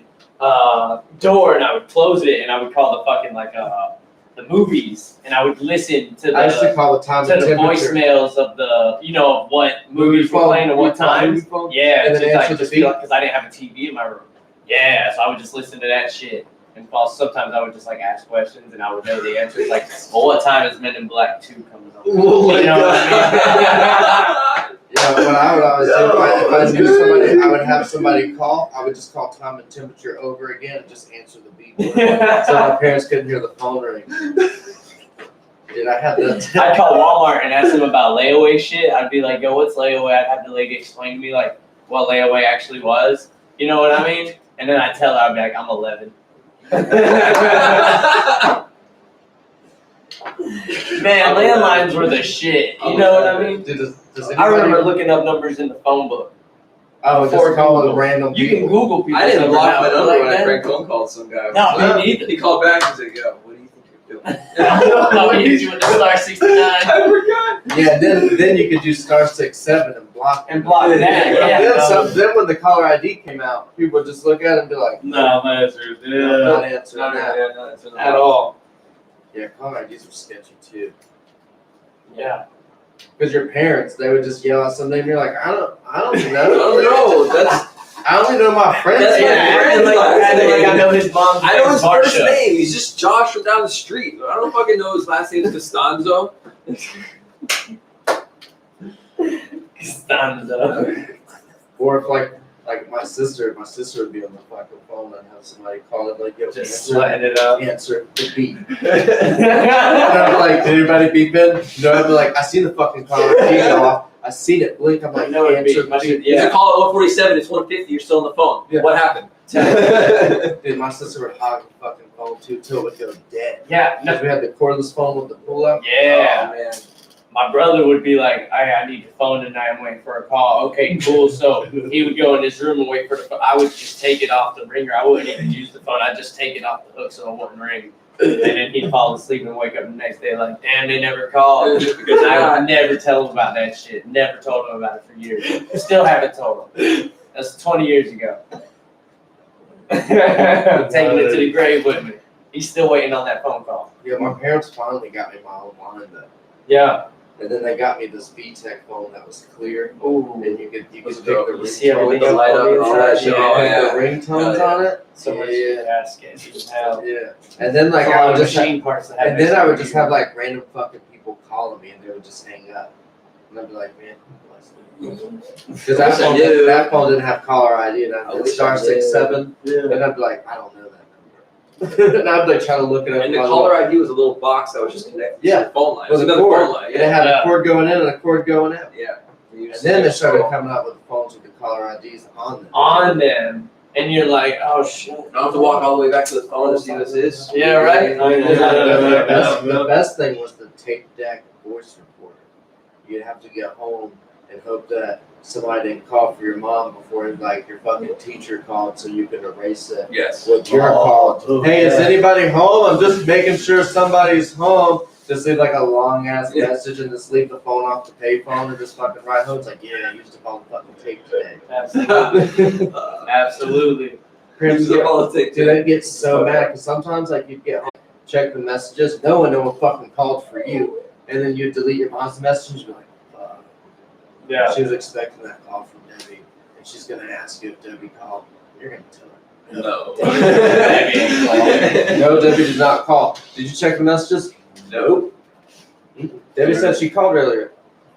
door, and I would close it, and I would call the fucking the movies, and I would listen to I used to the call the time to and the temperature. voicemails of the of what movies were phone, playing at what you call times. movie phone, Yeah, and then just, answer the just beep. because I didn't have a TV in my room. Yeah, so I would just listen to that shit. And sometimes I would just like ask questions and I would know the answers. Like, well, what time is Men in Black 2 coming on? Oh my You know what God. Yeah, what I would always do, if I knew somebody, I would have somebody call, I would just call time and temperature over again and just answer the beep. So my parents couldn't hear the phone ring. Dude, I had that. I'd call Walmart and ask them about layaway shit. I'd be like, yo, what's layaway? I'd have the lady explain to me like what layaway actually was. You know what I mean? And then I'd tell her, I'd be like, I'm 11. Man, landlines were the shit. You know what I mean? Does I anybody, remember looking up numbers in the phone book. I would before just call Google. a random You can people. Google people. I didn't block my number like when I that. prank phone called some guy. No, me neither. He called back and said, yo, what do you think you're doing? Oh, he hit you with the star 69 I forgot. Yeah, then you could do *67 and block. and block that. Yeah. Then when the caller ID came out, people would just look at it and be like, Nah, my answers. I'm Yeah. not answering that at all. Yeah, caller IDs were sketchy too. Yeah. Because your parents, they would just yell out something, and you're like, I don't I know. don't know. That's I only know my friends. That's Yeah, my acting friend's like, last acting like name. I know his mom's I know his first Barsha. name. He's just Josh from down the street. I don't fucking know his last name is Costanzo. Costanzo. Or if like Like my sister would be on the fucking phone and have somebody call it like, yo, Just answer, letting it up. answer the beep. And I'm like, did anybody beep in? No, I'd be like, I see the fucking caller ID go off. I seen it blink. I'm like, I know it answer beep. the beep. You should call at 147. It's 150. You're still on the phone. Yeah. What happened? Dude, my sister would hog the fucking phone too till it would go dead. Yeah, Because we had the cordless phone with the pull up. yeah. Oh, man. My brother would be like, I need your phone tonight. I'm waiting for a call. Okay, cool. So he would go in his room and wait for the phone. I would just take it off the ringer. I wouldn't even use the phone. I'd just take it off the hook so it wouldn't ring. And then he'd fall asleep and wake up the next day like, damn, they never called. Because I would never tell him about that shit. Never told him about it for years. Still haven't told him. That's 20 years ago. I'm taking it to the grave with me. He's still waiting on that phone call. Yeah, my parents finally got me my own line though. Yeah. And then they got me this VTech phone that was clear. Ooh. And you could pick Was the dope. You see ringtones. everything the light up up on and the all that inside? shit. Yeah, Oh, yeah. the ringtones Yeah. on it. So much Yeah. basket. You can have. Yeah. And then like Like I all would the just have, machine parts that have. and then I would just have like random fucking people calling me and they would just hang up. And I'd be like, man, because I wish I knew. that phone didn't have caller ID and I I'd wish star I 67 Yeah. and I'd be like, I don't know that number. And I'd be like trying to look it up. And the on caller ID was a little box that was just connected Yeah. to the phone line. It with was a another cord. phone line. And it Yeah. had Yeah. a cord going in and a cord going out. Yeah. And then they started coming out with the phones with the caller IDs on them. on them, and you're like, oh shit. I don't have to walk all the way back to the phone to see what this is. Yeah, right. The best thing was the tape deck voice recorder. You'd have to get home and hope that somebody didn't call for your mom before like your fucking teacher called so you could erase it Yes. with your call. Hey, is anybody home? I'm just making sure somebody's home. Just leave like a long ass message and just leave the phone off the payphone and just fucking ride home. It's like, yeah, I used to call the fucking tape today. Absolutely. Absolutely. Use the politics. Dude, I'd get so mad because sometimes like you'd get home, check the messages, no one fucking called for you, and then you delete your mom's message. You're like, fuck. Yeah. She was expecting that call from Debbie, and she's gonna ask you if Debbie called. You're gonna tell her. No. Debbie ain't called. No, Debbie did not call. Did you check the messages? Nope. Debbie said she called earlier.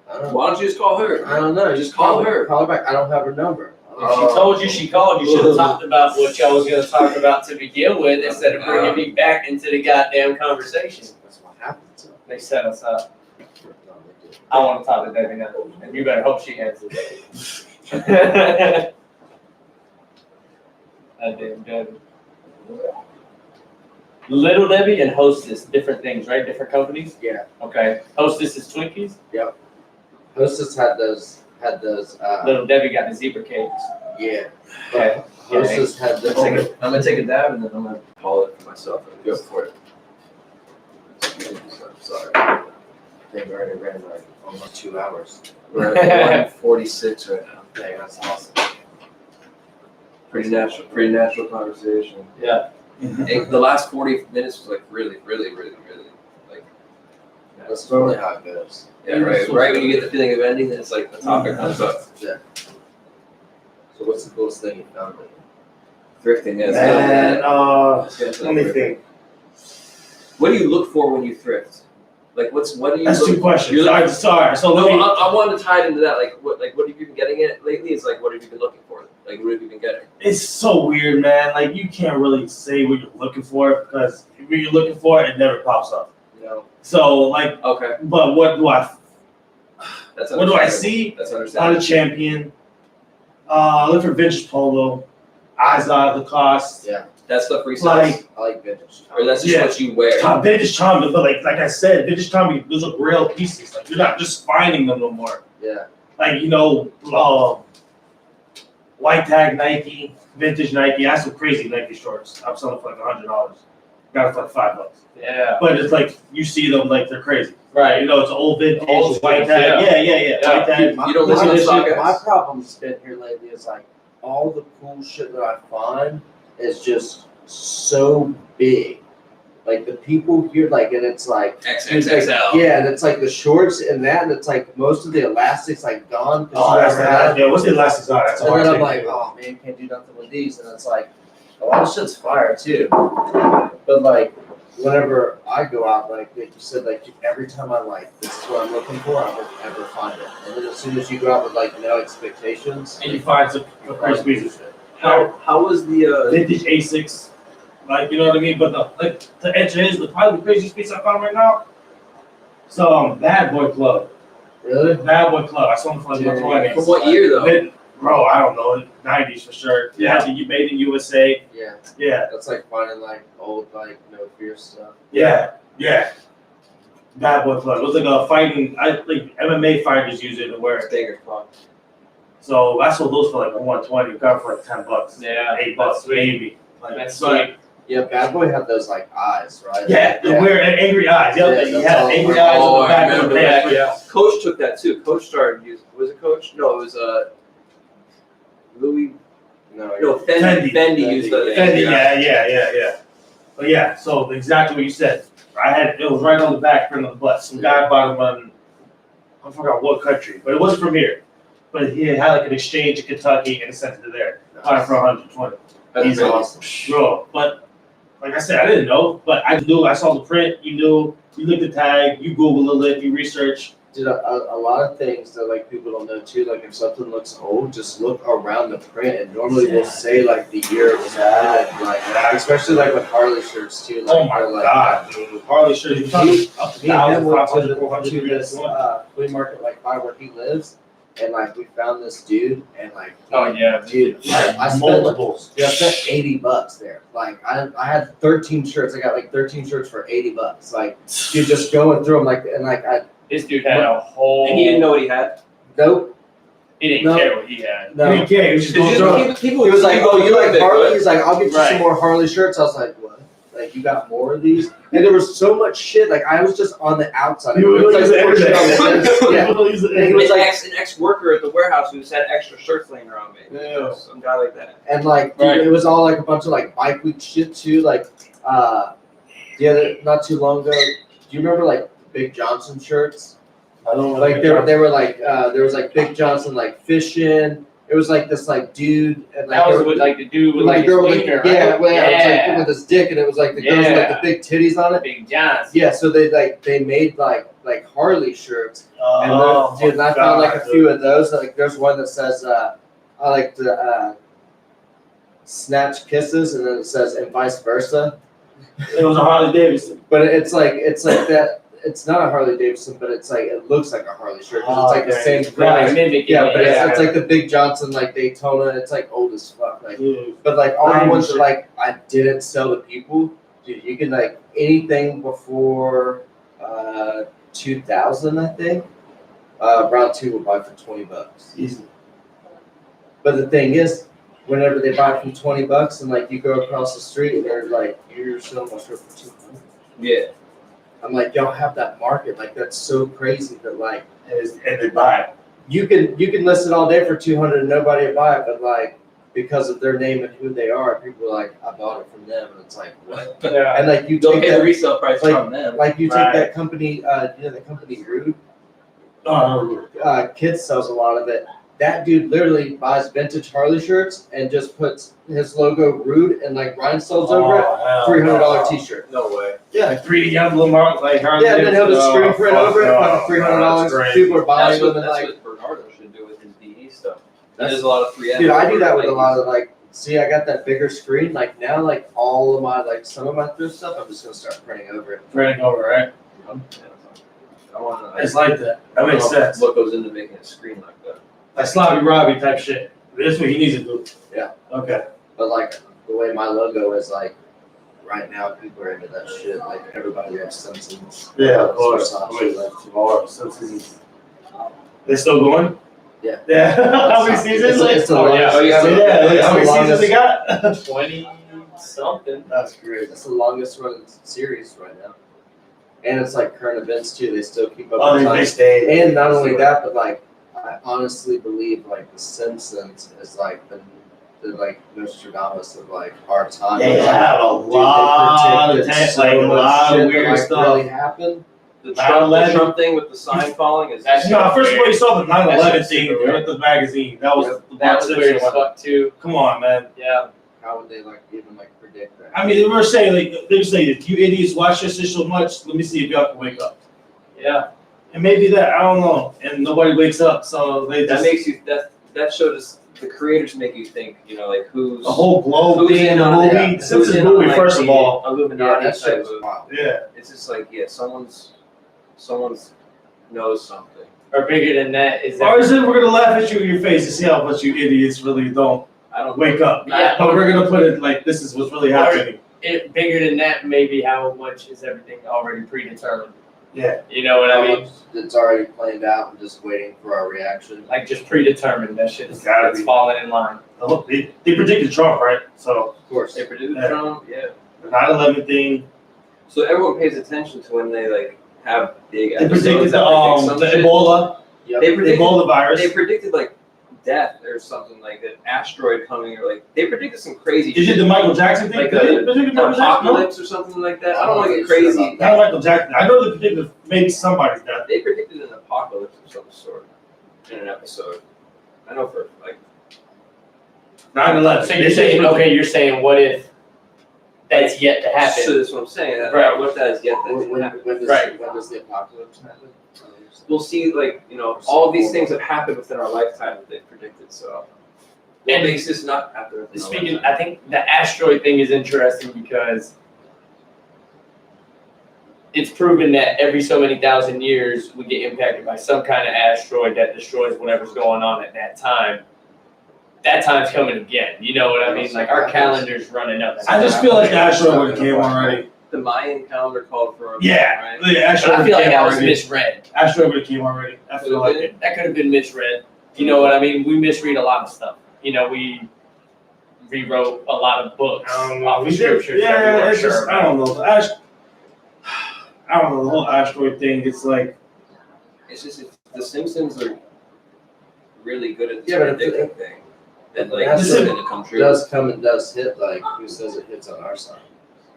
I don't know. Why don't you just call her? I don't know. Just call her. Call her back. I don't have her number. If she told you she called, you should have talked about what y'all was going to talk about to begin with instead of bringing me back into the goddamn conversation. That's what happened. So. They set us up. I want to talk to Debbie now, and you better hope she answers. That damn Debbie. Little Debbie and Hostess, different things, right? Different companies? Yeah. Okay. Hostess is Twinkies. Hostess had those. Little Debbie got the zebra cakes. Yeah. Okay. Hostess had I'm gonna those. I'm gonna take a dab and then I'm gonna call it for myself and go for it. Sorry. They've already ran like almost 2 hours. We're at 146 right now. Dang, that's awesome. Pretty natural conversation. Yeah. The last 40 minutes was like really like. That's normally how it goes. Yeah, right. Right when you get the feeling of ending, then it's like the topic comes up. So what's the coolest thing you found? Thrifting, yeah. Let me think. What do you look for when you thrift? Like, what do you? That's look, 2 questions. You're looking, Sorry. So no, let me. I wanted to tie it into that. Like, what have you been getting at lately? It's like, what have you been looking for? Like, what have you been getting? It's so weird, man. Like you can't really say what you're looking for because when you're looking for it, it never pops up. You know, So like, Okay, but what do I that's What do I understandable. see? That's Not a understandable. champion. Look for vintage polo. Eyes out of the cost. yeah, That stuff resells, Like I like vintage. or that's just Yeah. what you wear. vintage Tommy, but like I said, vintage Tommy, those are real pieces. Like you're not just finding them no more. Yeah, Like white tag Nike, vintage Nike. I have some crazy Nike shorts. I'm selling for like $100. Got it for like $5. Yeah. But it's like you see them like they're crazy. Right. You know, it's an old vintage Old school, white tag. Yeah. Yeah. White tag. My, You don't listen my- to podcasts? My problem's been here lately is like all the cool shit that I find is just so big. Like the people here, like, and it's like XXXL. yeah, and it's like the shorts and that, and it's like most of the elastics like gone. Oh, that's that. Yeah, what's the elastics on? That's a And hard then I'm thing. like, oh man, can't do nothing with these. And it's like, a lot of shit's fire too. But like, whenever I go out, like you said, like every time I'm like, this is what I'm looking for, I won't ever find it. And then as soon as you go out with like no expectations, And you find some crazy piece of shit. How was the Vintage A6, like, you know what I mean? But the edge is probably the craziest piece I found right now. So, Bad Boy Club. really? Bad Boy Club. I saw them for like Yeah. 120. From what year though? Bro, I don't know. 90s for sure. Yeah, you made in USA. Yeah. Yeah, That's like finding like old like No Fear stuff. yeah. Bad Boy Club. It was like a fighting, like MMA fighters use it to wear it. Stinger Club. So I sold those for like 120. Got it for like $10. Yeah, $8 that's sweet. maybe. Like, That's but- sweet. Yeah, Bad Boy had those like eyes, right? Yeah, the weird angry eyes. Yeah, Yeah, that's yeah, all. angry eyes Oh, on the I back of the remember pants. that, yeah. Coach took that too. Coach started using. Was it Coach? No, it was Louis. No, Fendi. Fendi used the. Fendi, yeah. But yeah, so exactly what you said. It was right on the back, print on the butt. Some guy bought him on, I forgot what country, but it wasn't from here. But he had like an exchange in Kentucky and sent it to there. Bought it for 120. That's He's crazy. awesome. Bro, but like I said, I didn't know, but I knew. I saw the print. You knew. You looked at the tag. You Googled it. You researched. Dude, a lot of things that like people don't know too. Like if something looks old, just look around the print, and normally we'll say like the year it was added. Like especially like with Harley shirts too. Like, Oh my they're, like, God, dude! Harley shirt. You talking up to Me and him went to 1,500, 400 this $400. flea market like by where he lives, and like we found this dude, and like Oh yeah. dude, I spent Multiples. I spent $80 there. Like I had 13 shirts. I got like 13 shirts for $80. Like dude, just going through them like and like I This dude had a whole. And he didn't know what he had. nope He didn't No. care what he had. He no. didn't care. He was just going through it. People, He was like, "Oh, you like Harley?" He's like, "I'll get you Right. some more Harley shirts." I was like, "What? Like you got more of these?" And there was so much shit. Like I was just on the outside. You It was, use like, the pushing internet. on the fence. Yeah. You use the And he internet. was like, an ex-worker at the warehouse who just had extra shirts laying around me. Yeah. Some guy like that. And like, dude, Right. it was all like a bunch of like bike week shit too. Like, not too long ago. Do you remember like Big Johnson shirts? I don't know. Like they were like there was like Big Johnson like fishing. It was like this like dude and like That there was with like the dude with the like girl his with finger, yeah, right? well, yeah, it was like with his dick, and it was like the girls with like Yeah. the big titties on it. Big Johnson. Yeah, so they made like Harley shirts, and Oh, dude, and I my found like a God, few of those. Like there's one that says I like to snatch kisses, and then it says and vice versa. It was a Harley Davidson. But it's like that. It's not a Harley Davidson, but it's like it looks like a Harley shirt because it's like the Okay. same Right, print. mimic. Yeah, but Yeah. it's like the Big Johnson like Daytona. It's like old as fuck. Like, Dude. but like all the Nice. ones that like I didn't sell to people, dude, you can like anything before 2000, I think. Round two will buy for $20. Easy. But the thing is, whenever they buy from $20 and like you go across the street and they're like, you're selling my shirt for $200. Yeah. I'm like, y'all have that market. Like that's so crazy that like And they buy it. you can list it all day for $200 and nobody will buy it, but like because of their name and who they are, people are like, I bought it from them, and it's like what? Yeah. And like you Don't take pay the that, resale price like- from them. like you take Right. that company, you know the company Rude, Oh, Kids sells a lot of it. That dude literally buys vintage Harley shirts and just puts his logo Rude and like rhinestones over it. $300 T-shirt. No way. Yeah. Like 3D emblem art, like Harley Yeah, and then he'll just Davidson. screen print Oh, over it, fuck like no. $300. That's People are buying That's what, them and like, Bernardo should do with his DE stuff. He does a lot of 3M. dude, I do that with a lot of like. See, I got that bigger screen. Like now, like all of my like some of my thrift stuff, I'm just gonna start printing over it. Printing over, right? I want to. It's like that. That makes sense. What goes into making a screen like that? Like Sloppy Robbie type shit. This is what he needs to do. Yeah. Okay. But like the way my logo is, like right now, people are into that shit. Like everybody loves Simpsons. Yeah, of course. Versace, like, Tomorrow. Simpsons. They're still going? Yeah. Yeah. How many seasons? It's the Oh, yeah. longest- Oh, yeah. it's How the many seasons they longest- got? 20 something. That's great. It's the longest running series right now. And it's like current events too. They still keep up Oh, with they times. stay. And not only that, but like I honestly believe like the Simpsons is like the like Nostradamus of like our time. They Like, have a dude, they lot of predicted tech, so like a much lot shit of that, weird like, stuff. really happened. The 9/11. Trump thing with the sign falling is. That's No, first of all, you saw the 9/11 That's thing super weird. with the magazine. That was the That was weird as one. fuck too. Come on, man. Yeah. how would they like even like predict that? I mean, they were saying like they're saying if you idiots watch this shit so much, let me see if y'all can wake up. Yeah. And maybe that, I don't know. And nobody wakes up, so they That just makes you that show just the creators make you think, like who's the whole globe who's thing in the on movie. yeah, The Simpsons in on, movie, like, first of the all. Illuminati that shit type was of. wild. Yeah. It's just like someone's knows something. Or bigger than that is Or that. is it we're gonna laugh at you in your face to see how much you idiots really don't I don't wake up? Yeah. But we're gonna put it like this is what's really happening. It bigger than that, maybe how much is everything already predetermined? Yeah. You know what I mean? It's already planned out and just waiting for our reaction. Like just predetermined. That shit is Gotta it's be. falling in line. They predicted Trump, right? So Of course. They predicted Yeah. Trump, yeah. the 9/11 thing. So everyone pays attention to when they have big They episodes predicted that predict some the shit. Ebola, Yep. They the predicted Ebola virus. They predicted death or something, like an asteroid coming, or they predicted some crazy They shit. did the Michael Jackson thing. Like Did they predict Michael Jackson? No. apocalypse or something like that. I don't want to get Sure crazy. about Not Michael Jackson. I know they predicted maybe somebody's death. They predicted an apocalypse of some sort in an episode. I know for 9/11. So you're saying, okay, you're saying what if that's yet to happen? So that's what I'm saying. Right. What that is yet that When, didn't when, happen. when does, Right. when does the apocalypse happen? We'll see, all of these things have happened within our lifetime that they predicted. So, what And- makes this not happen within our Speaking, lifetime? I think the asteroid thing is interesting because it's proven that every so many thousand years we get impacted by some kind of asteroid that destroys whatever's going on at that time. That time's coming again. You know what I mean? Like our calendar's running up. I just feel like the asteroid would have came already. The Mayan calendar called for Yeah, right? the But asteroid I feel like came that was already. misread. Asteroid would have came already. I feel like it. That could have been misread. You know what I mean? We misread a lot of stuff. We rewrote a lot of books I don't know. off We of did, scriptures that we yeah, weren't it's sure just, about. I don't know. I don't know, the whole asteroid thing, it's like, It's just the Simpsons are really good at this Yeah, but if predicting thing. And That's it's going to come It true. does come and does hit, like, who says it hits on our side?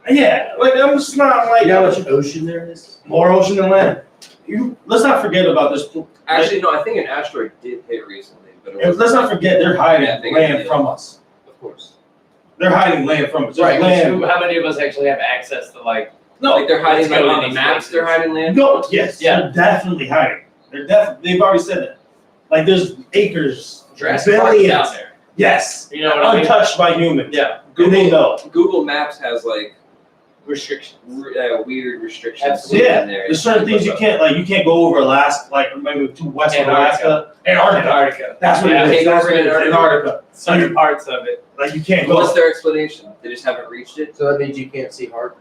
yeah, like, I'm just not like, You know how much ocean there is? more ocean than land. Let's not forget about this. Actually, no, I think an asteroid did hit recently, but it was Let's not forget, they're hiding Yeah, I think land it's- from us. Of course. They're hiding land from us. There's Right, 'cause land. how many of us actually have access to No, they're hiding Let's go on to the these maps. They're places. hiding land. no, yes, Yeah. they're definitely hiding. They've already said that. Like, there's acres, Jurassic Park's billions. down there? Yes, You know what I mean? untouched by humans. Yeah, And they know. Google Maps has restrictions. weird restrictions Absolutely. Yeah, in there. there's certain things you can't go over Alaska, like maybe to west of Alaska. Antarctica. That's what Yeah, it is. take That's over what it is. Antarctica. Certain parts of it. Like you can't What's go. their explanation? They just haven't reached it. So that means you can't see Hart.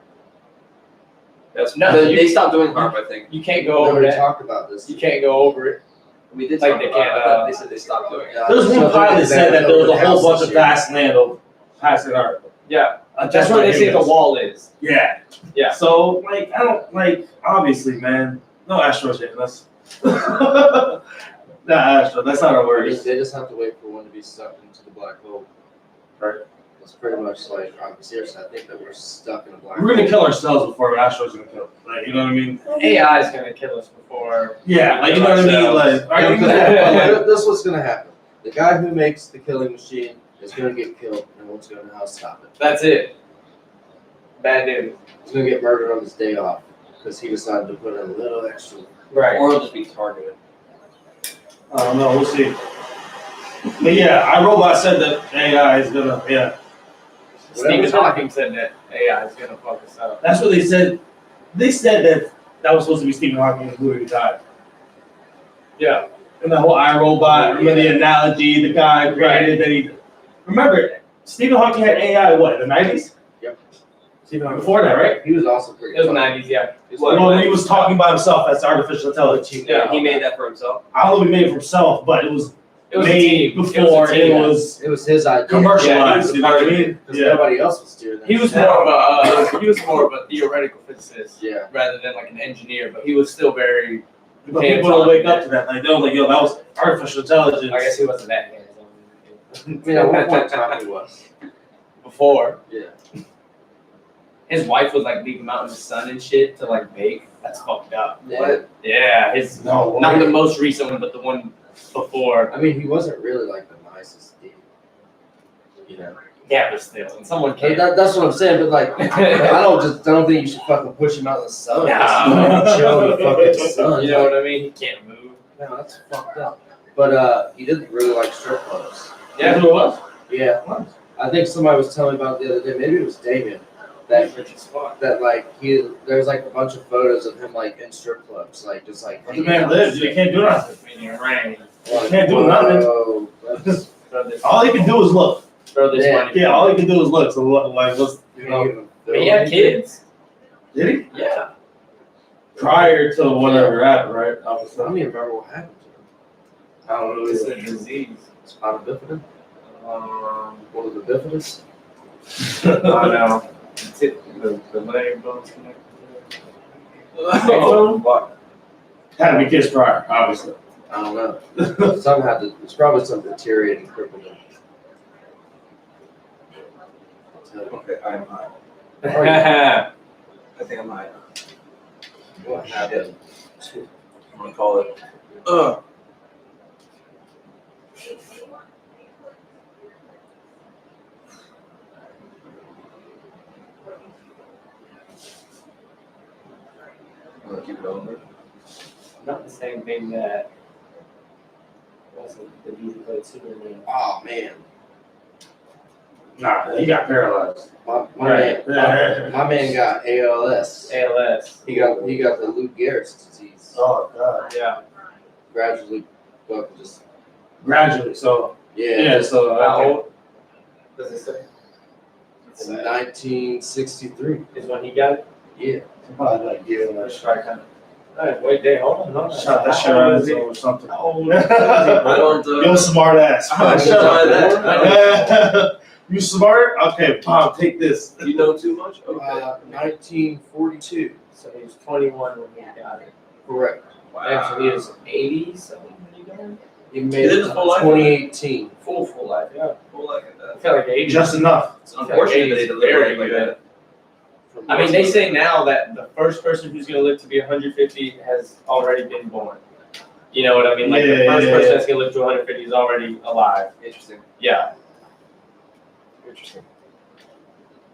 That's No, they stopped doing HARP. I think You can't go over Nobody that. talked about this. You can't go over it. we did Like talk they about it. can't, I thought they said they stopped doing it. There was one pilot said that there was a whole bunch of vast land over past Antarctica. Yeah, That's that's where they say the wall is. Yeah. Yeah. So I don't obviously, man. No asteroids hitting us. Not asteroid. That's not our They words. just have to wait for one to be sucked into the black hole. Right. It's pretty much seriously, I think that we're stuck in a black We're hole. gonna kill ourselves before asteroids gonna kill us. Like, you know what I mean? AI is gonna kill us before. Yeah. Like, you know what I mean? Like, are you This is what's gonna happen. The guy who makes the killing machine is gonna get killed, and what's gonna know how to stop it? That's it. Bad news. He's gonna get murdered on his day off because he decided to put in a little extra. Right. Or it'll just be targeted. I don't know. We'll see. But yeah, iRobot said that AI is gonna. Yeah. Stephen Hawking said that AI is gonna fuck us up. That's what they said. They said that was supposed to be Stephen Hawking who he died. Yeah. And the whole iRobot, remember the analogy, the guy created that he. Remember, Stephen Hawking had AI, what, in the 90s? Yep. Stephen Hawking, before that, right? He was also pretty. It was tough. 90s, yeah. Well, when he was talking by himself, that's artificial intelligence. Yeah. He made that for himself. I don't know if he made it for himself, but it was It was a made team. before It it was was It was his idea. commercialized. You know what I mean? Because Yeah. nobody else was doing that. He was more of a theoretical physicist Yeah. rather than like an engineer, but he was still very. But people don't wake up to that. Like, they're like, yo, that was artificial intelligence. I guess he wasn't that hands I mean, at one point in time he was. before. Yeah. His wife was like leaving him out in the sun and shit to like bake. That's fucked up. What? Yeah, his No, not the most recent one, but the one before. I mean, he wasn't really like the nicest dude. You know. Yeah, but still, and someone But can't. that's what I'm saying. But like, I don't think you should fucking push him out in the sun. No. Just chill in the fucking sun. You know what I mean? He can't move. No, that's fucked up. But he did really like strip clubs. Yeah. Who it was? Yeah. I think somebody was telling me about it the other day. Maybe it was Damien. That like there's like a bunch of photos of him like in strip clubs, like just like. The man lives. You can't do nothing. Rain. Like, Can't do nothing. whoa, that's- All he can do is look. Throw this Yeah. money. Yeah, all he can do is look. So like, what's you know, But he had kids. did he? Yeah. Prior to whatever happened, right? I don't even remember what happened to him. I don't know. It's a disease. Spinal bifida? One of the bifidus? I know. The leg bones connected. What? Had to be kids prior, obviously. I don't know. Some had to. It's probably some deteriorating crippling. Okay, I'm high. I think I'm high. What happened? I'm gonna call it. I'm gonna keep it on. Not the same thing that was the dude who played Superman. Oh man, Nah, he got paralyzed. my Right. man got ALS. ALS. He got the Lou Gehrig's disease. Oh god. Yeah. Gradually, fucking just Gradually, so yeah. so How old does it say? In 1963. Is when he got it? Yeah. probably like give him a Strike kind of. Wait, they hold on. shot that shit out of his or something. How old I don't. You're a smart ass. I don't know that. You smart? Okay, Mom, take this. You know too much. Okay. 1942. So he was 21 when he got it. Correct. And so he was 80 something when he got it? He made He it lived to his whole life? 2018. Full life, yeah. Well, like I that. feel like 80. Just enough. It's unfortunate that he delivered like that. I mean, they say now that the first person who's going to live to be 150 has already been born. You know what I mean? Like the first person that's going to live to 150 is already alive. Interesting. Yeah. Interesting.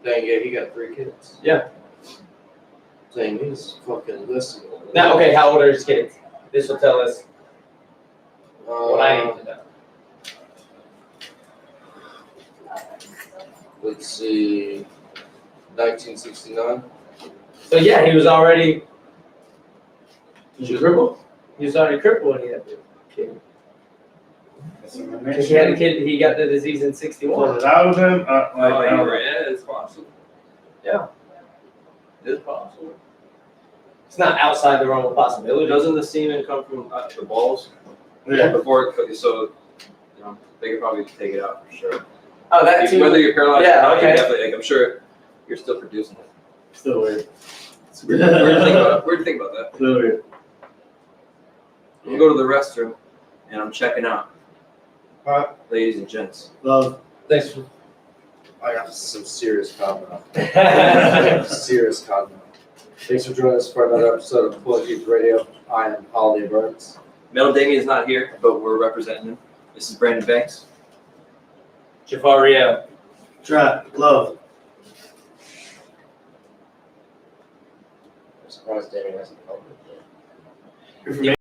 Dang, yeah, he got 3 kids. Yeah. Dang, he's fucking listening. Now, okay, how old are his kids? This will tell us what I need to know. Let's see. 1969. So yeah, he was already Dribble? he was already crippled when he had the kid. Because he had a kid, he got the disease in Pulled 61. it out of him. Oh, yeah, it's possible. Yeah. It's possible. It's not outside the realm of possibility. Doesn't the semen come from the balls? Yeah. Before it, so you know, they could probably take it out for sure. Oh, that too. Whether you're paralyzed Yeah, or not, okay. you definitely. Like, I'm sure you're still producing it. Still weird. It's weird. Weird to think about that. Still weird. I'm gonna go to the restroom, and I'm checking out. Alright. Ladies and gents. Love. Thanks for. I got some serious comment. Serious comment. Thanks for joining us for another episode of Plug Youth Radio. I am Holiday Burns. Metal Damien's not here, but we're representing him. This is Brandon Banks. Jafar, yeah. Trap. Love. I'm surprised Danny hasn't called it.